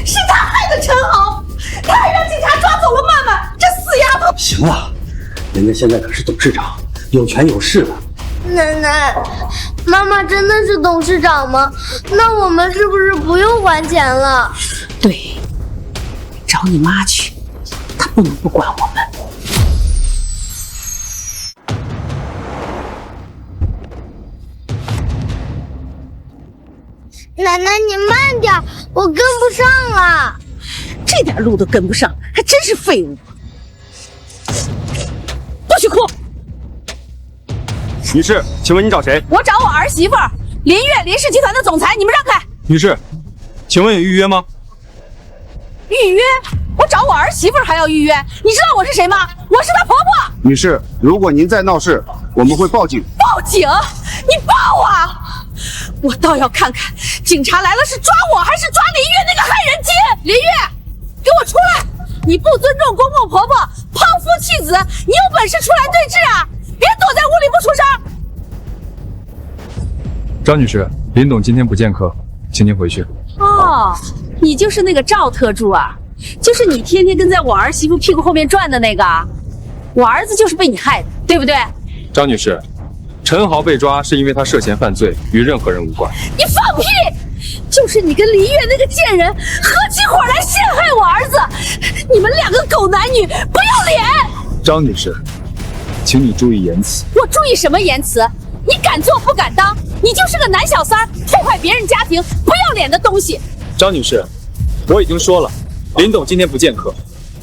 S16: 是他害的陈豪，他还让警察抓走了曼曼，这死丫头！
S9: 行了，人家现在可是董事长，有权有势的。
S6: 奶奶，妈妈真的是董事长吗？那我们是不是不用还钱了？
S17: 对，找你妈去，她不能不管我们。
S6: 奶奶奶你慢点，我跟不上了。
S17: 这点路都跟不上，还真是废物。不许哭！
S12: 女士，请问你找谁？
S1: 我找我儿媳妇儿林月，林氏集团的总裁，你们让开。
S12: 女士，请问有预约吗？
S1: 预约？我找我儿媳妇儿还要预约？你知道我是谁吗？我是她婆婆。
S5: 女士，如果您再闹事，我们会报警。
S1: 报警？你报啊！我倒要看看警察来了是抓我还是抓林月那个害人精！林月，给我出来！你不尊重公公婆婆，抛夫弃子，你有本事出来对质啊！别躲在屋里不出声。
S14: 张女士，林董今天不见客，请您回去。
S17: 哦，你就是那个赵特助啊，就是你天天跟在我儿媳妇屁股后面转的那个。我儿子就是被你害的，对不对？
S14: 张女士，陈豪被抓是因为他涉嫌犯罪，与任何人无关。
S17: 你放屁！就是你跟林月那个贱人合起伙来陷害我儿子，你们两个狗男女，不要脸！
S14: 张女士，请你注意言辞。
S17: 我注意什么言辞？你敢做不敢当，你就是个男小三，破坏别人家庭，不要脸的东西！
S14: 张女士，我已经说了，林董今天不见客，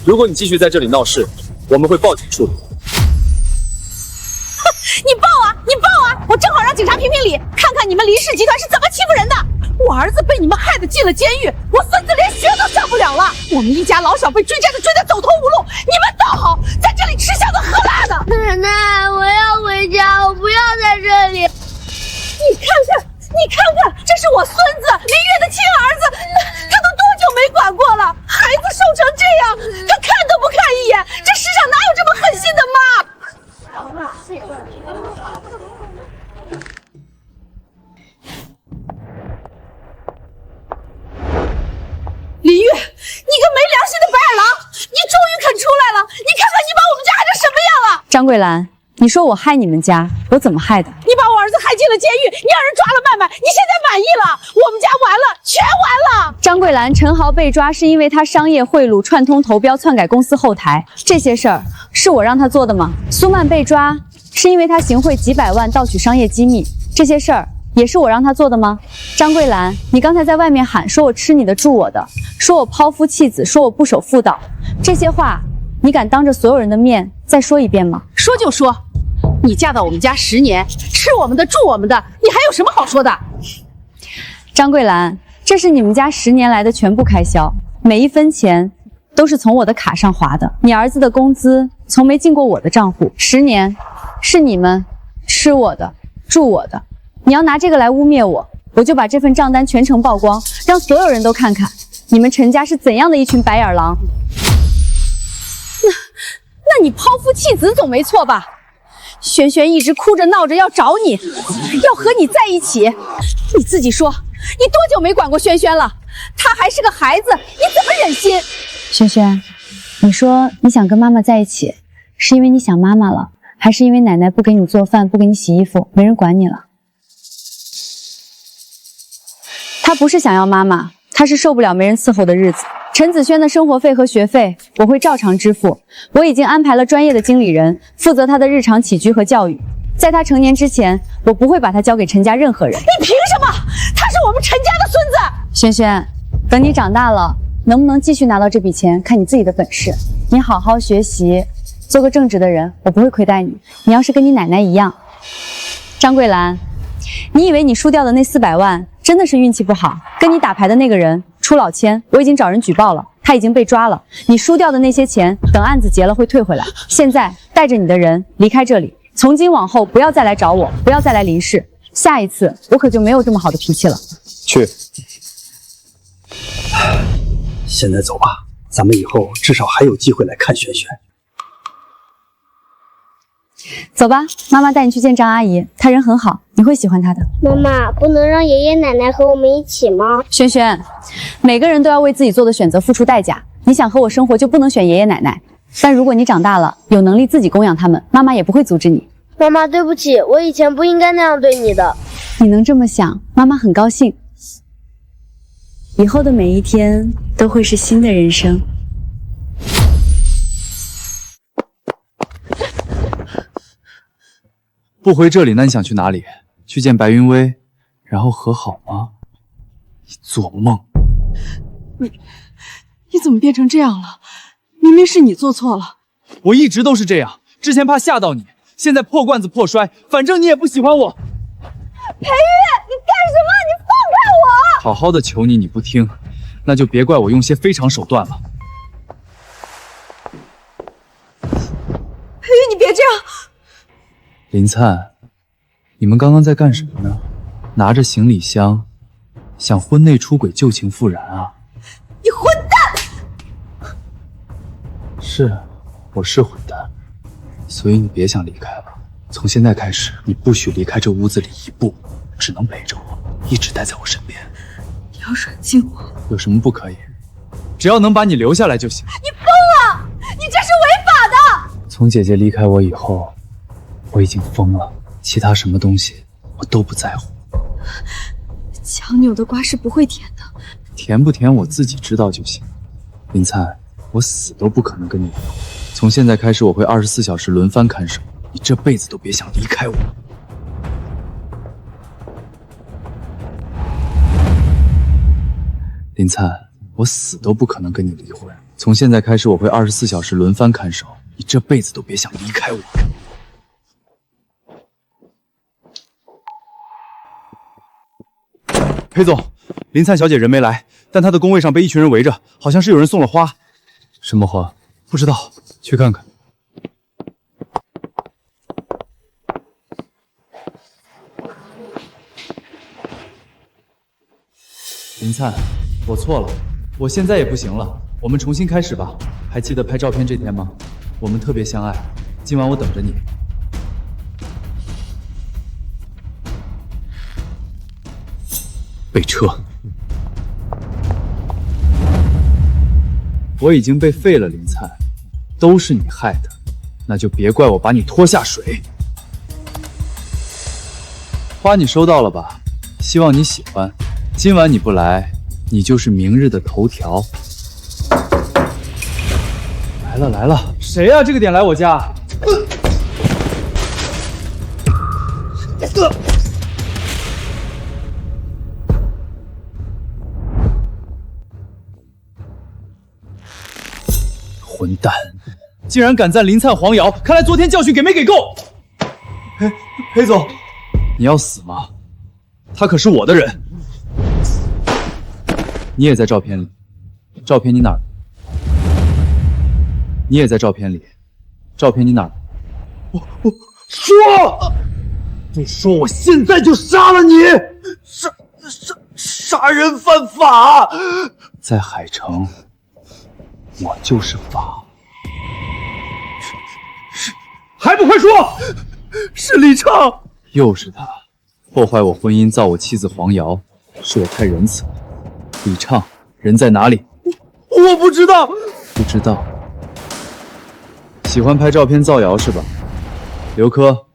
S14: 如果你继续在这里闹事，我们会报警处理。
S1: 你报啊！你报啊！我正好让警察评评理，看看你们林氏集团是怎么欺负人的。我儿子被你们害得进了监狱，我孙子连学都上不了了。我们一家老小被追债的追得走投无路，你们倒好，在这里吃香的喝辣的。
S6: 奶奶，我要回家，我不要在这里。
S1: 你看看，你看看，这是我孙子林月的亲儿子，他都多久没管过了？孩子瘦成这样，他看都不看一眼，这世上哪有这么狠心的妈？林月，你个没良心的白眼狼，你终于肯出来了！你看看你把我们家害成什么样了！
S2: 张桂兰，你说我害你们家，我怎么害的？
S1: 你把我儿子害进了监狱，你让人抓了麦麦，你现在满意了？我们家完了，全完了！
S2: 张桂兰，陈豪被抓是因为他商业贿赂、串通投标、篡改公司后台，这些事儿是我让他做的吗？苏曼被抓是因为他行贿几百万盗取商业机密，这些事儿也是我让他做的吗？张桂兰，你刚才在外面喊说我吃你的住我的，说我抛夫弃子，说我不守妇道，这些话你敢当着所有人的面再说一遍吗？
S17: 说就说，你嫁到我们家10年，吃我们的住我们的，你还有什么好说的？
S2: 张桂兰，这是你们家10年来的全部开销，每一分钱都是从我的卡上划的，你儿子的工资从没进过我的账户，10年是你们吃我的住我的，你要拿这个来污蔑我，我就把这份账单全程曝光，让所有人都看看你们陈家是怎样的一群白眼狼。
S17: 那你抛夫弃子总没错吧？轩轩一直哭着闹着要找你，要和你在一起，你自己说，你多久没管过轩轩了？他还是个孩子，你怎么忍心？
S2: 轩轩，你说你想跟妈妈在一起，是因为你想妈妈了，还是因为奶奶不给你做饭，不给你洗衣服，没人管你了？他不是想要妈妈，他是受不了没人伺候的日子。陈子轩的生活费和学费我会照常支付，我已经安排了专业的经理人负责他的日常起居和教育。在他成年之前，我不会把他交给陈家任何人。
S1: 你凭什么？他是我们陈家的孙子。
S2: 轩轩，等你长大了，能不能继续拿到这笔钱，看你自己的本事。你好好学习，做个正直的人，我不会亏待你。你要是跟你奶奶一样，张桂兰，你以为你输掉的那400万真的是运气不好？跟你打牌的那个人出老千，我已经找人举报了，他已经被抓了。你输掉的那些钱，等案子结了会退回来。现在带着你的人离开这里，从今往后不要再来找我，不要再来林氏。下一次我可就没有这么好的脾气了。
S9: 去。现在走吧，咱们以后至少还有机会来看轩轩。
S2: 走吧，妈妈带你去见张阿姨，她人很好，你会喜欢她的。
S6: 妈妈，不能让爷爷奶奶和我们一起吗？
S2: 轩轩，每个人都要为自己做的选择付出代价。你想和我生活，就不能选爷爷奶奶。但如果你长大了，有能力自己供养他们，妈妈也不会阻止你。
S6: 妈妈，对不起，我以前不应该那样对你的。
S2: 你能这么想，妈妈很高兴。以后的每一天都会是新的人生。
S14: 不回这里，那你想去哪里？去见白云薇，然后和好吗？
S7: 你做梦！
S17: 你怎么变成这样了？明明是你做错了。
S7: 我一直都是这样，之前怕吓到你，现在破罐子破摔，反正你也不喜欢我。
S17: 裴玉，你干什么？你放开我！
S7: 好好的求你，你不听，那就别怪我用些非常手段了。
S17: 裴玉，你别这样！
S7: 林灿，你们刚刚在干什么呢？拿着行李箱，想婚内出轨旧情复燃啊？
S17: 你混蛋！
S7: 是，我是混蛋，所以你别想离开了。从现在开始，你不许离开这屋子里一步，只能陪着我，一直待在我身边。
S17: 你要软禁我？
S7: 有什么不可以？只要能把你留下来就行。
S17: 你疯了！你这是违法的！
S7: 从姐姐离开我以后，我已经疯了，其他什么东西我都不在乎。
S17: 强扭的瓜是不会甜的，
S7: 甜不甜我自己知道就行。林灿，我死都不可能跟你离婚。从现在开始，我会24小时轮番看守，你这辈子都别想离开我。林灿，我死都不可能跟你离婚。从现在开始，我会24小时轮番看守，你这辈子都别想离开我。裴总，林灿小姐人没来，但她的工位上被一群人围着，好像是有人送了花。什么花？不知道，去看看。林灿，我错了，我现在也不行了，我们重新开始吧。还记得拍照片这天吗？我们特别相爱，今晚我等着你。备车。我已经被废了，林灿，都是你害的，那就别怪我把你拖下水。花你收到了吧？希望你喜欢。今晚你不来，你就是明日的头条。来了来了，谁呀？这个点来我家？混蛋，竟然敢赞林灿黄瑶，看来昨天教训给没给够。裴总，你要死吗？他可是我的人。你也在照片里，照片你哪儿？你也在照片里，照片你哪儿？我说，你说我现在就杀了你！杀人犯法，在海城，我就是法。还不快说！是李畅，又是他，破坏我婚姻，造我妻子黄瑶，是我太仁慈了。李畅，人在哪里？我不知道。不知道。喜欢拍照片造谣是吧？刘科，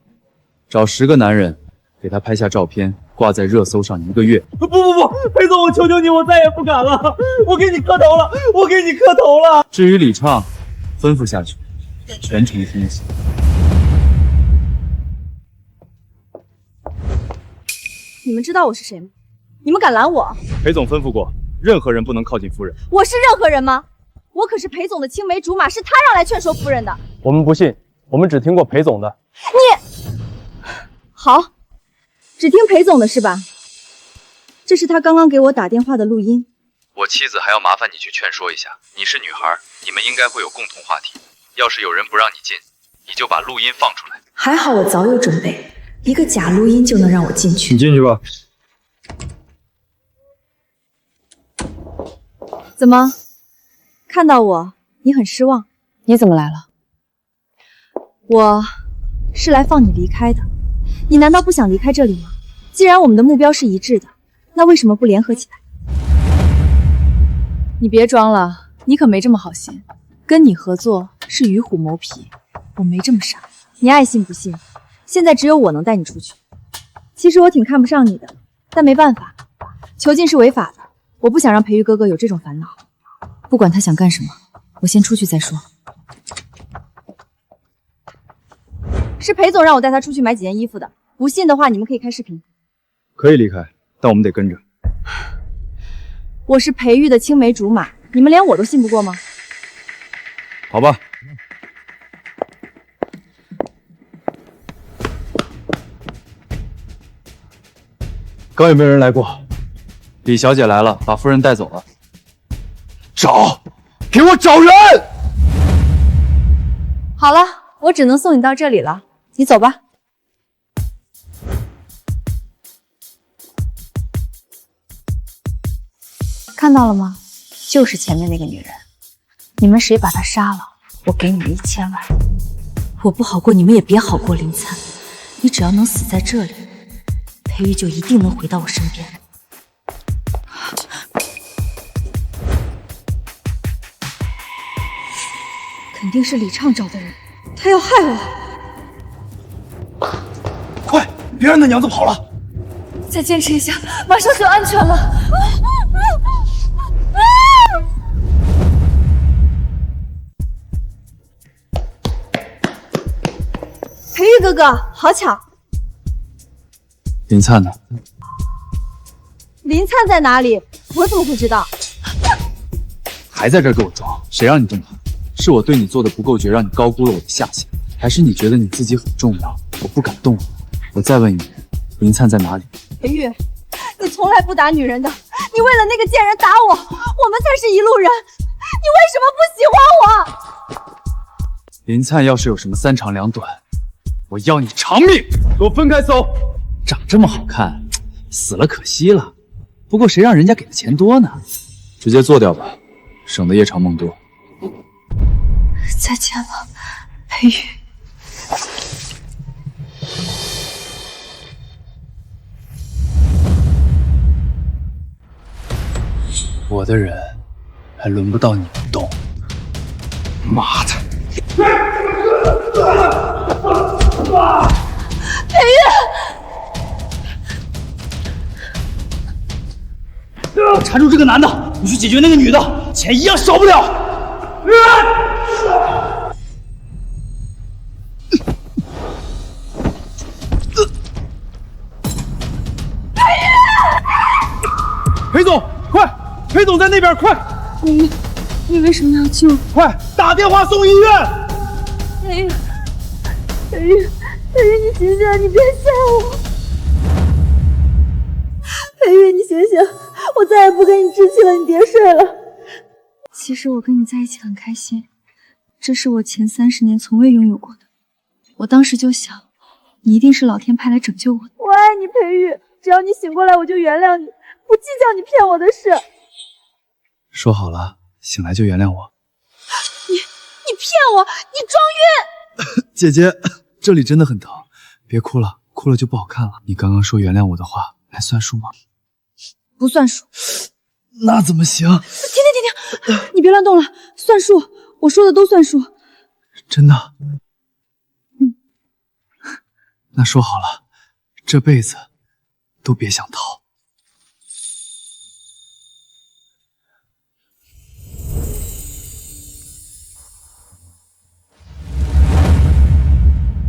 S7: 找10个男人，给他拍下照片，挂在热搜上1个月。不，裴总，我求求你，我再也不敢了，我给你磕头了，我给你磕头了。至于李畅，吩咐下去，全程听信。
S17: 你们知道我是谁吗？你们敢拦我？
S12: 裴总吩咐过，任何人不能靠近夫人。
S17: 我是任何人吗？我可是裴总的青梅竹马，是他让来劝说夫人的。
S4: 我们不信，我们只听过裴总的。
S17: 你好，只听裴总的是吧？这是他刚刚给我打电话的录音。
S7: 我妻子还要麻烦你去劝说一下，你是女孩，你们应该会有共同话题。要是有人不让你进，你就把录音放出来。
S15: 还好我早有准备，一个假录音就能让我进去。
S12: 你进去吧。
S17: 怎么，看到我你很失望？
S2: 你怎么来了？
S17: 我是来放你离开的。你难道不想离开这里吗？既然我们的目标是一致的，那为什么不联合起来？你别装了，你可没这么好心。跟你合作是与虎谋皮，我没这么傻。你爱信不信，现在只有我能带你出去。其实我挺看不上你的，但没办法，囚禁是违法的。我不想让裴玉哥哥有这种烦恼。不管他想干什么，我先出去再说。是裴总让我带他出去买几件衣服的，不信的话你们可以开视频。
S7: 可以离开，但我们得跟着。
S2: 我是裴玉的青梅竹马，你们连我都信不过吗？
S14: 好吧。
S7: 刚有没有人来过？李小姐来了，把夫人带走了。
S19: 找，给我找人！
S2: 好了，我只能送你到这里了，你走吧。看到了吗？就是前面那个女人，你们谁把她杀了，我给你们1000万。我不好过，你们也别好过。林灿，你只要能死在这里，裴玉就一定能回到我身边。肯定是李畅找的人，他要害我。
S19: 快，别让那娘子跑了！
S16: 再坚持一下，马上就安全了。
S2: 裴玉哥哥，好巧。
S7: 林灿呢？
S2: 林灿在哪里？我怎么会知道？
S7: 还在这儿给我装？谁让你动他？是我对你做的不够绝，让你高估了我的下限，还是你觉得你自己很重要，我不敢动你？我再问一遍，林灿在哪里？
S2: 裴玉，你从来不打女人的，你为了那个贱人打我，我们才是一路人，你为什么不喜欢我？
S7: 林灿要是有什么3长2短，我要你偿命！给我分开走！长这么好看，死了可惜了。不过谁让人家给的钱多呢？直接做掉吧，省得夜长梦多。
S2: 再见了，裴玉。
S7: 我的人还轮不到你们动。妈的！
S16: 裴玉，
S9: 缠住这个男的，你去解决那个女的，钱一样少不了。
S19: 裴总，快！裴总在那边，快！
S16: 你为什么要救？
S19: 快打电话送医院！
S16: 裴玉，你醒醒，你别吓我！裴玉，你醒醒，我再也不跟你置气了，你别睡了。
S2: 其实我跟你在一起很开心，这是我前30年从未拥有过的。我当时就想，你一定是老天派来拯救我的。
S16: 我爱你，裴玉，只要你醒过来，我就原谅你，不计较你骗我的事。
S7: 说好了，醒来就原谅我。
S16: 你骗我，你装晕！
S7: 姐姐，这里真的很疼，别哭了，哭了就不好看了。你刚刚说原谅我的话，还算数吗？
S2: 不算数。
S7: 那怎么行？
S2: 停！你别乱动了，算数，我说的都算数。
S7: 真的？那说好了，这辈子都别想逃。